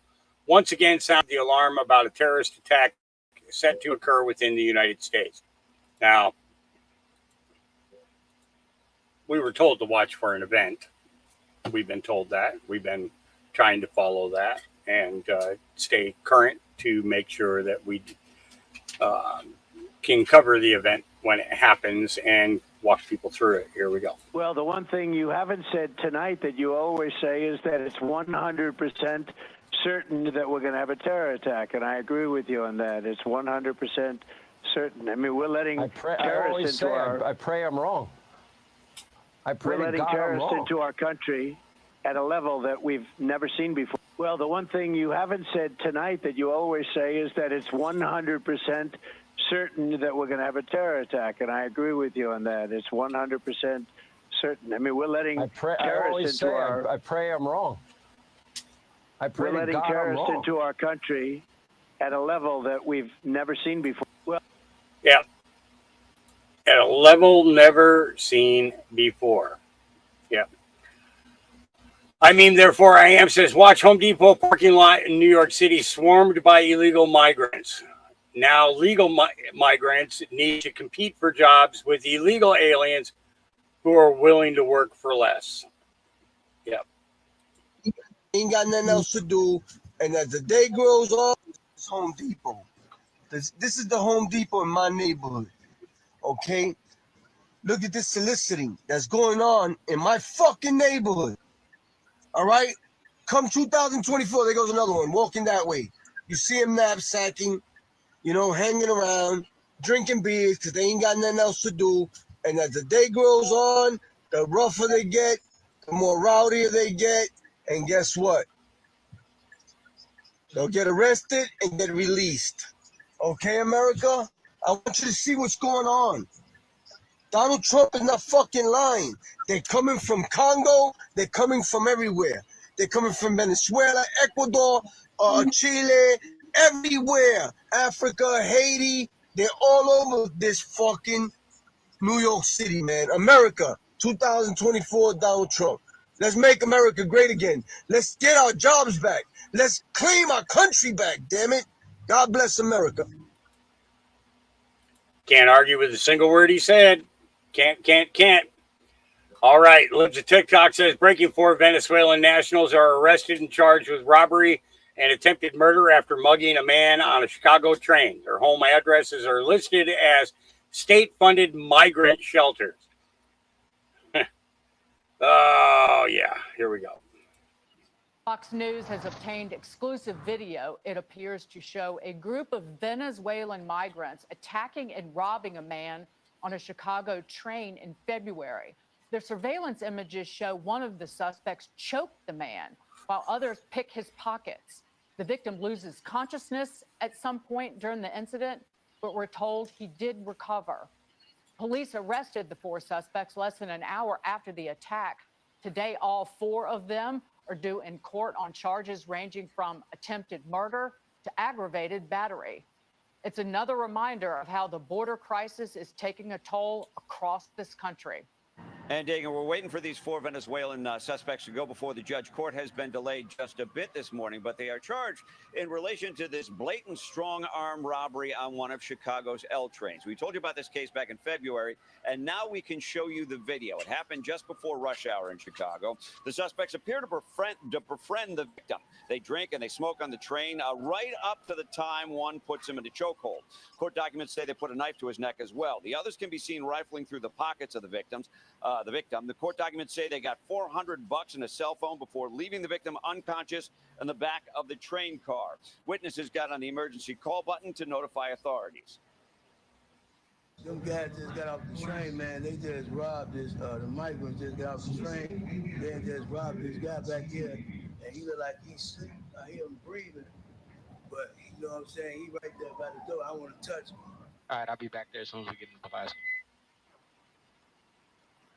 once again sounded the alarm about a terrorist attack set to occur within the United States. Now, we were told to watch for an event. We've been told that. We've been trying to follow that and stay current to make sure that we can cover the event when it happens and walk people through it. Here we go. Well, the one thing you haven't said tonight that you always say is that it's 100% certain that we're going to have a terror attack, and I agree with you on that. It's 100% certain. I mean, we're letting terrorists into our... I pray I'm wrong. I pray we're letting terrorists into our country at a level that we've never seen before. Well, the one thing you haven't said tonight that you always say is that it's 100% certain that we're going to have a terror attack, and I agree with you on that. It's 100% certain. I mean, we're letting I terrorists always into say, our. I pray I'm wrong. I pray We're to letting God I'm terrorists wrong. into our country at a level that we've never seen before. Well, Yeah. At a level never seen before. Yeah. I mean, therefore I am says, watch Home Depot parking lot in New York City swarmed by illegal migrants. Now legal migrants need to compete for jobs with illegal aliens who are willing to work for less. Yep. Ain't got nothing else to do. And as the day grows on, it's Home Depot. This is the Home Depot in my neighborhood. Okay? Look at this soliciting that's going on in my fucking neighborhood. All right? Come 2024, there goes another one walking that way. You see him knapsacking, you know, hanging around, drinking beers because they ain't got nothing else to do. And as the day grows on, the rougher they get, the more rowdier they get. And guess what? They'll get arrested and get released. Okay, America? I want you to see what's going on. Donald Trump is not fucking lying. They're coming from Congo. They're coming from everywhere. They're coming from Venezuela, Ecuador, Chile, everywhere. Africa, Haiti. They're all over this fucking New York City, man. America, 2024, Donald Trump. Let's make America great again. Let's get our jobs back. Let's claim our country back, damn it. God bless America. Can't argue with a single word he said. Can't. All right. Libs of TikTok says breaking 4 Venezuelan nationals are arrested and charged with robbery and attempted murder after mugging a man on a Chicago train. Their home addresses are listed as state-funded migrant shelters. Oh, yeah. Here we go. Fox News has obtained exclusive video. It appears to show a group of Venezuelan migrants attacking and robbing a man on a Chicago train in February. The surveillance images show one of the suspects choke the man while others pick his pockets. The victim loses consciousness at some point during the incident, but we're told he did recover. Police arrested the 4 suspects less than an hour after the attack. Today, all 4 of them are due in court on charges ranging from attempted murder to aggravated battery. It's another reminder of how the border crisis is taking a toll across this country. And Dagan, we're waiting for these 4 Venezuelan suspects to go before the judge. Court has been delayed just a bit this morning, but they are charged in relation to this blatant strong-arm robbery on one of Chicago's L trains. We told you about this case back in February, and now we can show you the video. It happened just before rush hour in Chicago. The suspects appear to befriend the victim. They drink and they smoke on the train right up to the time one puts him into chokehold. Court documents say they put a knife to his neck as well. The others can be seen rifling through the pockets of the victim. The court documents say they got $400 and a cell phone before leaving the victim unconscious in the back of the train car. Witnesses got on the emergency call button to notify authorities. Them guys just got off the train, man. They just robbed this, the migrants just got off the train. They just robbed this guy back here, and he look like he's asleep. I hear him breathing, but you know what I'm saying? He right there by the door. I want to touch him. All right, I'll be back there as soon as we get in the class.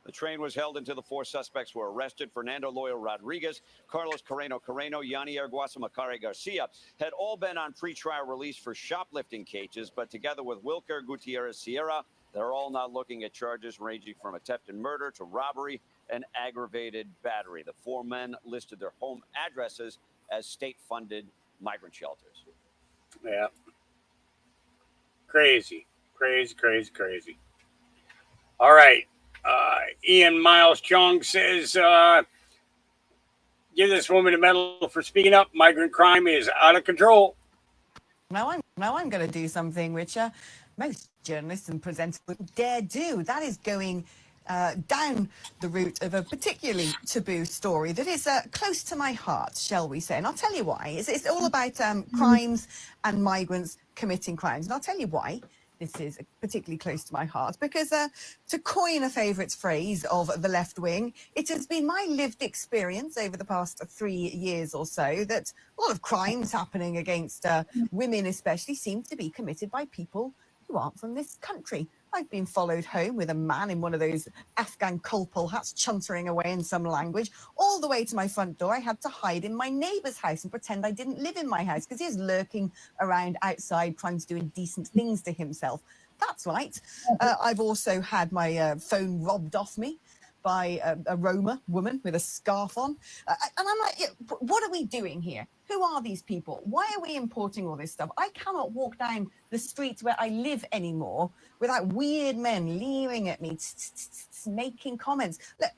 The train was held until the 4 suspects were arrested. Fernando Loyo Rodriguez, Carlos Carreno, Yanni Arguasa, Macari Garcia had all been on pretrial release for shoplifting cases, but together with Wilker Gutierrez Sierra, they're all now looking at charges ranging from attempted murder to robbery and aggravated battery. The 4 men listed their home addresses as state-funded migrant shelters. Yeah. Crazy. All right. Ian Miles Chung says, give this woman a medal for speaking up. Migrant crime is out of control. Now I'm going to do something which most journalists and presenters wouldn't dare do. That is going down the route of a particularly taboo story that is close to my heart, shall we say. And I'll tell you why. It's all about crimes and migrants committing crimes. And I'll tell you why. this is particularly close to my heart because, to coin a favourite phrase of the left wing, it has been my lived experience over the past 3 years or so that a lot of crimes happening against women especially seem to be committed by people who aren't from this country. I've been followed home with a man in one of those Afghan kolpal hats chuntering away in some language all the way to my front door. I had to hide in my neighbour's house and pretend I didn't live in my house because he was lurking around outside trying to do indecent things to himself. That's right. I've also had my phone robbed off me by a Roma woman with a scarf on. And I'm like, what are we doing here? Who are these people? Why are we importing all this stuff? I cannot walk down the streets where I live anymore without weird men leering at me, making comments. Look,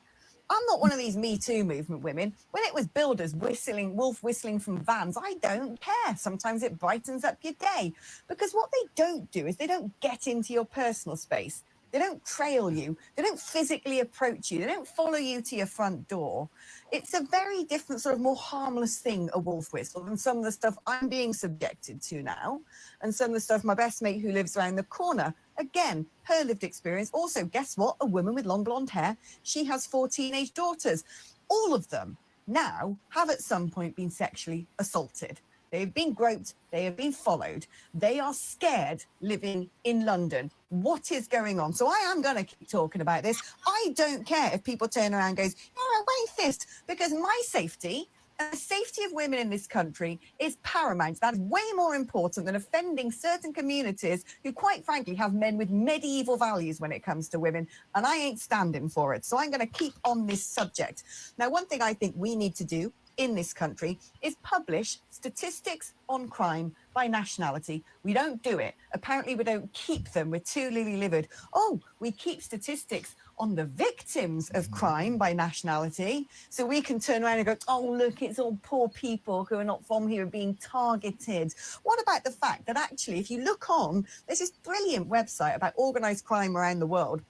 I'm not one of these Me Too movement women. When it was builders whistling, wolf whistling from vans, I don't care. Sometimes it brightens up your day. Because what they don't do is they don't get into your personal space. They don't trail you. They don't physically approach you. They don't follow you to your front door. It's a very different sort of more harmless thing, a wolf whistle, than some of the stuff I'm being subjected to now. And some of the stuff my best mate who lives around the corner, again, her lived experience. Also, guess what? A woman with long blonde hair. She has 4 teenage daughters. All of them now have at some point been sexually assaulted. They have been groped. They have been followed. They are scared living in London. What is going on? So I am going to keep talking about this. I don't care if people turn around and goes, you're a racist, because my safety and the safety of women in this country is paramount. That's way more important than offending certain communities who, quite frankly, have men with medieval values when it comes to women. And I ain't standing for it. So I'm going to keep on this subject. Now, one thing I think we need to do in this country is publish statistics on crime by nationality. We don't do it. Apparently we don't keep them. We're too lily-livered. Oh, we keep statistics on the victims of crime by nationality. So we can turn around and go, oh, look, it's all poor people who are not from here being targeted. What about the fact that actually, if you look on, there's this brilliant website about organised crime around the world.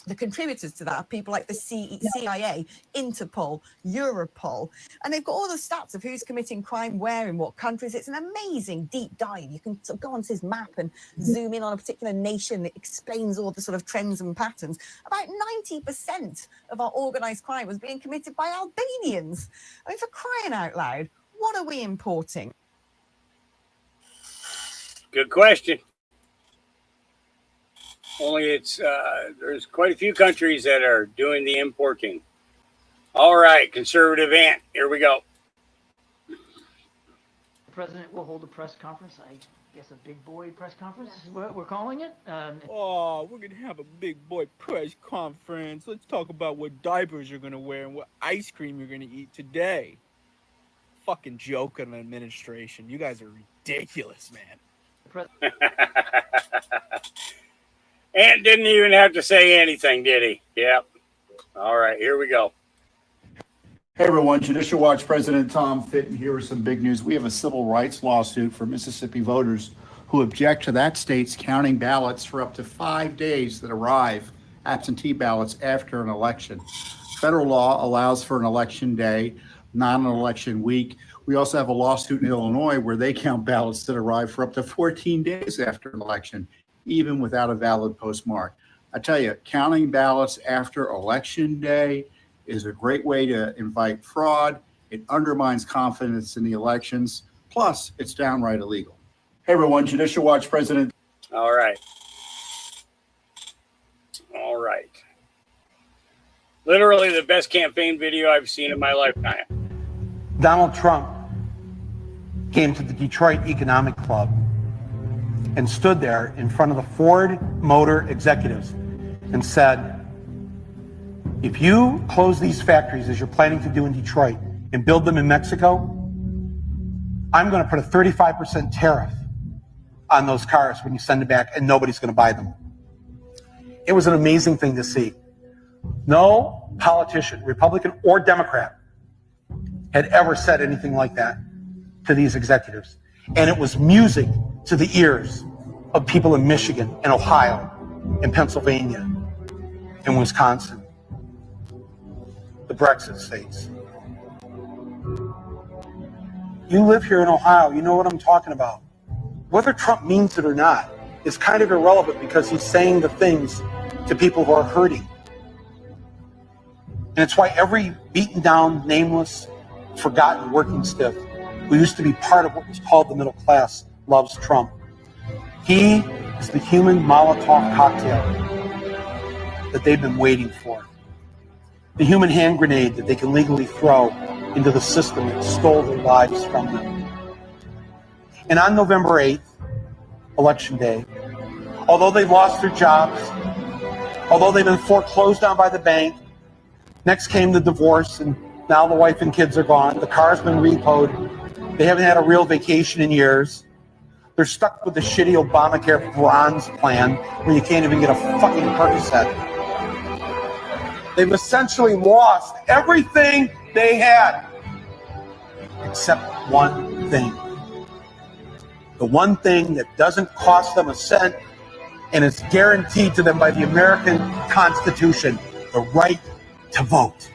The contributors to that are people like the CIA, Interpol, Europol, and they've got all the stats of who's committing crime where in what countries. It's an amazing deep dive. You can go onto this map and zoom in on a particular nation that explains all the sort of trends and patterns. About 90% of our organised crime was being committed by Albanians. I mean, for crying out loud, what are we importing? Good question. Only it's there's quite a few countries that are doing the importing. All right, conservative Ant, here we go. The president will hold a press conference. I guess a big boy press conference is what we're calling it. Oh, we're gonna have a big boy press conference. Let's talk about what diapers you're gonna wear and what ice cream you're gonna eat today. Fucking joke on the administration. You guys are ridiculous, man. Ant didn't even have to say anything, did he? Yep. All right, here we go. Hey everyone, Judicial Watch President Tom Fitton here with some big news. We have a civil rights lawsuit for Mississippi voters who object to that state's counting ballots for up to 5 days that arrive, absentee ballots, after an election. Federal law allows for an election day, not an election week. We also have a lawsuit in Illinois where they count ballots that arrive for up to 14 days after an election, even without a valid postmark. I tell you, counting ballots after election day is a great way to invite fraud. It undermines confidence in the elections. Plus, it's downright illegal. Hey everyone, Judicial Watch President. All right. All right. Literally the best campaign video I've seen in my lifetime. Donald Trump came to the Detroit Economic Club and stood there in front of the Ford Motor executives and said, if you close these factories as you're planning to do in Detroit and build them in Mexico, I'm going to put a 35% tariff on those cars when you send it back, and nobody's going to buy them. It was an amazing thing to see. No politician, Republican or Democrat, had ever said anything like that to these executives. And it was music to the ears of people in Michigan and Ohio and Pennsylvania and Wisconsin, the Brexit states. You live here in Ohio, you know what I'm talking about. Whether Trump means it or not, is kind of irrelevant because he's saying the things to people who are hurting. And it's why every beaten down, nameless, forgotten working stiff who used to be part of what was called the middle class loves Trump. He is the human Molotov cocktail that they've been waiting for. The human hand grenade that they can legally throw into the system that stole their lives from them. And on November 8th, Election Day, although they lost their jobs, although they've been foreclosed on by the bank, next came the divorce, and now the wife and kids are gone. The car's been repoed. They haven't had a real vacation in years. They're stuck with the shitty Obamacare bronze plan where you can't even get a fucking Percocet. They've essentially lost everything they had, except one thing. The one thing that doesn't cost them a cent and is guaranteed to them by the American Constitution, the right to vote.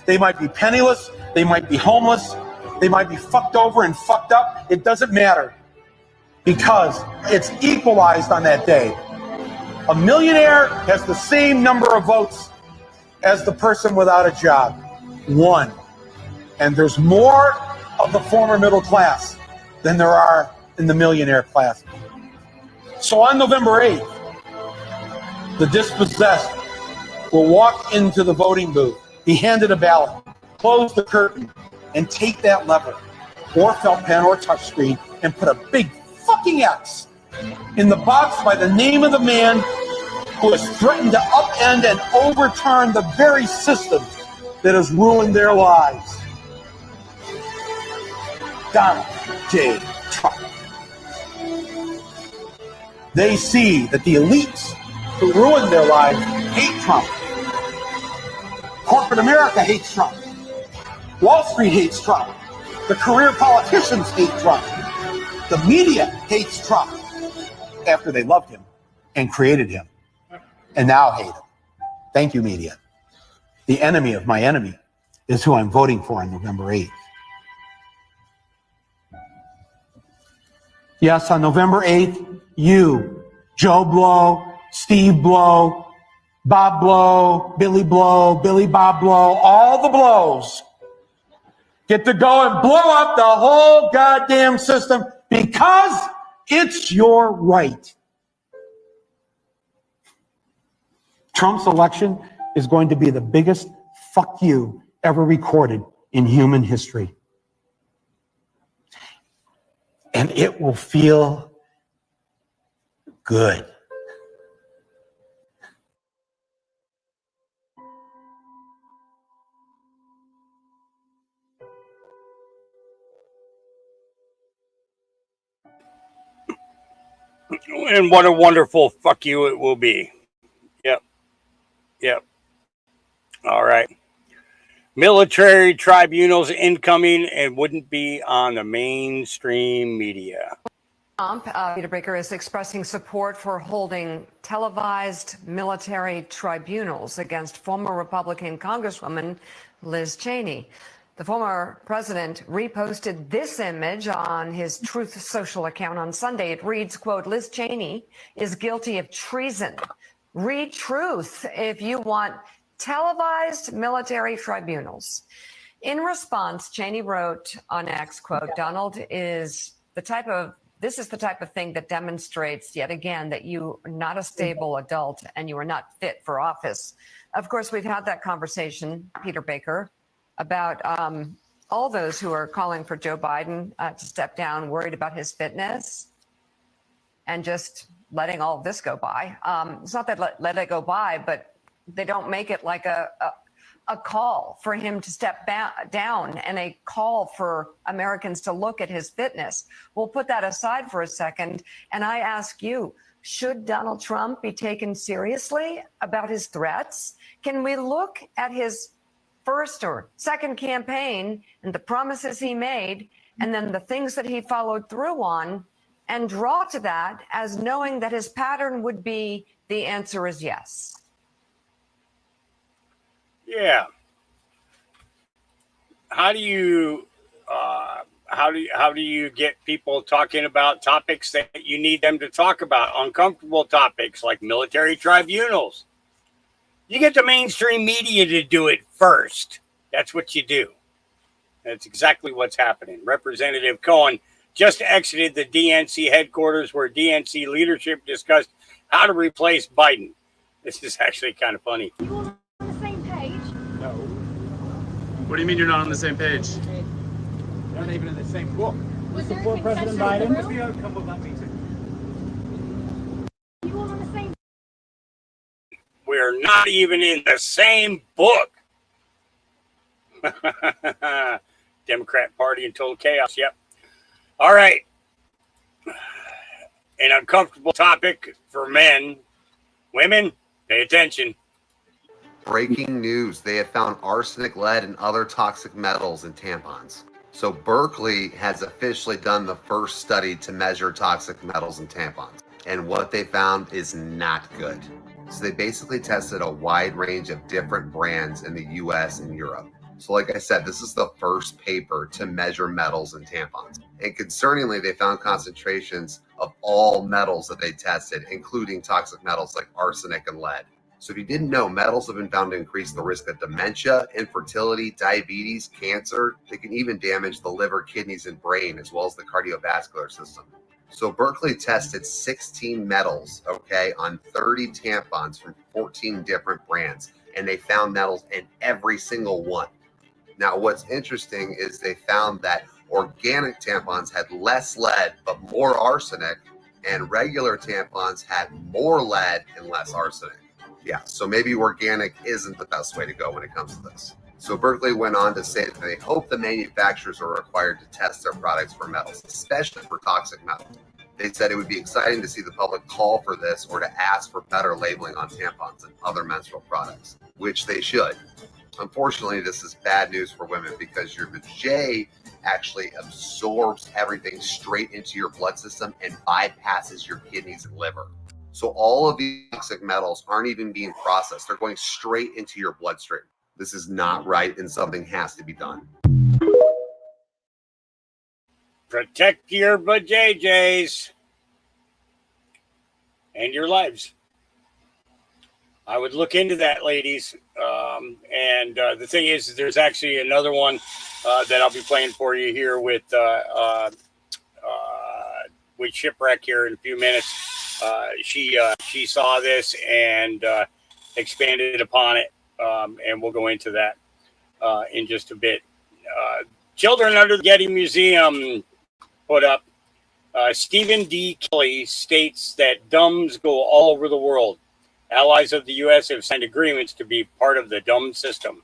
They might be penniless, they might be homeless, they might be fucked over and fucked up. It doesn't matter because it's equalized on that day. A millionaire has the same number of votes as the person without a job. One. And there's more of the former middle class than there are in the millionaire class. So on November 8th, the dispossessed will walk into the voting booth, be handed a ballot, close the curtain, and take that lever, or felt pen or touchscreen, and put a big fucking X in the box by the name of the man who has threatened to upend and overturn the very system that has ruined their lives. Donald J. Trump. They see that the elites who ruined their lives hate Trump. Corporate America hates Trump. Wall Street hates Trump. The career politicians hate Trump. The media hates Trump after they loved him and created him and now hate him. Thank you, media. The enemy of my enemy is who I'm voting for on November 8th. Yes, on November 8th, you, Joe Blow, Steve Blow, Bob Blow, Billy Bob Blow, all the blows get to go and blow up the whole goddamn system because it's your right. Trump's election is going to be the biggest fuck you ever recorded in human history. And it will feel good. And what a wonderful fuck you it will be. Yep. All right. Military tribunals incoming and wouldn't be on the mainstream media. Hump, Peter Baker, is expressing support for holding televised military tribunals against former Republican Congresswoman Liz Cheney. The former president reposted this image on his Truth Social account on Sunday. It reads, quote, Liz Cheney is guilty of treason. Read Truth if you want televised military tribunals. In response, Cheney wrote on X, quote, Donald is this is the type of thing that demonstrates yet again that you are not a stable adult and you are not fit for office. Of course, we've had that conversation, Peter Baker, about all those who are calling for Joe Biden to step down, worried about his fitness, and just letting all of this go by. It's not that let it go by, but they don't make it like a call for him to step down and a call for Americans to look at his fitness. We'll put that aside for a second. And I ask you, should Donald Trump be taken seriously about his threats? Can we look at his first or second campaign and the promises he made and then the things that he followed through on and draw to that as knowing that his pattern would be the answer is yes? Yeah. How do you how do you get people talking about topics that you need them to talk about, uncomfortable topics like military tribunals? You get the mainstream media to do it first. That's what you do. That's exactly what's happening. Representative Cohen just exited the DNC headquarters where DNC leadership discussed how to replace Biden. This is actually kind of funny. You all on the same page? No, What do you mean you're not on the same page? they're not even in the same book. Was there Support a President concession in Biden. the What's room? the outcome of that meeting? You all on the same? We're not even in the same book. Democrat Party in total chaos. Yep. All right. An uncomfortable topic for men. Women, pay attention. Breaking news. They have found arsenic, lead, and other toxic metals in tampons. So Berkeley has officially done the first study to measure toxic metals in tampons. And what they found is not good. So they basically tested a wide range of different brands in the US and Europe. So like I said, this is the first paper to measure metals in tampons. And concerningly, they found concentrations of all metals that they tested, including toxic metals like arsenic and lead. So if you didn't know, metals have been found to increase the risk of dementia, infertility, diabetes, cancer. They can even damage the liver, kidneys, and brain, as well as the cardiovascular system. So Berkeley tested 16 metals, on 30 tampons from 14 different brands, and they found metals in every single one. Now, what's interesting is they found that organic tampons had less lead but more arsenic, and regular tampons had more lead and less arsenic. Yeah, so maybe organic isn't the best way to go when it comes to this. So Berkeley went on to say that they hope the manufacturers are required to test their products for metals, especially for toxic metals. They said it would be exciting to see the public call for this or to ask for better labeling on tampons and other menstrual products, which they should. Unfortunately, this is bad news for women because your vajay actually absorbs everything straight into your blood system and bypasses your kidneys and liver. So all of these toxic metals aren't even being processed. They're going straight into your bloodstream. This is not right, and something has to be done. Protect your vajayjays and your lives. I would look into that, ladies. And the thing is, there's actually another one that I'll be playing for you here with Shipwreck here in a few minutes. She saw this and expanded upon it, and we'll go into that in just a bit. Children under the Getty Museum put up. Stephen D. Kelly states that DUMBs go all over the world. Allies of the U.S. have signed agreements to be part of the DUMB system.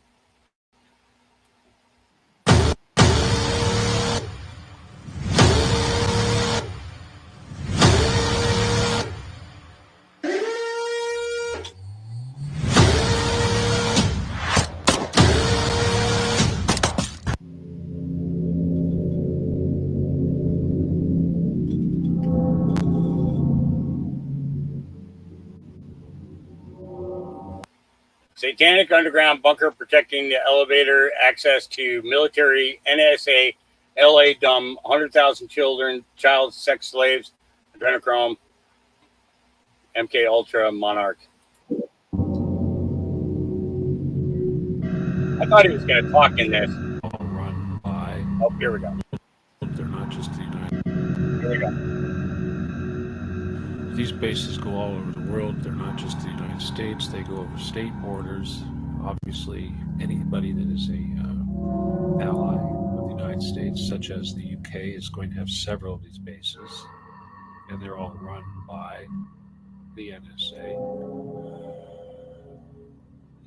Satanic underground bunker protecting the elevator access to military NSA LA DUMB, 100,000 children, child sex slaves, adrenochrome, MK Ultra Monarch. I thought he was going to talk in this. Run by. Oh, here we go. They're not just the United. Here we go. These bases go all over the world. They're not just the United States. They go over state borders. Obviously, anybody that is a ally of the United States, such as the UK, is going to have several of these bases, and they're all run by the NSA.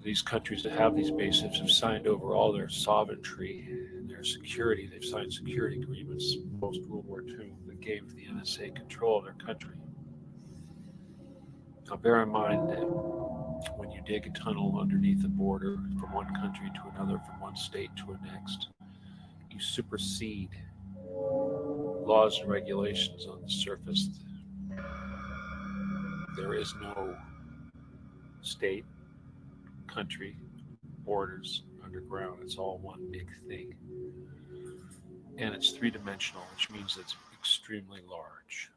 These countries that have these bases have signed over all their sovereignty and their security. They've signed security agreements post-World War II that gave the NSA control of their country. Now, bear in mind that when you dig a tunnel underneath the border from one country to another, from one state to the next, you supersede laws and regulations on the surface. There is no state, country, borders, underground. It's all one big thing. and it's three-dimensional, which means it's extremely large.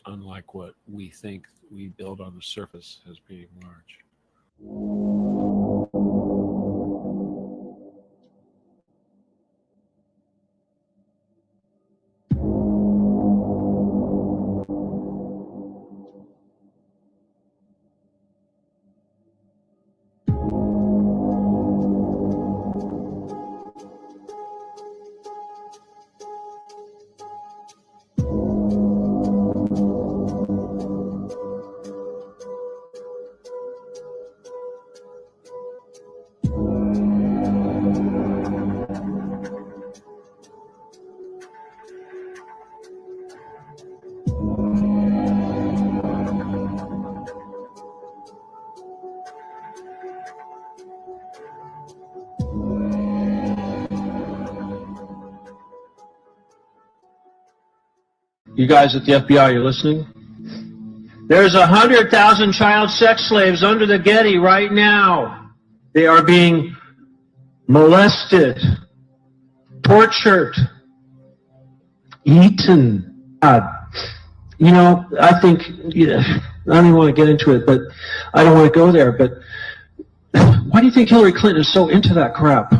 Unlike what we think we build on the surface as being large. You guys at the FBI, you're listening? There's 100,000 child sex slaves under the Getty right now. They are being molested, tortured, eaten. You know, I think, I don't even want to get into it, but I don't want to go there, but why do you think Hillary Clinton is so into that crap?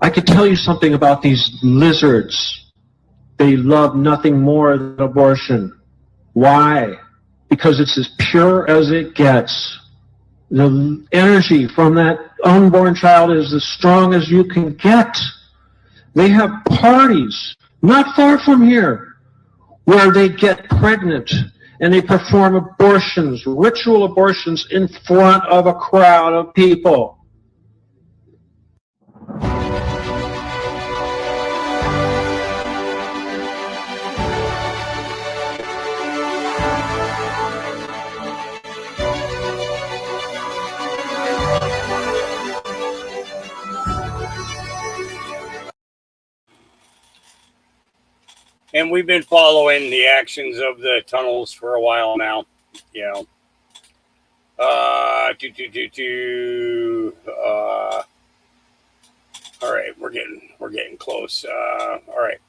I could tell you something about these lizards. They love nothing more than abortion. Why? Because it's as pure as it gets. The energy from that unborn child is as strong as you can get. They have parties not far from here where they get pregnant and they perform abortions, ritual abortions in front of a crowd of people. And we've been following the actions of the tunnels for a while now. You know. All right, we're getting close. All right.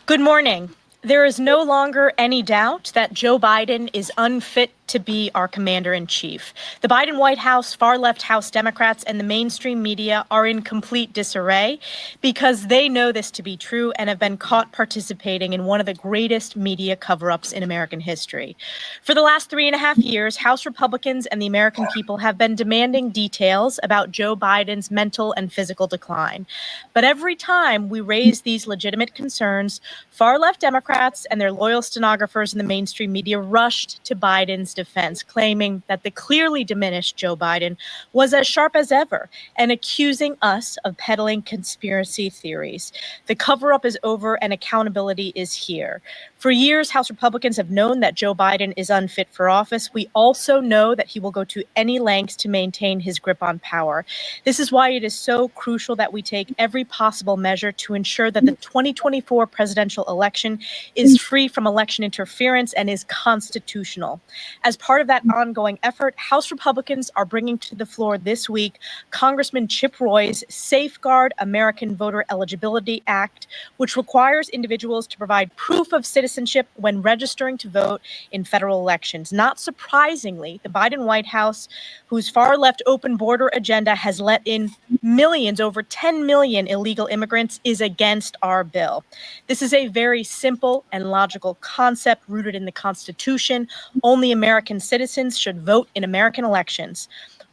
Good morning. There is no longer any doubt that Joe Biden is unfit to be our commander-in-chief. The Biden White House, far-left House Democrats, and the mainstream media are in complete disarray because they know this to be true and have been caught participating in one of the greatest media cover-ups in American history. For the last 3.5 years, House Republicans and the American people have been demanding details about Joe Biden's mental and physical decline. But every time we raise these legitimate concerns, far-left Democrats and their loyal stenographers in the mainstream media rushed to Biden's defense, claiming that the clearly diminished Joe Biden was as sharp as ever and accusing us of peddling conspiracy theories. The cover-up is over and accountability is here. For years, House Republicans have known that Joe Biden is unfit for office. We also know that he will go to any lengths to maintain his grip on power. This is why it is so crucial that we take every possible measure to ensure that the 2024 presidential election is free from election interference and is constitutional. As part of that ongoing effort, House Republicans are bringing to the floor this week Congressman Chip Roy's Safeguard American Voter Eligibility Act, which requires individuals to provide proof of citizenship when registering to vote in federal elections. Not surprisingly, the Biden White House, whose far-left open border agenda has let in millions, over 10 million illegal immigrants, is against our bill. This is a very simple and logical concept rooted in the Constitution. Only American citizens should vote in American elections.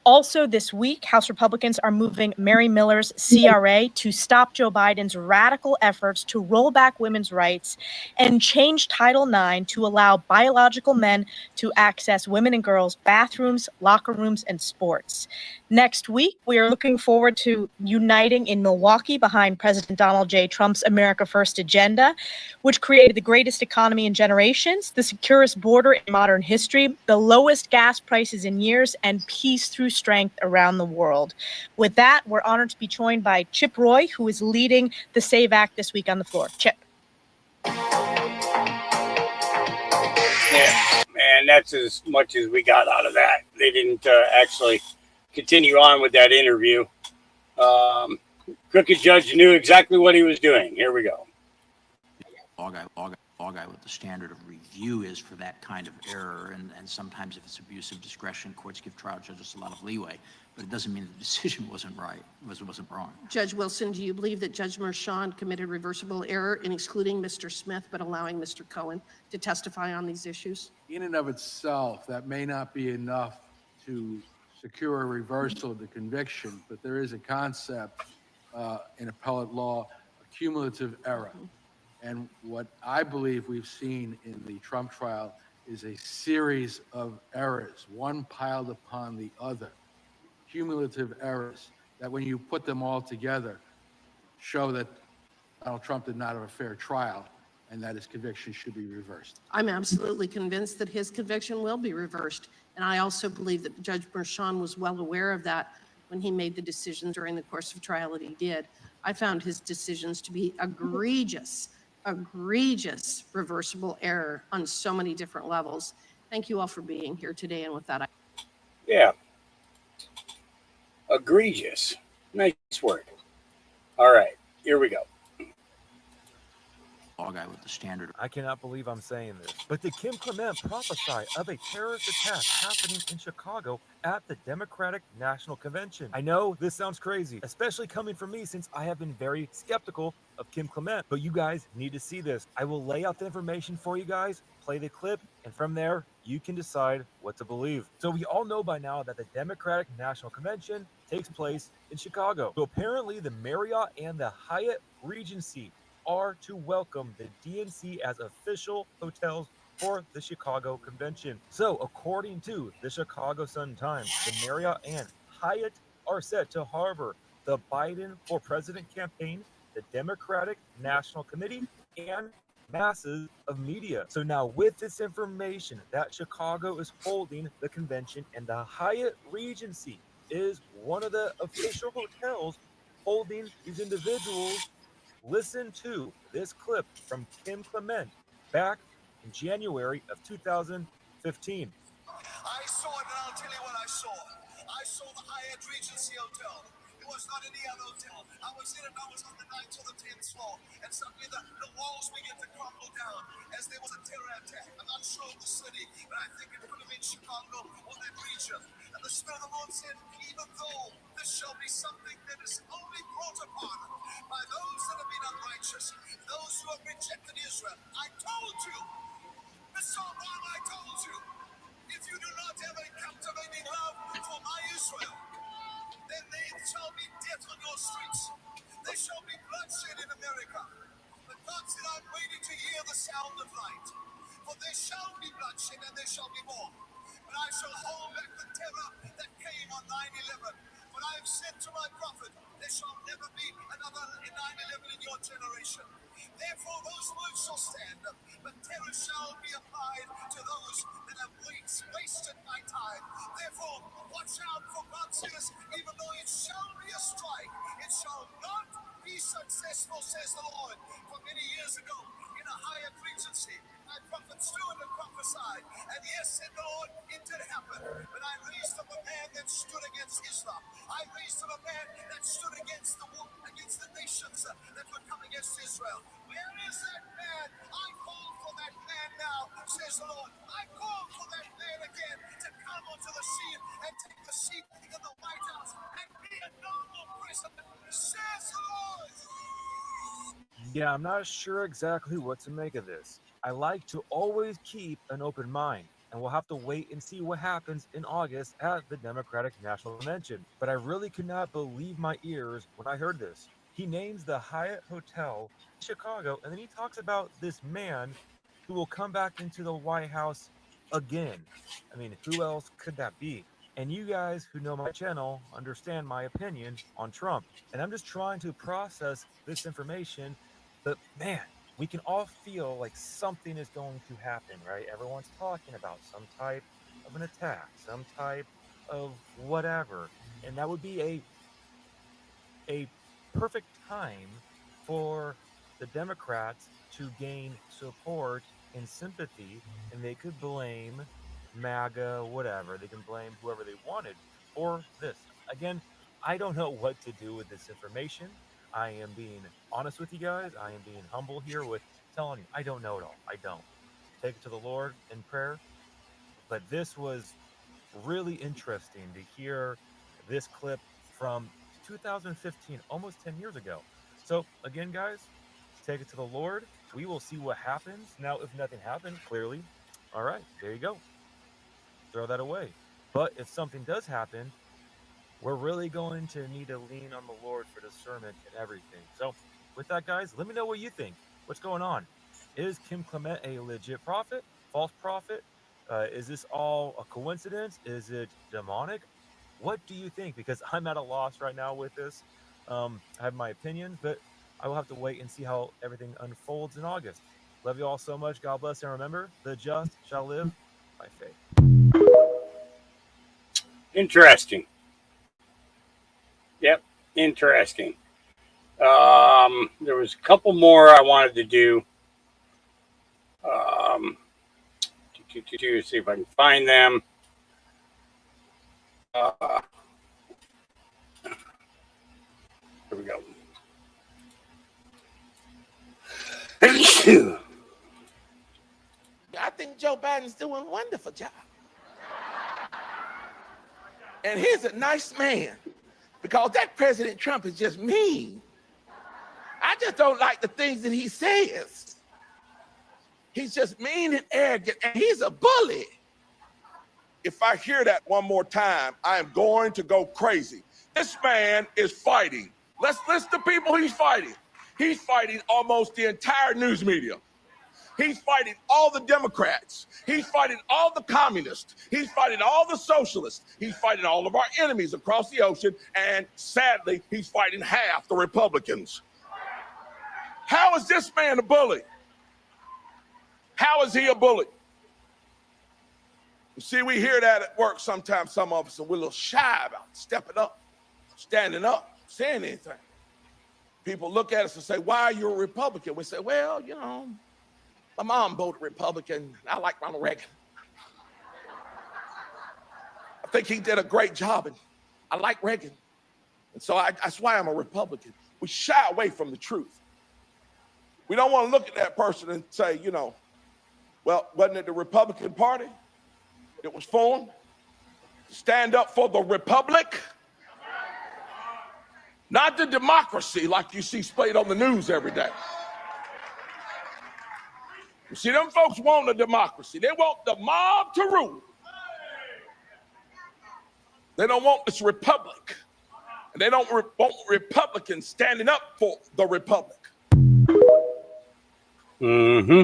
Also this week, House Republicans are moving Mary Miller's CRA to stop Joe Biden's radical efforts to roll back women's rights and change Title IX to allow biological men to access women and girls' bathrooms, locker rooms, and sports. Next week, we are looking forward to uniting in Milwaukee behind President Donald J. Trump's America First agenda, which created the greatest economy in generations, the securest border in modern history, the lowest gas prices in years, and peace through strength around the world. With that, we're honored to be joined by Chip Roy, who is leading the SAVE Act this week on the floor. Chip. Yeah, and that's as much as we got out of that. They didn't actually continue on with that interview. Crooked judge knew exactly what he was doing. Here we go. Law guy what the standard of review is for that kind of error, and sometimes if it's abuse of discretion, courts give trial judges a lot of leeway, but it doesn't mean the decision wasn't right, wasn't wrong. Judge Wilson, do you believe that Judge Merchan committed reversible error in excluding Mr. Smith but allowing Mr. Cohen to testify on these issues? In and of itself, that may not be enough to secure a reversal of the conviction, but there is a concept in appellate law, a cumulative error. And what I believe we've seen in the Trump trial is a series of errors, one piled upon the other, cumulative errors that when you put them all together show that Donald Trump did not have a fair trial and that his conviction should be reversed. I'm absolutely convinced that his conviction will be reversed. And I also believe that Judge Merchan was well aware of that when he made the decision during the course of trial that he did. I found his decisions to be egregious reversible error on so many different levels. Thank you all for being here today. And with that, Yeah. Egregious. Nice word. All right, here we go. Law guy with the standard. I cannot believe I'm saying this, but did Kim Clement prophesy of a terrorist attack happening in Chicago at the Democratic National Convention? I know this sounds crazy, especially coming from me since I have been very skeptical of Kim Clement, but you guys need to see this. I will lay out the information for you guys, play the clip, and from there, you can decide what to believe. So we all know by now that the Democratic National Convention takes place in Chicago. So apparently the Marriott and the Hyatt Regency are to welcome the DNC as official hotels for the Chicago Convention. So according to the Chicago Sun-Times, the Marriott and Hyatt are set to harbor the Biden for President campaign, the Democratic National Committee, and masses of media. So now with this information that Chicago is holding the convention and the Hyatt Regency is one of the official hotels holding these individuals, listen to this clip from Kim Clement back in January of 2015. I saw it, and I'll tell you what I saw. I saw the Hyatt Regency Hotel. It was not any other hotel. I was in it, I was on the 9th or the 10th floor, and suddenly the walls began to crumble down as there was a terror attack. I'm not sure of the city, but I think it could have been Chicago or that region. And the Spirit of the Lord said, even though this shall be something that is only brought upon by those that have been unrighteous, those who have rejected Israel, I told you, Mr. Obama, I told you, if you do not have a captivating love for my Israel, then there shall be death on your streets. There shall be bloodshed in America. But God said, I'm waiting to hear the sound of light. For there shall be bloodshed and there shall be more. But I shall hold back the terror that came on 9/11. But I have said to my prophet, there shall never be another 9/11 in your generation. Therefore those words shall stand, but terror shall be applied to those that have wasted my time. Therefore, watch out, for God says, even though it shall be a strike, it shall not be successful, says the Lord. For many years ago, in a Hyatt Regency, my prophet stood and prophesied, and yes, said the Lord, it did happen. But I raised up a man that stood against Islam. I raised up a man that stood against the nations that would come against Israel. Where is that man? I call for that man now, says the Lord. I call for that man again to come onto the scene and take the seat in the White House and be a normal president, says the Lord. Yeah, I'm not sure exactly what to make of this. I like to always keep an open mind, and we'll have to wait and see what happens in August at the Democratic National Convention. But I really could not believe my ears when I heard this. He names the Hyatt Hotel in Chicago, and then he talks about this man who will come back into the White House again. I mean, who else could that be? And you guys who know my channel understand my opinion on Trump. And I'm just trying to process this information. But man, we can all feel like something is going to happen, right? Everyone's talking about some type of an attack, some type of whatever. And that would be a perfect time for the Democrats to gain support and sympathy, and they could blame MAGA, whatever. They can blame whoever they wanted for this. Again, I don't know what to do with this information. I am being honest with you guys. I am being humble here with telling you I don't know it all. I don't. Take it to the Lord in prayer. But this was really interesting to hear this clip from 2015, almost 10 years ago. So, again, guys, take it to the Lord. We will see what happens. Now, if nothing happened, clearly, all right, there you go. Throw that away. But if something does happen, we're really going to need to lean on the Lord for discernment and everything. So, with that, guys, let me know what you think. What's going on? Is Kim Clement a legit prophet, false prophet? Is this all a coincidence? Is it demonic? What do you think? Because I'm at a loss right now with this. I have my opinions, but I will have to wait and see how everything unfolds in August. Love you all so much. God bless. And remember, the just shall live by faith. Interesting. Yep, interesting. There was a couple more I wanted to do. See if I can find them. Here we go. I think Joe Biden's doing a wonderful job. And he's a nice man, because that President Trump is just mean. I just don't like the things that he says. He's just mean and arrogant, and he's a bully. If I hear that one more time, I am going to go crazy. This man is fighting. Let's list the people he's fighting. He's fighting almost the entire news media. He's fighting all the Democrats. He's fighting all the communists. He's fighting all the socialists. He's fighting all of our enemies across the ocean. And sadly, he's fighting half the Republicans. How is this man a bully? How is he a bully? You see, we hear that at work sometimes, some of us, and we're a little shy about stepping up, standing up, saying anything. People look at us and say, why are you a Republican? We say, well, you know, my mom voted Republican. I like Ronald Reagan. I think he did a great job, and I like Reagan. And so that's why I'm a Republican. We shy away from the truth. We don't want to look at that person and say, you know, well, wasn't it the Republican Party that was formed to stand up for the Republic? Not the democracy like you see played on the news every day. You see, them folks want a democracy. They want the mob to rule. They don't want this republic. And they don't want Republicans standing up for the republic. Mm-hmm.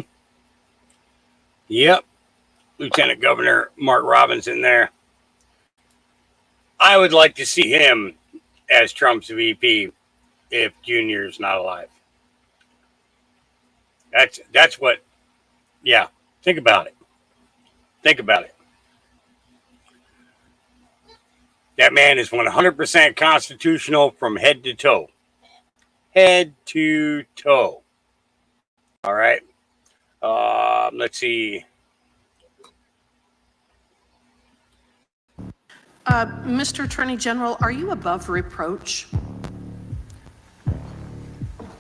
Yep. Lieutenant Governor Mark Robinson there. I would like to see him as Trump's VP if Junior's not alive. That's what, yeah, think about it. Think about it. That man is 100% constitutional from head to toe. Head to toe. All right. Let's see. Mr. Attorney General, are you above reproach?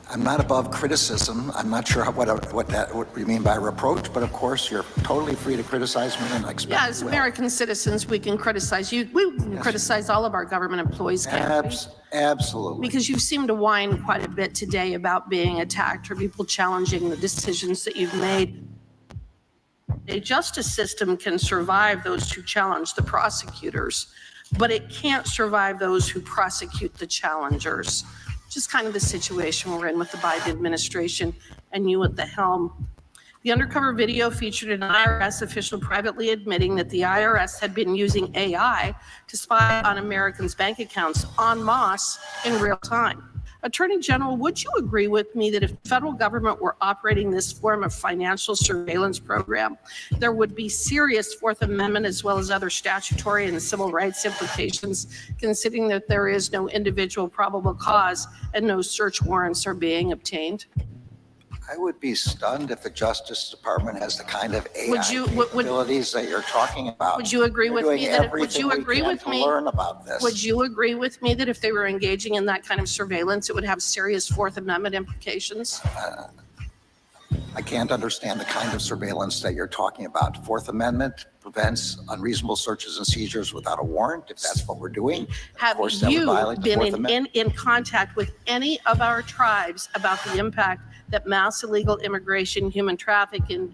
I'm not above criticism. I'm not sure what you mean by reproach, but of course you're totally free to criticize me, and I expect Yeah, as American citizens, we can criticize you. We can criticize all of our government employees, can't we? Absolutely. Because you seem to whine quite a bit today about being attacked or people challenging the decisions that you've made. A justice system can survive those who challenge the prosecutors, but it can't survive those who prosecute the challengers. Just kind of the situation we're in with the Biden administration and you at the helm. The undercover video featured an IRS official privately admitting that the IRS had been using AI to spy on Americans' bank accounts en masse in real time. Attorney General, would you agree with me that if the federal government were operating this form of financial surveillance program, there would be serious Fourth Amendment as well as other statutory and civil rights implications, considering that there is no individual probable cause and no search warrants are being obtained? I would be stunned if the Justice Department has the kind of AI Would you- would- capabilities that you're talking about. Would you agree We're with doing me that, would everything you we agree can with to me? learn about this. Would you agree with me that if they were engaging in that kind of surveillance, it would have serious Fourth Amendment implications? I can't understand the kind of surveillance that you're talking about. Fourth Amendment prevents unreasonable searches and seizures without a warrant. If that's what we're doing, Have of course that would you violate the been Fourth Amendment. in contact with any of our tribes about the impact that mass illegal immigration, human trafficking,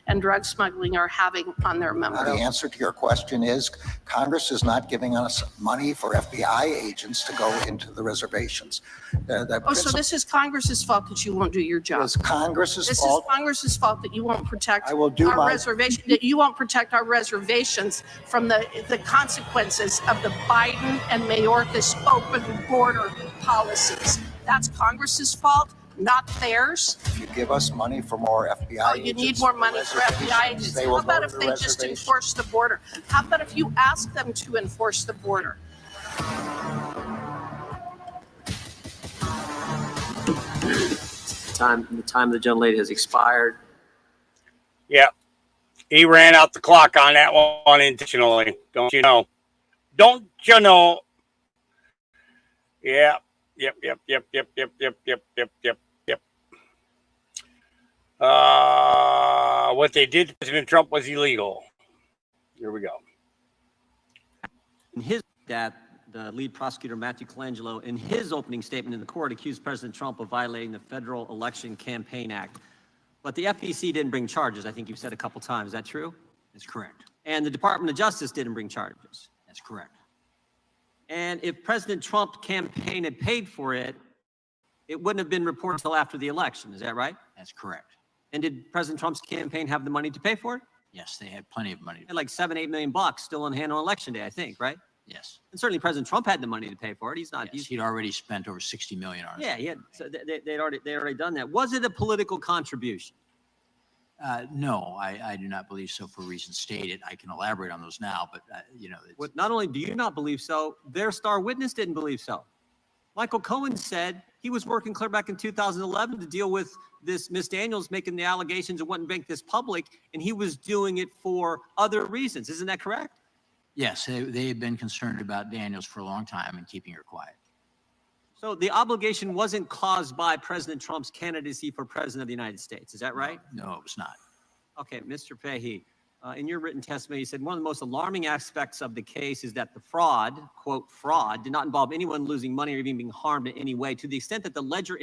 and drug smuggling are having on their The members? answer to your question is Congress is not giving us money for FBI agents to go into the reservations. Oh, so this is Congress's fault that you won't do your job? It's Congress's This fault. is Congress's fault that you won't protect I will do our my- reservation, that you won't protect our reservations from the consequences of the Biden and Mayorkas open border policies. That's Congress's fault, not theirs. If you give us money for more FBI Oh, you agents. need more money for FBI agents. They How will about go if to they the just reservation. enforce the border? How about if you ask them to enforce the border? The time of the gentlelady has expired. Yeah. He ran out the clock on that one intentionally. Don't you know? Don't you know? Yeah. Yep. What they did to President Trump was illegal. Here we go. In his the lead prosecutor, Matthew Colangelo, in his opening statement in the court, accused President Trump of violating the Federal Election Campaign Act. But the FEC didn't bring charges. I think you've said a couple times. Is that true? That's correct. And the Department of Justice didn't bring charges. That's correct. And if President Trump's campaign had paid for it, it wouldn't have been reported until after the election. Is that right? That's correct. And did President Trump's campaign have the money to pay for it? Yes, they had plenty of money. They had like $7-8 million still on hand on election day, I think, right? Yes. And certainly President Trump had the money to pay for it. He's not. Yes, he'd already spent over $60 million on it. Yeah, he had. So they'd already done that. Was it a political contribution? No, I do not believe so for reasons stated. I can elaborate on those now, but Not only do you not believe so, their star witness didn't believe so. Michael Cohen said he was working clear back in 2011 to deal with this Miss Daniels making the allegations and wouldn't make this public, and he was doing it for other reasons. Isn't that correct? yes, they had been concerned about Daniels for a long time and keeping her quiet. So the obligation wasn't caused by President Trump's candidacy for president of the United States. Is that right? No, it was not. Okay, Mr. Fahey, in your written testimony, you said one of the most alarming aspects of the case is that the fraud, quote, fraud, did not involve anyone losing money or even being harmed in any way. To the extent that the ledger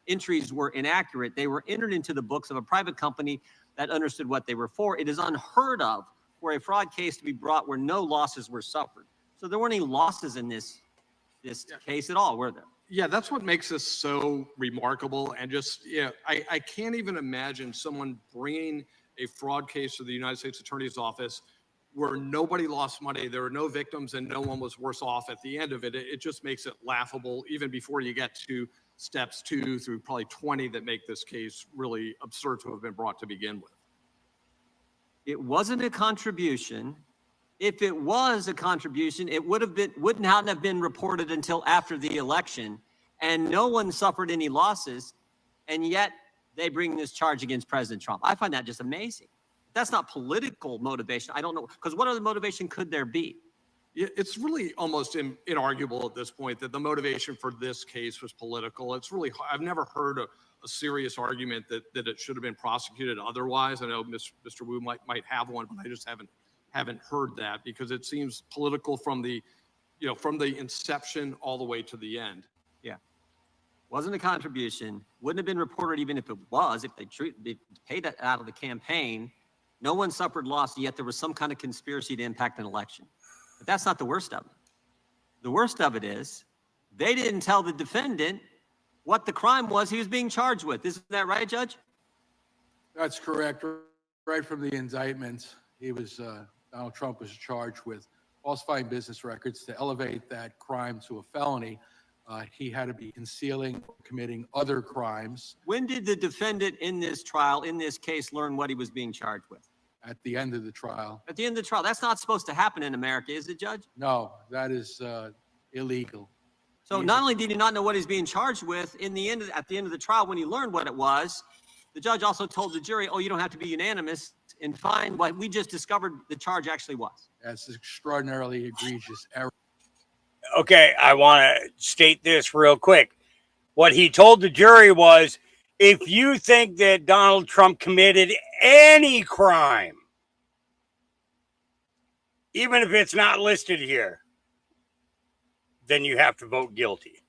entries were inaccurate, they were entered into the books of a private company that understood what they were for. It is unheard of for a fraud case to be brought where no losses were suffered. So there weren't any losses in this case at all, were there? Yeah, that's what makes this so remarkable. And just, I can't even imagine someone bringing a fraud case to the United States Attorney's Office where nobody lost money, there were no victims, and no one was worse off at the end of it. It just makes it laughable, even before you get to steps 2 through probably 20 that make this case really absurd to have been brought to begin with. It wasn't a contribution. If it was a contribution, it wouldn't have been reported until after the election, and no one suffered any losses, and yet they bring this charge against President Trump. I find that just amazing. That's not political motivation. I don't know, because what other motivation could there be? It's really almost inarguable at this point that the motivation for this case was political. It's really, I've never heard a serious argument that it should have been prosecuted otherwise. I know Mr. Wu might have one, but I just haven't heard that, because it seems political from the inception all the way to the end. Yeah. Wasn't a contribution, wouldn't have been reported even if it was, if they paid it out of the campaign. No one suffered loss, yet there was some kind of conspiracy to impact an election. But that's not the worst of it. The worst of it is they didn't tell the defendant what the crime was he was being charged with. Isn't that right, Judge? That's correct. Right from the indictment, Donald Trump was charged with falsifying business records. To elevate that crime to a felony, he had to be concealing or committing other crimes. When did the defendant in this trial, in this case, learn what he was being charged with? At the end of the trial. At the end of the trial. That's not supposed to happen in America, is it, Judge? No, that is illegal. So not only did he not know what he's being charged with, at the end of the trial, when he learned what it was, the judge also told the jury, "Oh, you don't have to be unanimous and find what we just discovered the charge actually was." That's extraordinarily egregious error. Okay, I want to state this real quick. What he told the jury was, if you think that Donald Trump committed any crime, even if it's not listed here, then you have to vote guilty.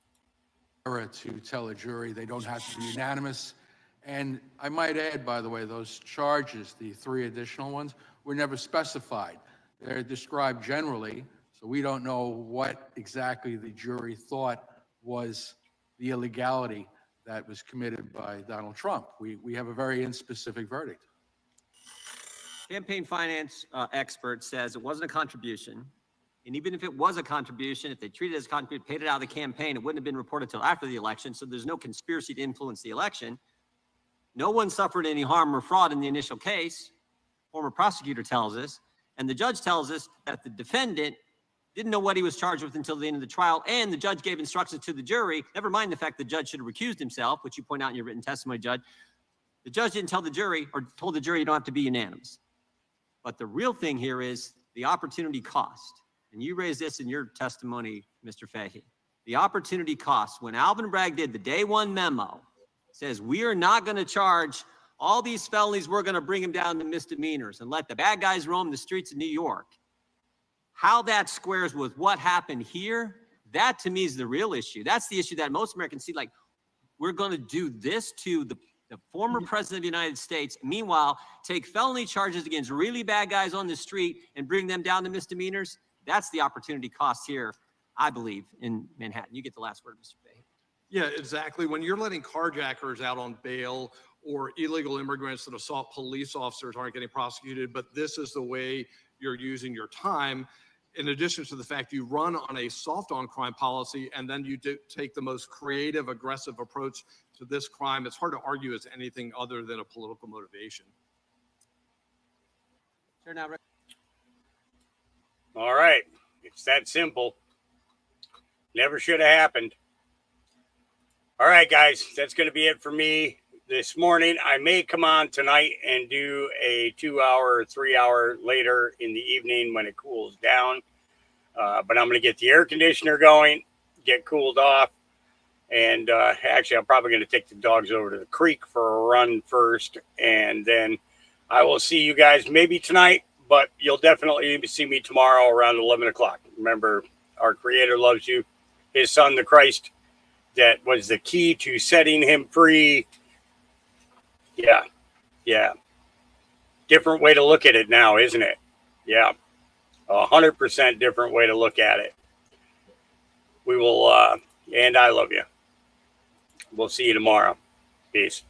To tell a jury they don't have to be unanimous. And I might add, by the way, those charges, the 3 additional ones, were never specified. They're described generally, so we don't know what exactly the jury thought was the illegality that was committed by Donald Trump. We have a very inspecific verdict. Campaign finance expert says it wasn't a contribution. And even if it was a contribution, if they treated it as a contribution, paid it out of the campaign, it wouldn't have been reported until after the election. So there's no conspiracy to influence the election. No one suffered any harm or fraud in the initial case. Former prosecutor tells us, and the judge tells us that the defendant didn't know what he was charged with until the end of the trial, and the judge gave instructions to the jury. Never mind the fact the judge should have recused himself, which you point out in your written testimony, Judge. The judge didn't tell the jury or told the jury you don't have to be unanimous. But the real thing here is the opportunity cost. And you raised this in your testimony, Mr. Fahey. The opportunity cost. When Alvin Bragg did the day one memo, says we are not going to charge all these felonies, we're going to bring them down to misdemeanors and let the bad guys roam the streets of New York. How that squares with what happened here, that to me is the real issue. That's the issue that most Americans see, like, we're going to do this to the former president of the United States, meanwhile, take felony charges against really bad guys on the street and bring them down to misdemeanors. That's the opportunity cost here, I believe, in Manhattan. You get the last word, Mr. Fahey. Yeah, exactly. When you're letting carjackers out on bail or illegal immigrants that assault police officers aren't getting prosecuted, but this is the way you're using your time, in addition to the fact you run on a soft on crime policy and then you take the most creative, aggressive approach to this crime, it's hard to argue as anything other than a political motivation. Sure, now, Rick. All right. It's that simple. Never should have happened. All right, guys. That's going to be it for me this morning. I may come on tonight and do a 2-hour or 3-hour later in the evening when it cools down. But I'm going to get the air conditioner going, get cooled off. And actually, I'm probably going to take the dogs over to the creek for a run first. And then I will see you guys maybe tonight. But you'll definitely see me tomorrow around 11 o'clock. Remember, our Creator loves you. His Son, the Christ, that was the key to setting him free. Yeah. Different way to look at it now, isn't it? Yeah. 100% different way to look at it. We will, and I love you. We'll see you tomorrow. Peace.